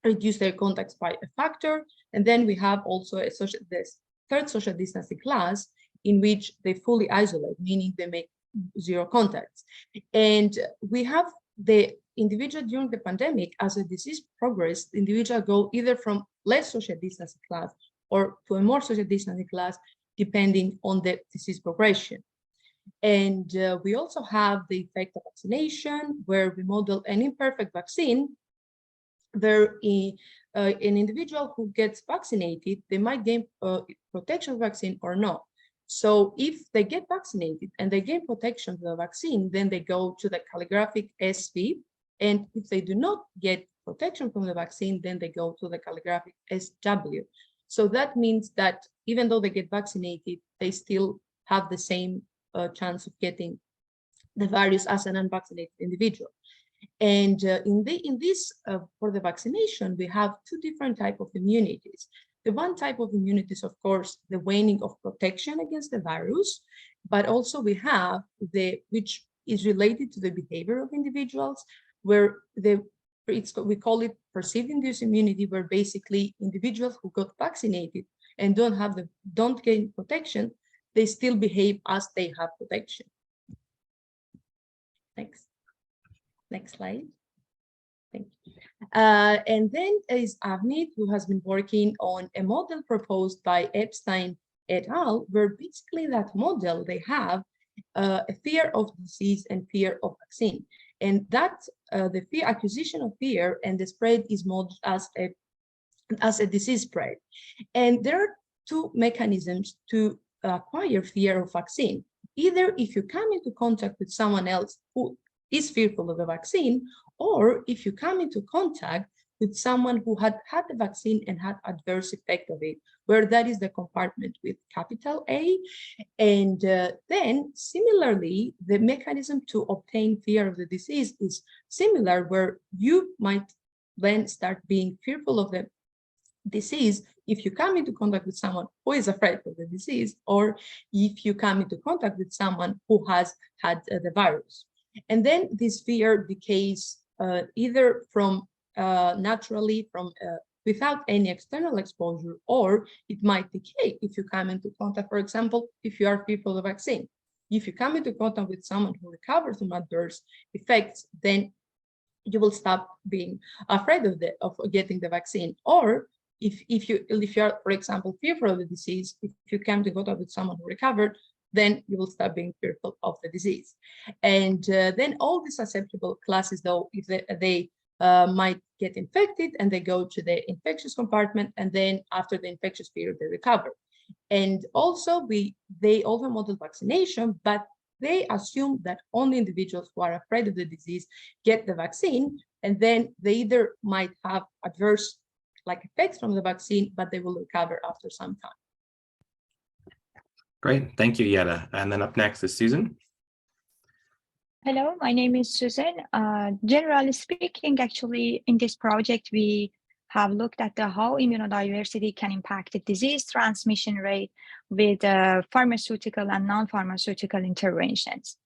reduce their contacts by a factor. And then we have also this 3rd social distancing class in which they fully isolate, meaning they make 0 contacts. And we have the individual during the pandemic, as the disease progressed, the individual go either from less social distancing class or to a more social distancing class, depending on the disease progression. And we also have the effect of vaccination, where we model an imperfect vaccine, where an individual who gets vaccinated, they might gain protection vaccine or not. So if they get vaccinated and they gain protection from the vaccine, then they go to the calligraphic SV. And if they do not get protection from the vaccine, then they go to the calligraphic SW. So that means that even though they get vaccinated, they still have the same chance of getting the virus as an unvaccinated individual. And in this, for the vaccination, we have 2 different types of immunities. The one type of immunity is, of course, the waning of protection against the virus, but also we have which is related to the behavior of individuals, where we call it perceived induced immunity, where basically individuals who got vaccinated and don't gain protection, they still behave as they have protection. Thanks. Next slide. Thank you. And then is Avneet, who has been working on a model proposed by Epstein et al., where basically that model, they have a fear of disease and fear of vaccine. And that the acquisition of fear and the spread is modeled as a disease spread. And there are 2 mechanisms to acquire fear of vaccine. Either if you come into contact with someone else who is fearful of the vaccine, or if you come into contact with someone who had the vaccine and had adverse effect of it, where that is the compartment with capital A. And then similarly, the mechanism to obtain fear of the disease is similar, where you might then start being fearful of the disease if you come into contact with someone who is afraid of the disease, or if you come into contact with someone who has had the virus. And then this fear decays either from naturally from without any external exposure, or it might decay if you come into contact, for example, if you are fearful of the vaccine. If you come into contact with someone who recovers from adverse effects, then you will stop being afraid of getting the vaccine. Or if you are, for example, fearful of the disease, if you come to contact with someone who recovered, then you will start being fearful of the disease. And then all the susceptible classes, though, if they might get infected and they go to the infectious compartment, and then after the infectious period, they recover. And also they also model vaccination, but they assume that only individuals who are afraid of the disease get the vaccine, and then they either might have adverse effects from the vaccine, but they will recover after some time. Great, thank you, Yetta. And then up next is Susan. Hello, my name is Susan. Generally speaking, actually, in this project, we have looked at how immunodiversity can impact the disease transmission rate with pharmaceutical and non-pharmaceutical interventions.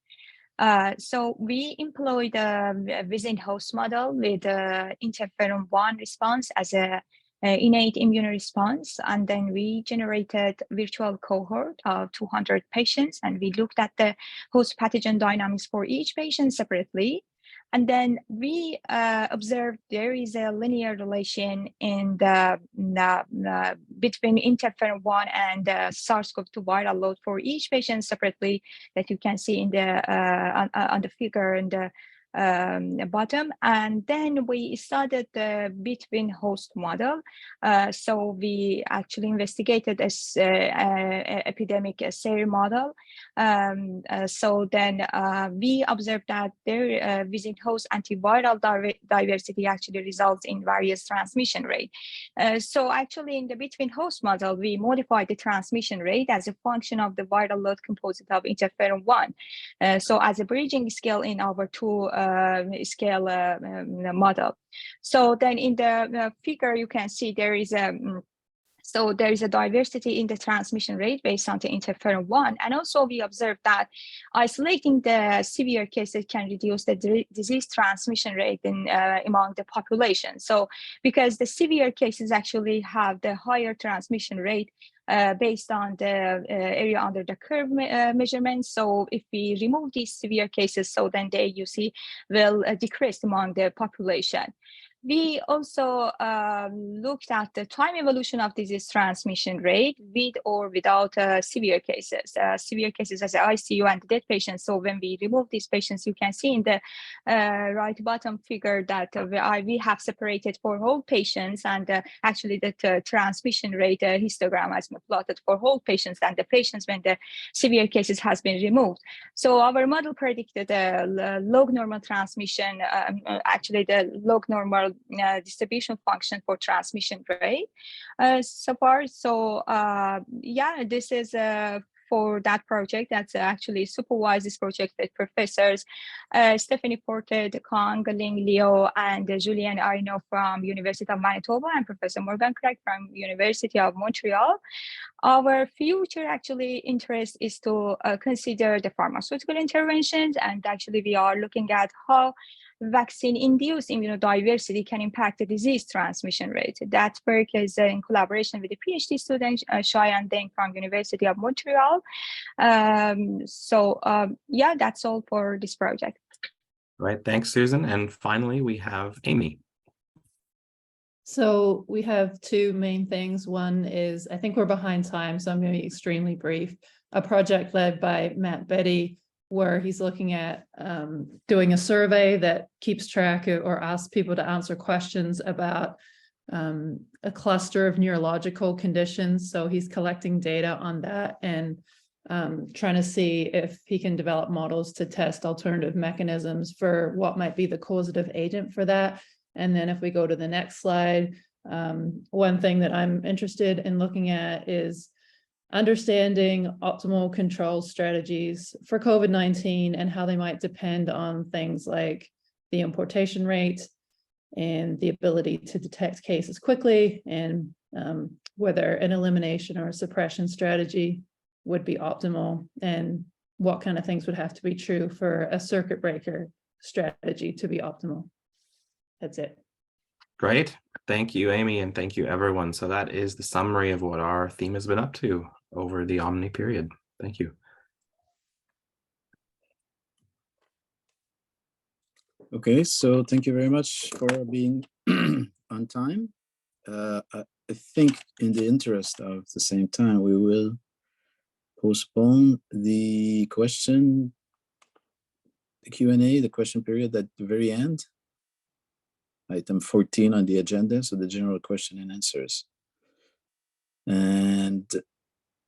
So we employed a within host model with interferon 1 response as a innate immune response, and then we generated virtual cohort of 200 patients, and we looked at the host pathogen dynamics for each patient separately. And then we observed there is a linear relation in between interferon 1 and SARS-CoV-2 viral load for each patient separately, that you can see in the on the figure in the bottom. And then we started the between host model. So we actually investigated a epidemic SARE model. So then we observed that there within host antiviral diversity actually results in various transmission rate. So actually in the between host model, we modified the transmission rate as a function of the viral load composite of interferon 1. So as a bridging scale in our two scale model. So then in the figure, you can see there is a so there is a diversity in the transmission rate based on the interferon 1. And also we observed that isolating the severe cases can reduce the disease transmission rate in, among the population. So because the severe cases actually have the higher transmission rate based on the area under the curve measurement. So if we remove these severe cases, so then the AUC will decrease among the population. We also looked at the time evolution of disease transmission rate with or without severe cases. Severe cases as ICU and dead patients. So when we remove these patients, you can see in the right bottom figure that we have separated for whole patients, and actually the transmission rate histogram has been plotted for whole patients and the patients when the severe cases has been removed. So our model predicted a log normal transmission, actually the log normal distribution function for transmission rate so far. So yeah, this is for that project that's actually supervised this project with professors Stephanie Porter, Kong, Ling Liu, and Julian Arnaud from University of Manitoba, and Professor Morgan Craig from University of Montreal. Our future actually interest is to consider the pharmaceutical interventions, and actually we are looking at how vaccine-induced immunodiversity can impact the disease transmission rate. That work is in collaboration with the PhD student Cheyenne Deng from University of Montreal. Yeah, that's all for this project. Right, thanks, Susan. And finally, we have Amy. So we have two main things. One is, I think we're behind time, so I'm going to be extremely brief. A project led by Matt Betty, where he's looking at doing a survey that keeps track of, or asks people to answer questions about a cluster of neurological conditions. So he's collecting data on that and trying to see if he can develop models to test alternative mechanisms for what might be the causative agent for that. And then if we go to the next slide, one thing that I'm interested in looking at is understanding optimal control strategies for COVID-19 and how they might depend on things like the importation rate and the ability to detect cases quickly, and whether an elimination or a suppression strategy would be optimal, and what kind of things would have to be true for a circuit breaker strategy to be optimal. That's it. Great. Thank you, Amy, and thank you, everyone. So that is the summary of what our theme has been up to over the OMNI period. Thank you. Okay, so thank you very much for being on time. I think in the interest of the same time, we will postpone the question, the Q&A, the question period at the very end. Item 14 on the agenda, so the general question and answers. And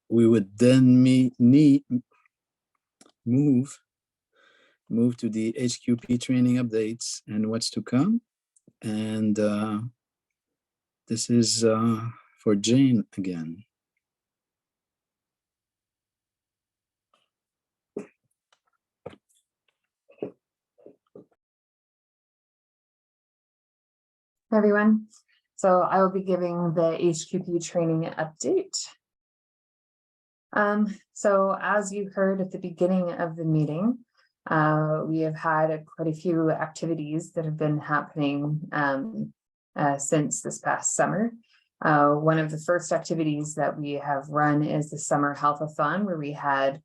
we would then move to the HQP training updates and what's to come. And this is for Jane again. Everyone. So I will be giving the HQP training update. So as you heard at the beginning of the meeting, we have had quite a few activities that have been happening since this past summer. One of the first activities that we have run is the Summer Health-a-thon, where we had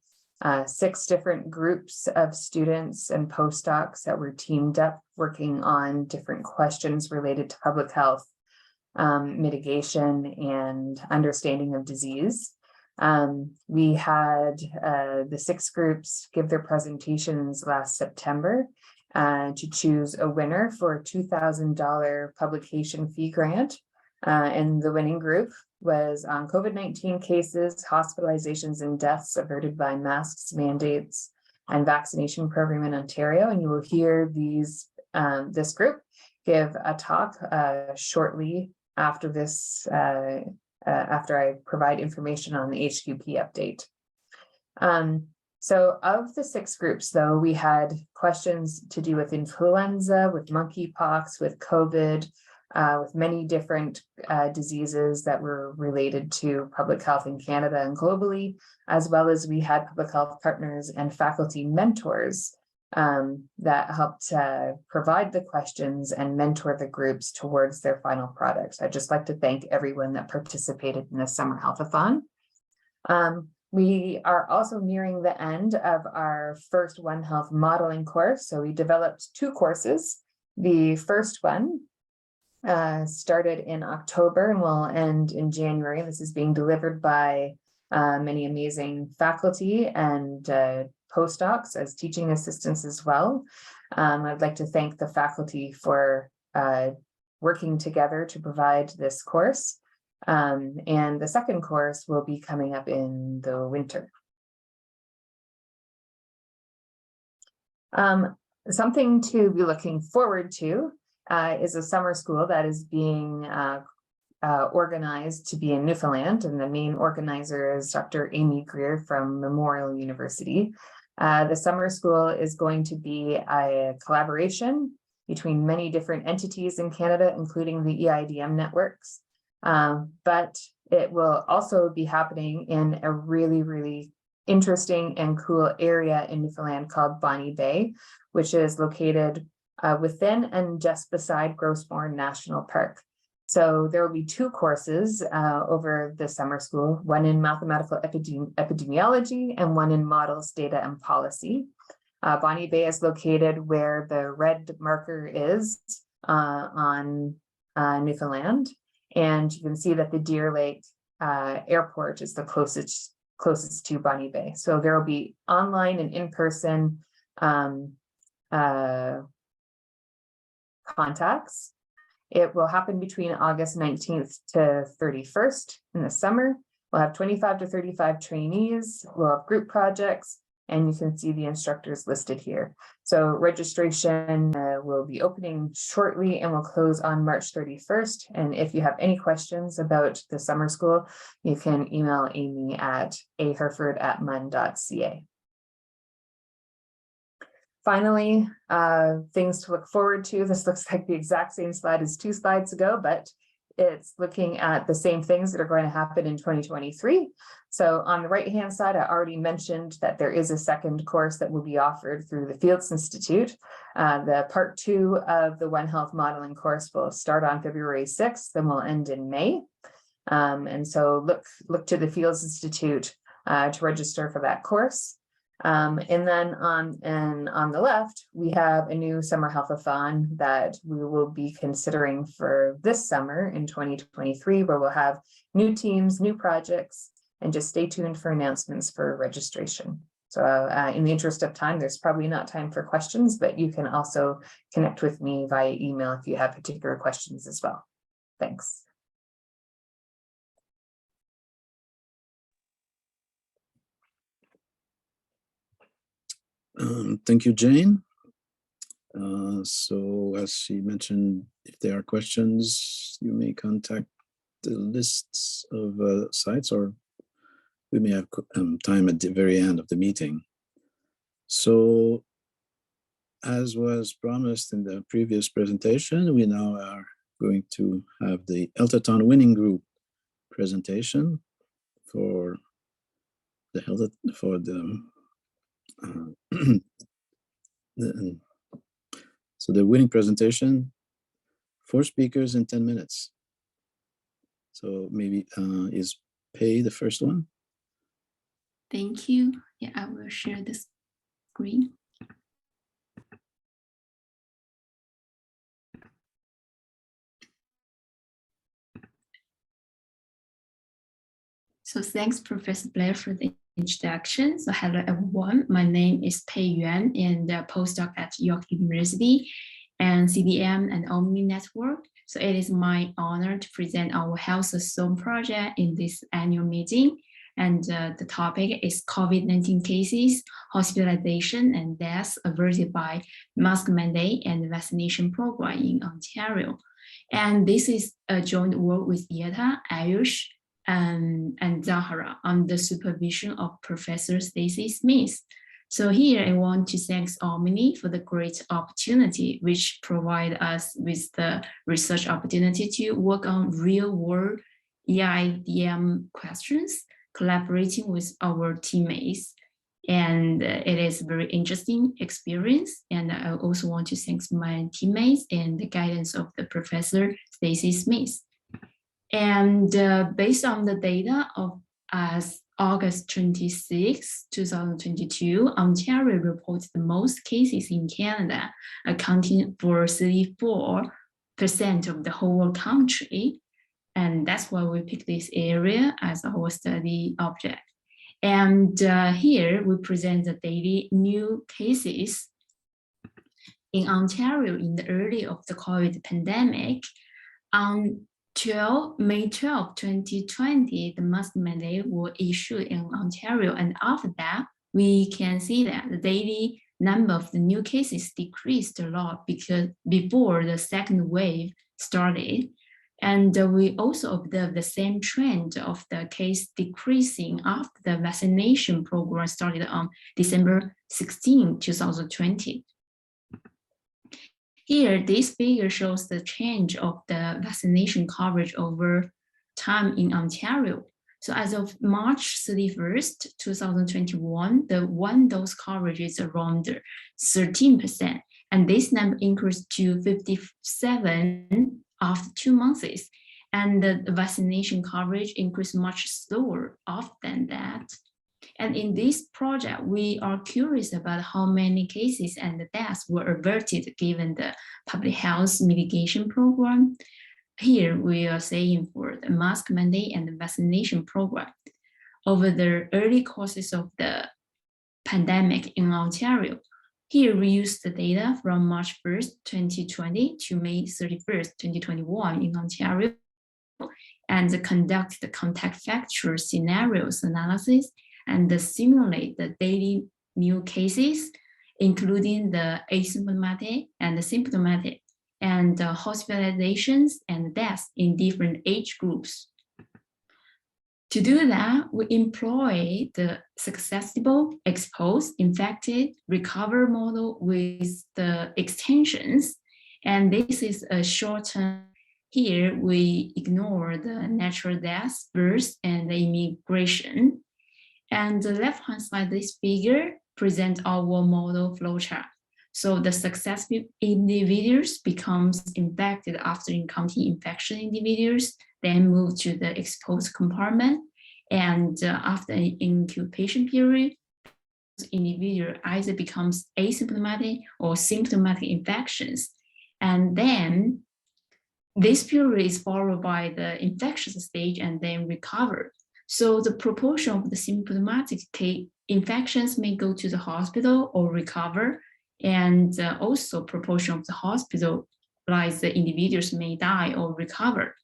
6 different groups of students and postdocs that were teamed up working on different questions related to public health, mitigation, and understanding of disease. We had the 6 groups give their presentations last September, to choose a winner for a $2,000 publication fee grant. And the winning group was on COVID-19 cases, hospitalizations, and deaths averted by masks, mandates, and vaccination program in Ontario. And you will hear this group give a talk shortly after this, after I provide information on the HQP update. So of the 6 groups, though, we had questions to do with influenza, with monkeypox, with COVID, with many different diseases that were related to public health in Canada and globally, as well as we had public health partners and faculty mentors that helped provide the questions and mentor the groups towards their final products. I'd just like to thank everyone that participated in the Summer Healthathon. We are also nearing the end of our first One Health modeling course. So we developed 2 courses. The first one started in October and will end in January. This is being delivered by many amazing faculty and postdocs as teaching assistants as well. I'd like to thank the faculty for working together to provide this course. And the second course will be coming up in the winter. Something to be looking forward to is a summer school that is being organized to be in Newfoundland, and the main organizer is Dr. Amy Greer from Memorial University. The summer school is going to be a collaboration between many different entities in Canada, including the EIDM networks. But it will also be happening in a really, really interesting and cool area in Newfoundland called Bonnie Bay, which is located within and just beside Grossmore National Park. So there will be 2 courses over the summer school, one in mathematical epidemiology and one in models, data, and policy. Bonnie Bay is located where the red marker is on Newfoundland. And you can see that the Deer Lake Airport is the closest to Bonnie Bay. So there will be online and in-person contacts. It will happen between August 19th to 31st in the summer. We'll have 25 to 35 trainees. We'll have group projects, and you can see the instructors listed here. So registration will be opening shortly and will close on March 31st. And if you have any questions about the summer school, you can email Amy at aherford@mun.ca. Finally, things to look forward to. This looks like the exact same slide as 2 slides ago, but it's looking at the same things that are going to happen in 2023. So on the right-hand side, I already mentioned that there is a second course that will be offered through the Fields Institute. The part 2 of the One Health modeling course will start on February 6th and will end in May. And so look to the Fields Institute to register for that course. And then on the left, we have a new Summer Healthathon that we will be considering for this summer in 2023, where we'll have new teams, new projects, and just stay tuned for announcements for registration. So in the interest of time, there's probably not time for questions, but you can also connect with me via email if you have particular questions as well. Thanks. Thank you, Jane. So as she mentioned, if there are questions, you may contact the lists of sites, or we may have time at the very end of the meeting. So as was promised in the previous presentation, we now are going to have the Healthathon winning group presentation for the so the winning presentation, 4 speakers in 10 minutes. So maybe is Pei the first one? Thank you. Yeah, I will share the screen. So thanks, Professor Blair, for the introduction. So hello everyone, my name is Pei Yuan and a postdoc at York University and CDM and OMNI network. So it is my honor to present our Health Zone project in this annual meeting. And the topic is COVID-19 cases, hospitalization and deaths averted by mask mandate and vaccination program in Ontario. And this is a joint work with Yeta, Ayush, and Zahara on the supervision of Professor Stacy Smith. So here I want to thank OMNI for the great opportunity which provide us with the research opportunity to work on real-world EIDM questions, collaborating with our teammates. And it is a very interesting experience. And I also want to thank my teammates and the guidance of the Professor Stacy Smith. And based on the data of as August 26, 2022, Ontario reports the most cases in Canada, accounting for 34% of the whole country. And that's why we picked this area as our study object. And here we present the daily new cases in Ontario in the early of the COVID pandemic. On May 12, 2020, the mask mandate was issued in Ontario. And after that, we can see that the daily number of the new cases decreased a lot because before the second wave started. And we also observed the same trend of the case decreasing after the vaccination program started on December 16, 2020. Here, this figure shows the change of the vaccination coverage over time in Ontario. So as of March 31st, 2021, the one-dose coverage is around 13%. And this number increased to 57 after 2 months. And the vaccination coverage increased much slower than that. And in this project, we are curious about how many cases and deaths were averted given the public health mitigation program. Here we are saying for the mask mandate and the vaccination program. Over the early courses of the pandemic in Ontario, here we use the data from March 1st, 2020 to May 31st, 2021 in Ontario and conduct the contact factor scenarios analysis and simulate the daily new cases, including the asymptomatic and the symptomatic, and hospitalizations and deaths in different age groups. To do that, we employ the susceptible, exposed, infected, recover model with the extensions. And this is a short-term. Here, we ignore the natural deaths, births, and the immigration. And the left-hand side, this figure presents our model flowchart. So the successful individuals becomes infected after encountering infection individuals, then move to the exposed compartment. And after an incubation period, individual either becomes asymptomatic or symptomatic infections. And then this period is followed by the infectious stage and then recover. So the proportion of the symptomatic infections may go to the hospital or recover, and also proportion of the hospitalized individuals may die or recover.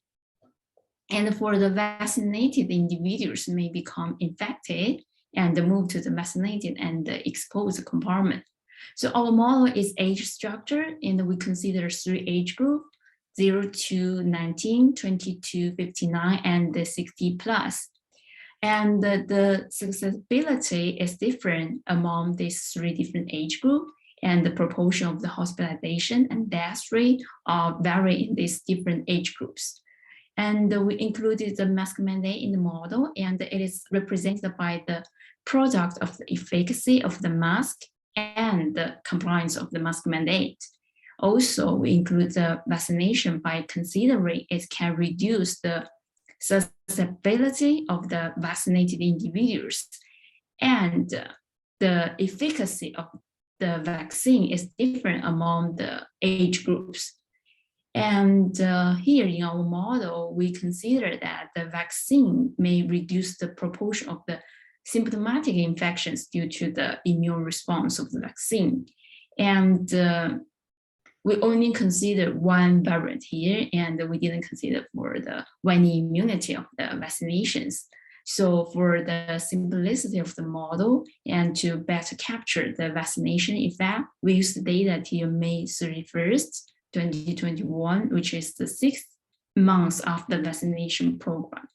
And for the vaccinated individuals may become infected and move to the vaccinated and the exposed compartment. So our model is age structure, and we consider 3 age groups, 0 to 19, 20 to 59, and the 60 plus. And the susceptibility is different among these 3 different age groups, and the proportion of the hospitalization and death rate are vary in these different age groups. And we included the mask mandate in the model, and it is represented by the product of the efficacy of the mask and the compliance of the mask mandate. Also, we include the vaccination by considering it can reduce the susceptibility of the vaccinated individuals. And the efficacy of the vaccine is different among the age groups. And here in our model, we consider that the vaccine may reduce the proportion of the symptomatic infections due to the immune response of the vaccine. And we only consider one variant here, and we didn't consider for the waning immunity of the vaccinations. So for the simplicity of the model and to better capture the vaccination effect, we used the data till May 31st, 2021, which is the 6th month after vaccination program.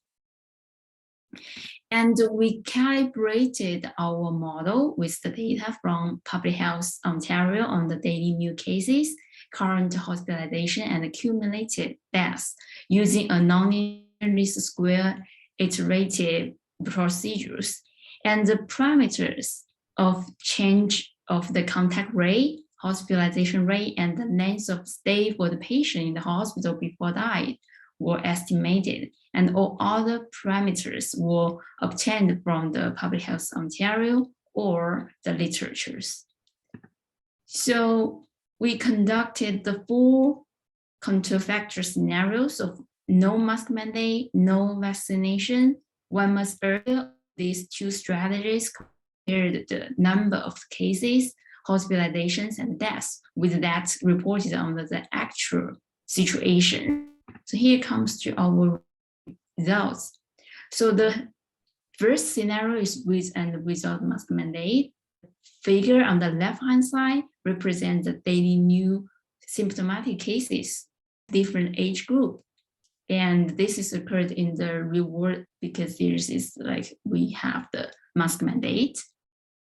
And we calibrated our model with the data from Public Health Ontario on the daily new cases, current hospitalization, and accumulated deaths using a non-linear least square iterative procedures. And the parameters of change of the contact rate, hospitalization rate, and the length of stay for the patient in the hospital before died were estimated, and all other parameters were obtained from the Public Health Ontario or the literatures. So we conducted the 4 control factor scenarios of no mask mandate, no vaccination. 1 month earlier, these 2 strategies compared the number of cases, hospitalizations, and deaths with that reported under the actual situation. So here comes to our results. So the first scenario is with and without mask mandate. Figure on the left-hand side represents the daily new symptomatic cases, different age group. And this is occurred in the real world because this is like we have the mask mandate.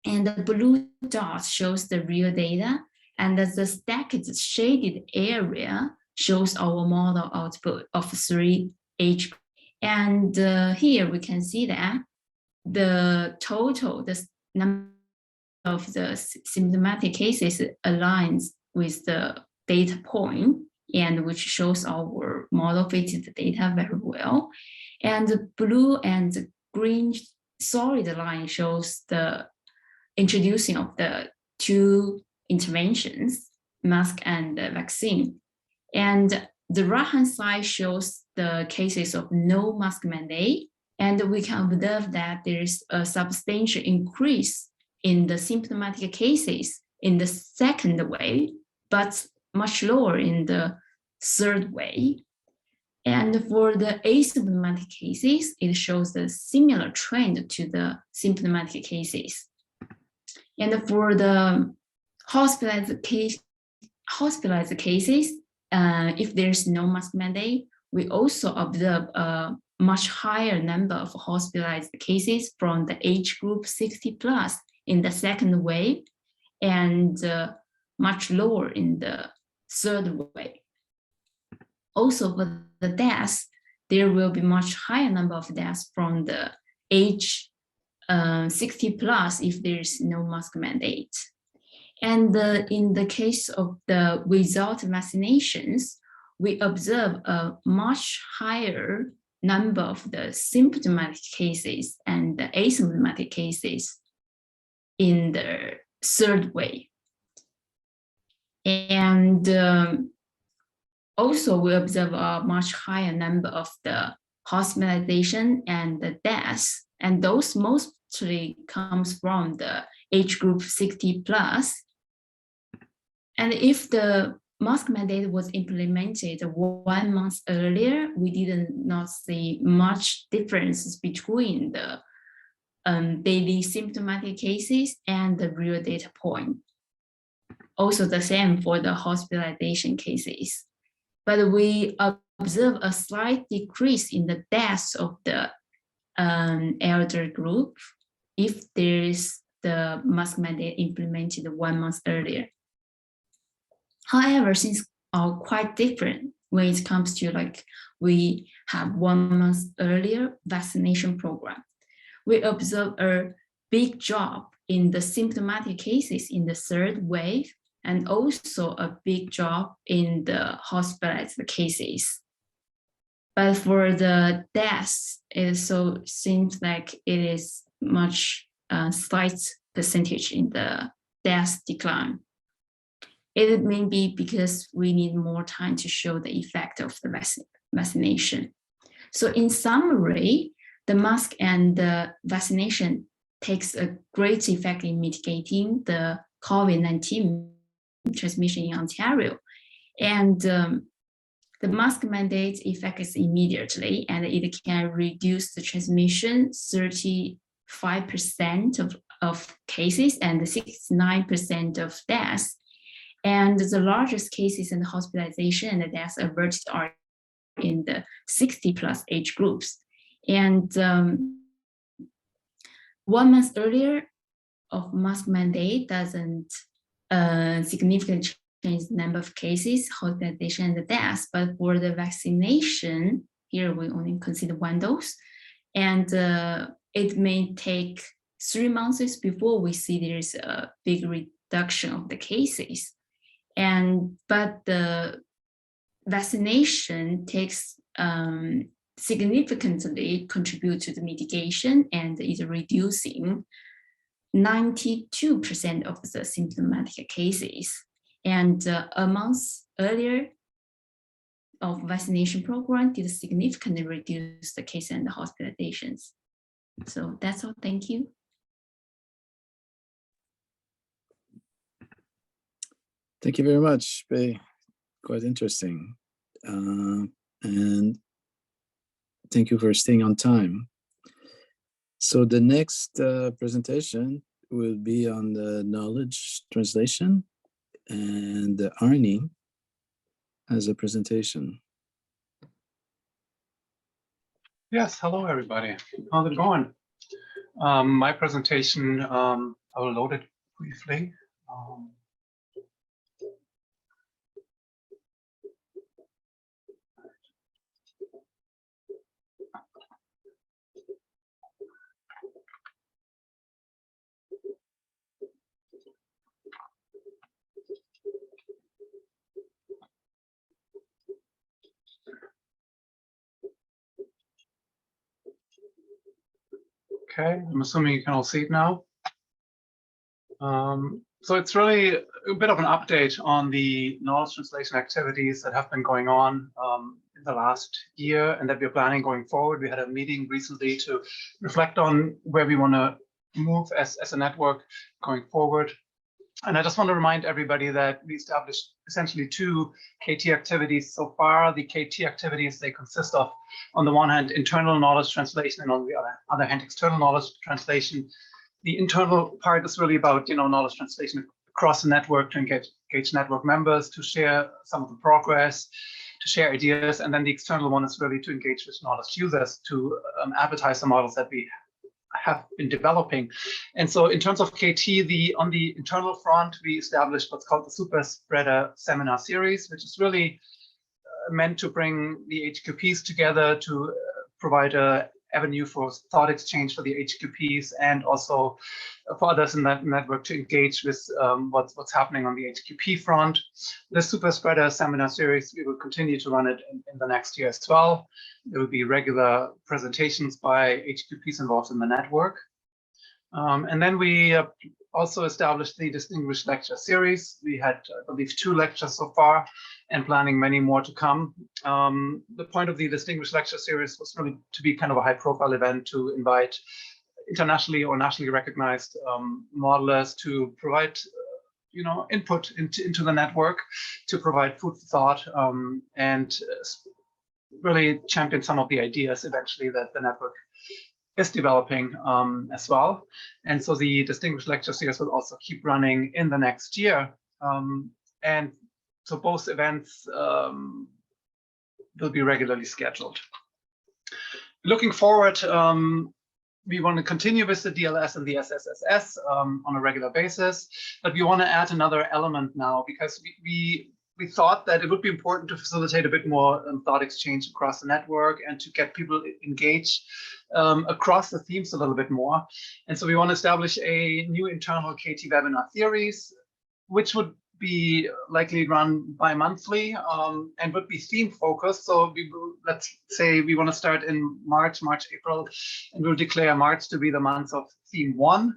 And the blue dot shows the real data, and the stacked shaded area shows our model output of 3 age groups. And here we can see that the total, the number of the symptomatic cases aligns with the data point, and which shows our model fitted data very well. And the blue and the green solid line shows the introducing of the 2 interventions, mask and vaccine. And the right-hand side shows the cases of no mask mandate, and we can observe that there is a substantial increase in the symptomatic cases in the 2nd wave, but much lower in the 3rd wave. And for the asymptomatic cases, it shows the similar trend to the symptomatic cases. And for the hospitalized cases, if there's no mask mandate, we also observe a much higher number of hospitalized cases from the age group 60 plus in the 2nd wave, and much lower in the 3rd wave. Also for the deaths, there will be much higher number of deaths from the age 60 plus if there is no mask mandate. And in the case of the without vaccinations, we observe a much higher number of the symptomatic cases and the asymptomatic cases in the 3rd wave. And also we observe a much higher number of the hospitalization and the deaths, and those mostly comes from the age group 60 plus. And if the mask mandate was implemented 1 month earlier, we did not see much differences between the daily symptomatic cases and the real data point. Also the same for the hospitalization cases. But we observe a slight decrease in the deaths of the elder group if there is the mask mandate implemented 1 month earlier. However, since are quite different when it comes to like we have 1 month earlier vaccination program, we observe a big drop in the symptomatic cases in the 3rd wave, and also a big drop in the hospitalized cases. But for the deaths, it so seems like it is much slight percentage in the death decline. It may be because we need more time to show the effect of the vaccination. So in summary, the mask and the vaccination takes a great effect in mitigating the COVID-19 transmission in Ontario. And the mask mandate effects immediately, and it can reduce the transmission 35% of cases and 69% of deaths. And the largest cases in hospitalization and the deaths averted are in the 60+ age groups. And 1 month earlier of mask mandate doesn't significantly change the number of cases, hospitalization, and deaths. But for the vaccination, here we only consider 1 dose. And it may take 3 months before we see there's a big reduction of the cases. But the vaccination takes significantly contribute to the mitigation and is reducing 92% of the symptomatic cases. And a month earlier of vaccination program did significantly reduce the case and the hospitalizations. So that's all. Thank you. Thank you very much, Bei. Quite interesting. And thank you for staying on time. So the next presentation will be on the knowledge translation, and Arnie has a presentation. Yes, hello everybody. How's it going? My presentation, I will load it briefly. Okay, I'm assuming you can all see it now. So it's really a bit of an update on the knowledge translation activities that have been going on in the last year and that we're planning going forward. We had a meeting recently to reflect on where we want to move as a network going forward. And I just want to remind everybody that we established essentially 2 KT activities so far. The KT activities, they consist of, on the one hand, internal knowledge translation, and on the other hand, external knowledge translation. The internal part is really about, knowledge translation across the network to engage network members, to share some of the progress, to share ideas. And then the external one is really to engage with knowledge users, to advertise the models that we have been developing. And so in terms of KT, on the internal front, we established what's called the Super Spreader Seminar Series, which is really meant to bring the HQPs together to provide a avenue for thought exchange for the HQPs and also for others in that network to engage with what's happening on the HQP front. The Super Spreader Seminar Series, we will continue to run it in the next year as well. There will be regular presentations by HQPs involved in the network. And then we also established the Distinguished Lecture Series. We had, I believe, 2 lectures so far and planning many more to come. The point of the Distinguished Lecture Series was really to be kind of a high-profile event to invite internationally or nationally recognized modelers to provide input into the network, to provide food for thought, and really champion some of the ideas eventually that the network is developing as well. And so the Distinguished Lecture Series will also keep running in the next year. And so both events will be regularly scheduled. Looking forward, we want to continue with the DLS and the SSSS on a regular basis, but we want to add another element now because we thought that it would be important to facilitate a bit more thought exchange across the network and to get people engaged across the themes a little bit more. And so we want to establish a new internal KT webinar series, which would be likely run bi-monthly and would be theme focused. So let's say we want to start in March, April, and we'll declare March to be the month of theme 1.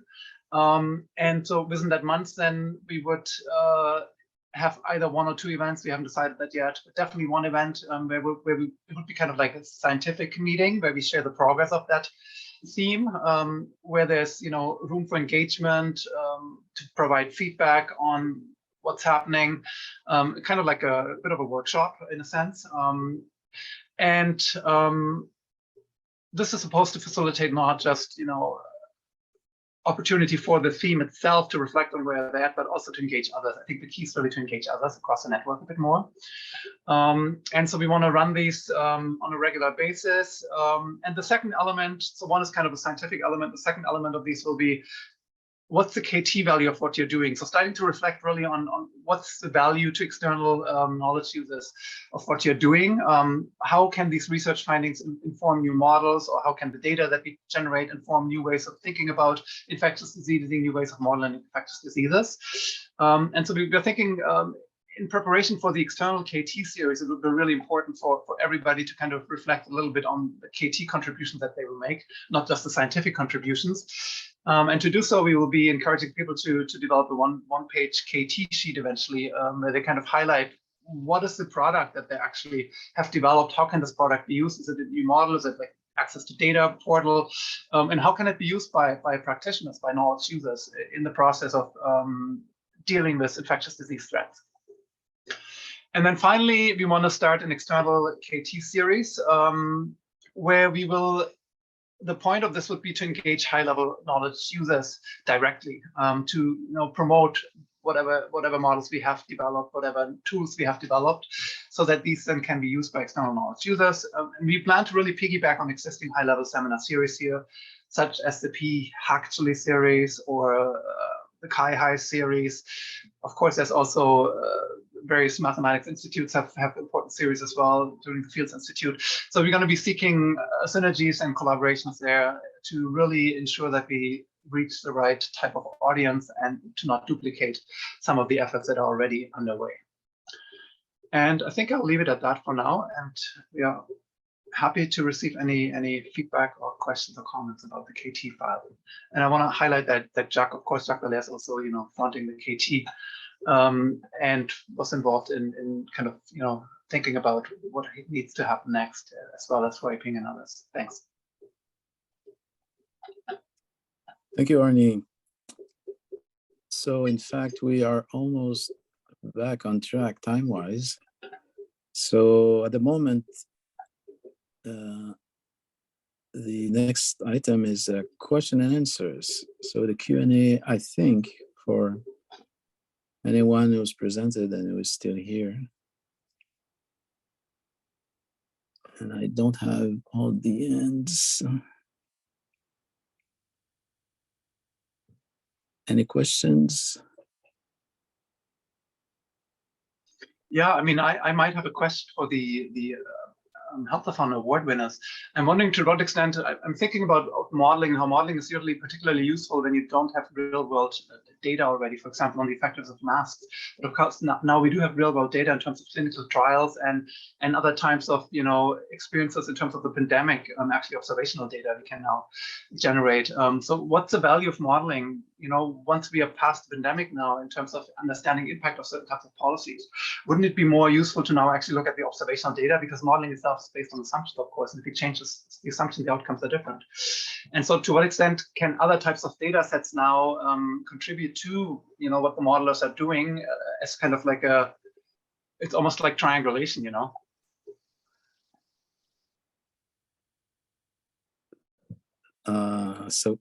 And so within that month, then we would have either 1 or 2 events. We haven't decided that yet, but definitely 1 event where it would be kind of like a scientific meeting where we share the progress of that theme where there's room for engagement, to provide feedback on what's happening, kind of like a bit of a workshop in a sense. And this is supposed to facilitate not just opportunity for the theme itself to reflect on where they're at, but also to engage others. I think the key is really to engage others across the network a bit more. And so we want to run these on a regular basis. And the second element, so one is kind of a scientific element. The second element of these will be, what's the KT value of what you're doing? So starting to reflect really on what's the value to external knowledge users of what you're doing. How can these research findings inform new models, or how can the data that we generate inform new ways of thinking about infectious diseases, new ways of modeling infectious diseases? And so we're thinking in preparation for the external KT series, it would be really important for everybody to kind of reflect a little bit on the KT contributions that they will make, not just the scientific contributions. And to do so, we will be encouraging people to develop a one-page KT sheet eventually, where they kind of highlight what is the product that they actually have developed, how can this product be used, is it a new model, is it like access to data portal, and how can it be used by practitioners, by knowledge users in the process of dealing with infectious disease threats. And then finally, we want to start an external KT series where we will, the point of this would be to engage high-level knowledge users directly, to promote whatever models we have developed, whatever tools we have developed, so that these then can be used by external knowledge users. And we plan to really piggyback on existing high-level seminar series here, such as the P-Actually series or the Chi-High series. Of course, there's also various mathematics institutes have important series as well, including the Fields Institute. So we're going to be seeking synergies and collaborations there to really ensure that we reach the right type of audience and to not duplicate some of the efforts that are already underway. And I think I'll leave it at that for now. And we are happy to receive any feedback or questions or comments about the KT file. And I want to highlight that Jacques, of course, Jacques Valère is also, fronting the KT. And was involved in kind of, thinking about what needs to happen next, as well as Wiping and others. Thanks. Thank you, Arnie. So in fact, we are almost back on track time-wise. So at the moment, the next item is question and answers. So the Q&A, I think, for anyone who's presented and who is still here. And I don't have all the ends. Any questions? Yeah, I mean, I might have a question for the Helpathon award winners. I'm wondering to what extent I'm thinking about modeling, how modeling is usually particularly useful when you don't have real world data already, for example, on the effectiveness of masks. But of course, now we do have real world data in terms of clinical trials and other types of, experiences in terms of the pandemic, actually observational data we can now generate. So what's the value of modeling, once we are past the pandemic now in terms of understanding impact of certain types of policies? Wouldn't it be more useful to now actually look at the observational data, because modeling itself is based on assumptions, of course, and if it changes the assumption, the outcomes are different. And so to what extent can other types of data sets now contribute to, what the modelers are doing as kind of like it's almost like triangulation, So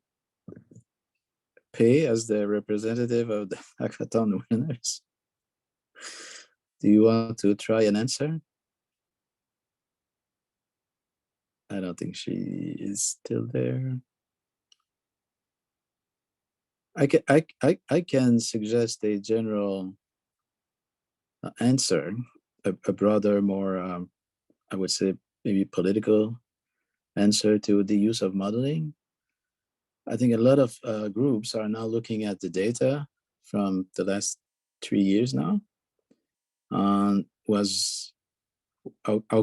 Pei, as the representative of the hackathon winners, do you want to try an answer? I don't think she is still there. I can suggest a general answer, a broader, more, I would say, maybe political answer to the use of modeling. I think a lot of groups are now looking at the data from the last 3 years now. How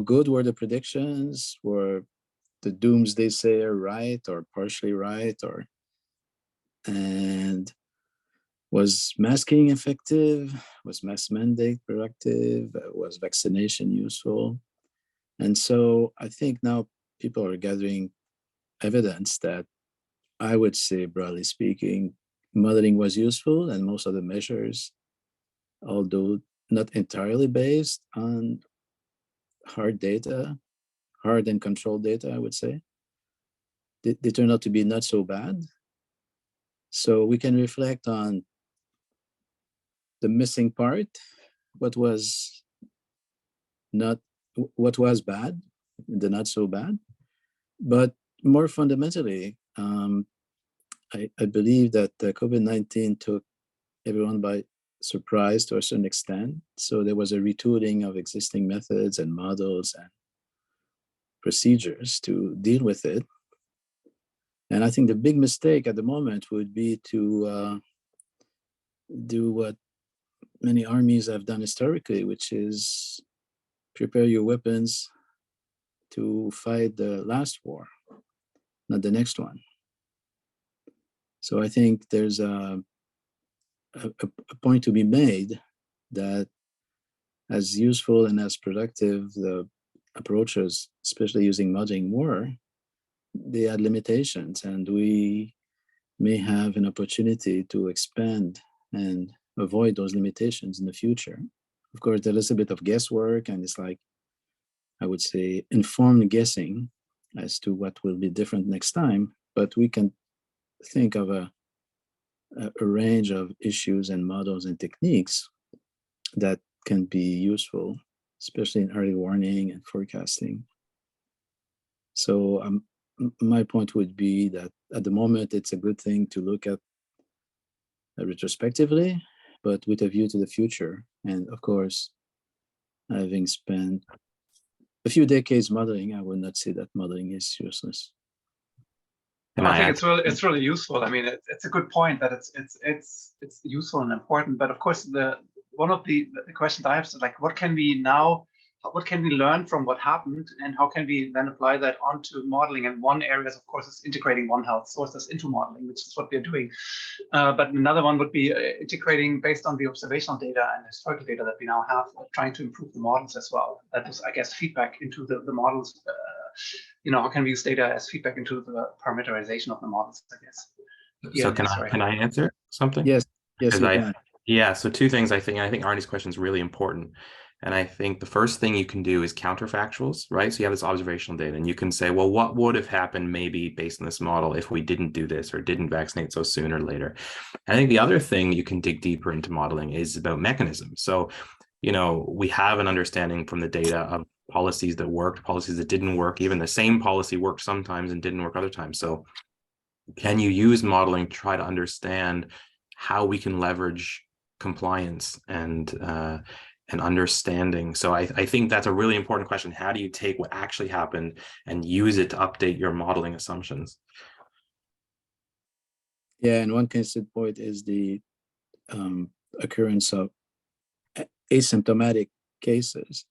good were the predictions? Were the doomsday sayer right or partially right? And was masking effective? Was mask mandate productive? Was vaccination useful? And so I think now people are gathering evidence that I would say, broadly speaking, modeling was useful, and most of the measures, although not entirely based on hard data, hard and controlled data, I would say, they turn out to be not so bad. So we can reflect on the missing part, what was bad, the not so bad. But more fundamentally, I believe that COVID-19 took everyone by surprise to a certain extent. So there was a retooling of existing methods and models and procedures to deal with it. And I think the big mistake at the moment would be to do what many armies have done historically, which is prepare your weapons to fight the last war, not the next one. So I think there's a point to be made that as useful and as productive the approaches, especially using modeling, were, they had limitations, and we may have an opportunity to expand and avoid those limitations in the future. Of course, there is a bit of guesswork, and it's like, I would say, informed guessing as to what will be different next time, but we can think of a range of issues and models and techniques that can be useful, especially in early warning and forecasting. So my point would be that at the moment, it's a good thing to look at retrospectively, but with a view to the future. And of course, having spent a few decades modeling, I would not say that modeling is useless. I think it's really useful. I mean, it's a good point that it's useful and important. But of course, one of the questions I have is like, what can we learn from what happened, and how can we then apply that onto modeling? And one area, of course, is integrating One Health sources into modeling, which is what we're doing. But another one would be integrating based on the observational data and historical data that we now have, trying to improve the models as well. That is, I guess, feedback into the models. How can we use data as feedback into the parameterization of the models, I guess. So can I answer something? Yes, you can. Yeah, so two things. I think Arnie's question is really important. And I think the first thing you can do is counterfactuals, right? So you have this observational data, and you can say, well, what would have happened maybe based on this model if we didn't do this or didn't vaccinate so soon or later? I think the other thing you can dig deeper into modeling is about mechanisms. So, we have an understanding from the data of policies that worked, policies that didn't work. Even the same policy worked sometimes and didn't work other times. So can you use modeling to try to understand how we can leverage compliance and understanding? So I think that's a really important question. How do you take what actually happened and use it to update your modeling assumptions? Yeah, and one considered point is the occurrence of asymptomatic cases,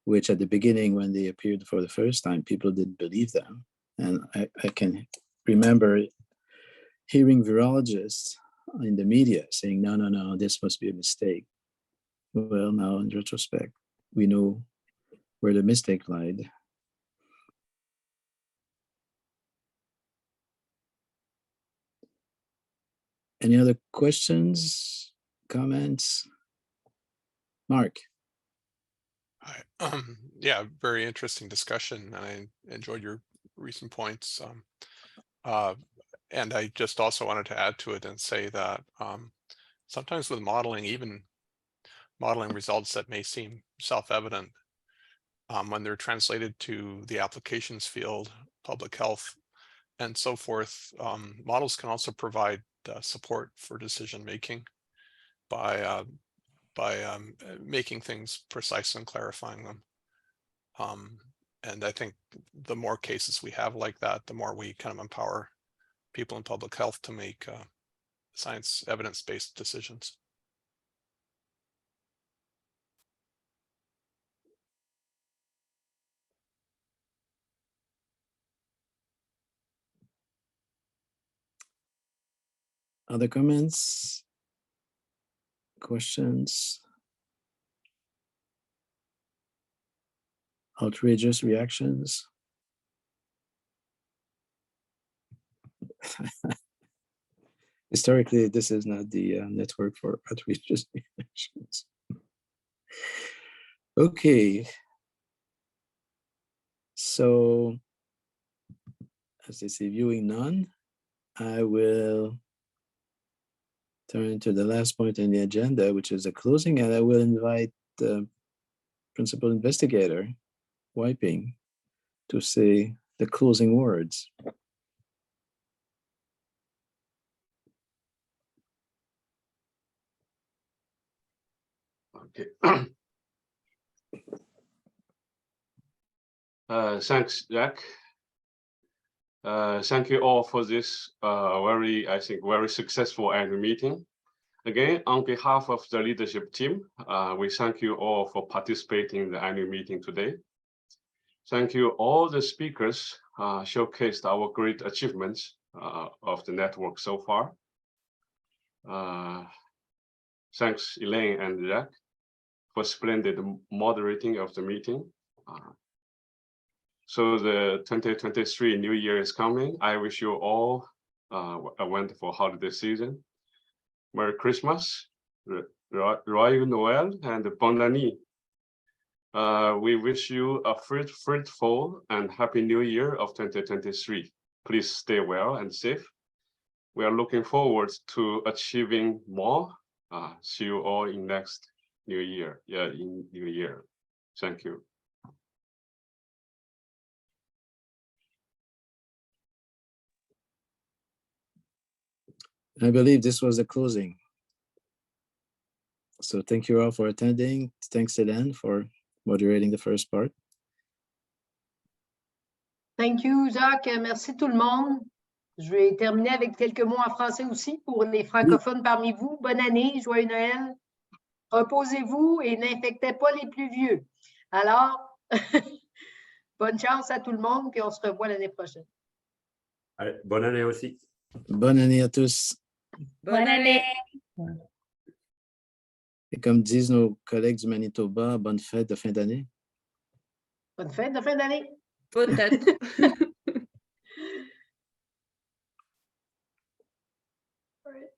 which at the beginning, when they appeared for the first time, people didn't believe them. And I can remember hearing virologists in the media saying, no, this must be a mistake. Well, now in retrospect, we know where the mistake lied. Any other questions, comments? Mark. Hi. Yeah, very interesting discussion. I enjoyed your recent points. And I just also wanted to add to it and say that sometimes with modeling, even modeling results that may seem self-evident, when they're translated to the applications field, public health, and so forth, models can also provide support for decision making by making things precise and clarifying them. And I think the more cases we have like that, the more we kind of empower people in public health to make science evidence-based decisions. Other comments? Questions? Outrageous reactions? Historically, this is not the network for outreach. Okay. So, as they say, viewing none, I will turn to the last point on the agenda, which is the closing, and I will invite the principal investigator, Wiping, to say the closing words. Okay. Thanks, Jack. Thank you all for this I think, very successful annual meeting. Again, on behalf of the leadership team, we thank you all for participating in the annual meeting today. Thank you all the speakers showcased our great achievements of the network so far. Thanks, Elaine and Jack, for splendid moderating of the meeting. So the 2023 New Year is coming. I wish you all a wonderful holiday season. Merry Christmas, Joyeux Noël, and Bonne Année. We wish you a fruitful and happy New Year of 2023. Please stay well and safe. We are looking forward to achieving more. See you all in next New Year. Yeah, in New Year. Thank you. I believe this was the closing. So thank you all for attending. Thanks, Hélène, for moderating the first part. Thank you, Jacques. Merci tout le monde. Je vais terminer avec quelques mots en français aussi pour les francophones parmi vous. Bonne année, joyeux Noël. Reposez-vous et n'infectez pas les plus vieux. Alors, bonne chance à tout le monde, puis on se revoit l'année prochaine. Allez, bonne année aussi. Bonne année à tous. Bonne année. Et comme disent nos collègues du Manitoba, bonne fête de fin d'année. Bonne fête de fin d'année. Peut-être. All right.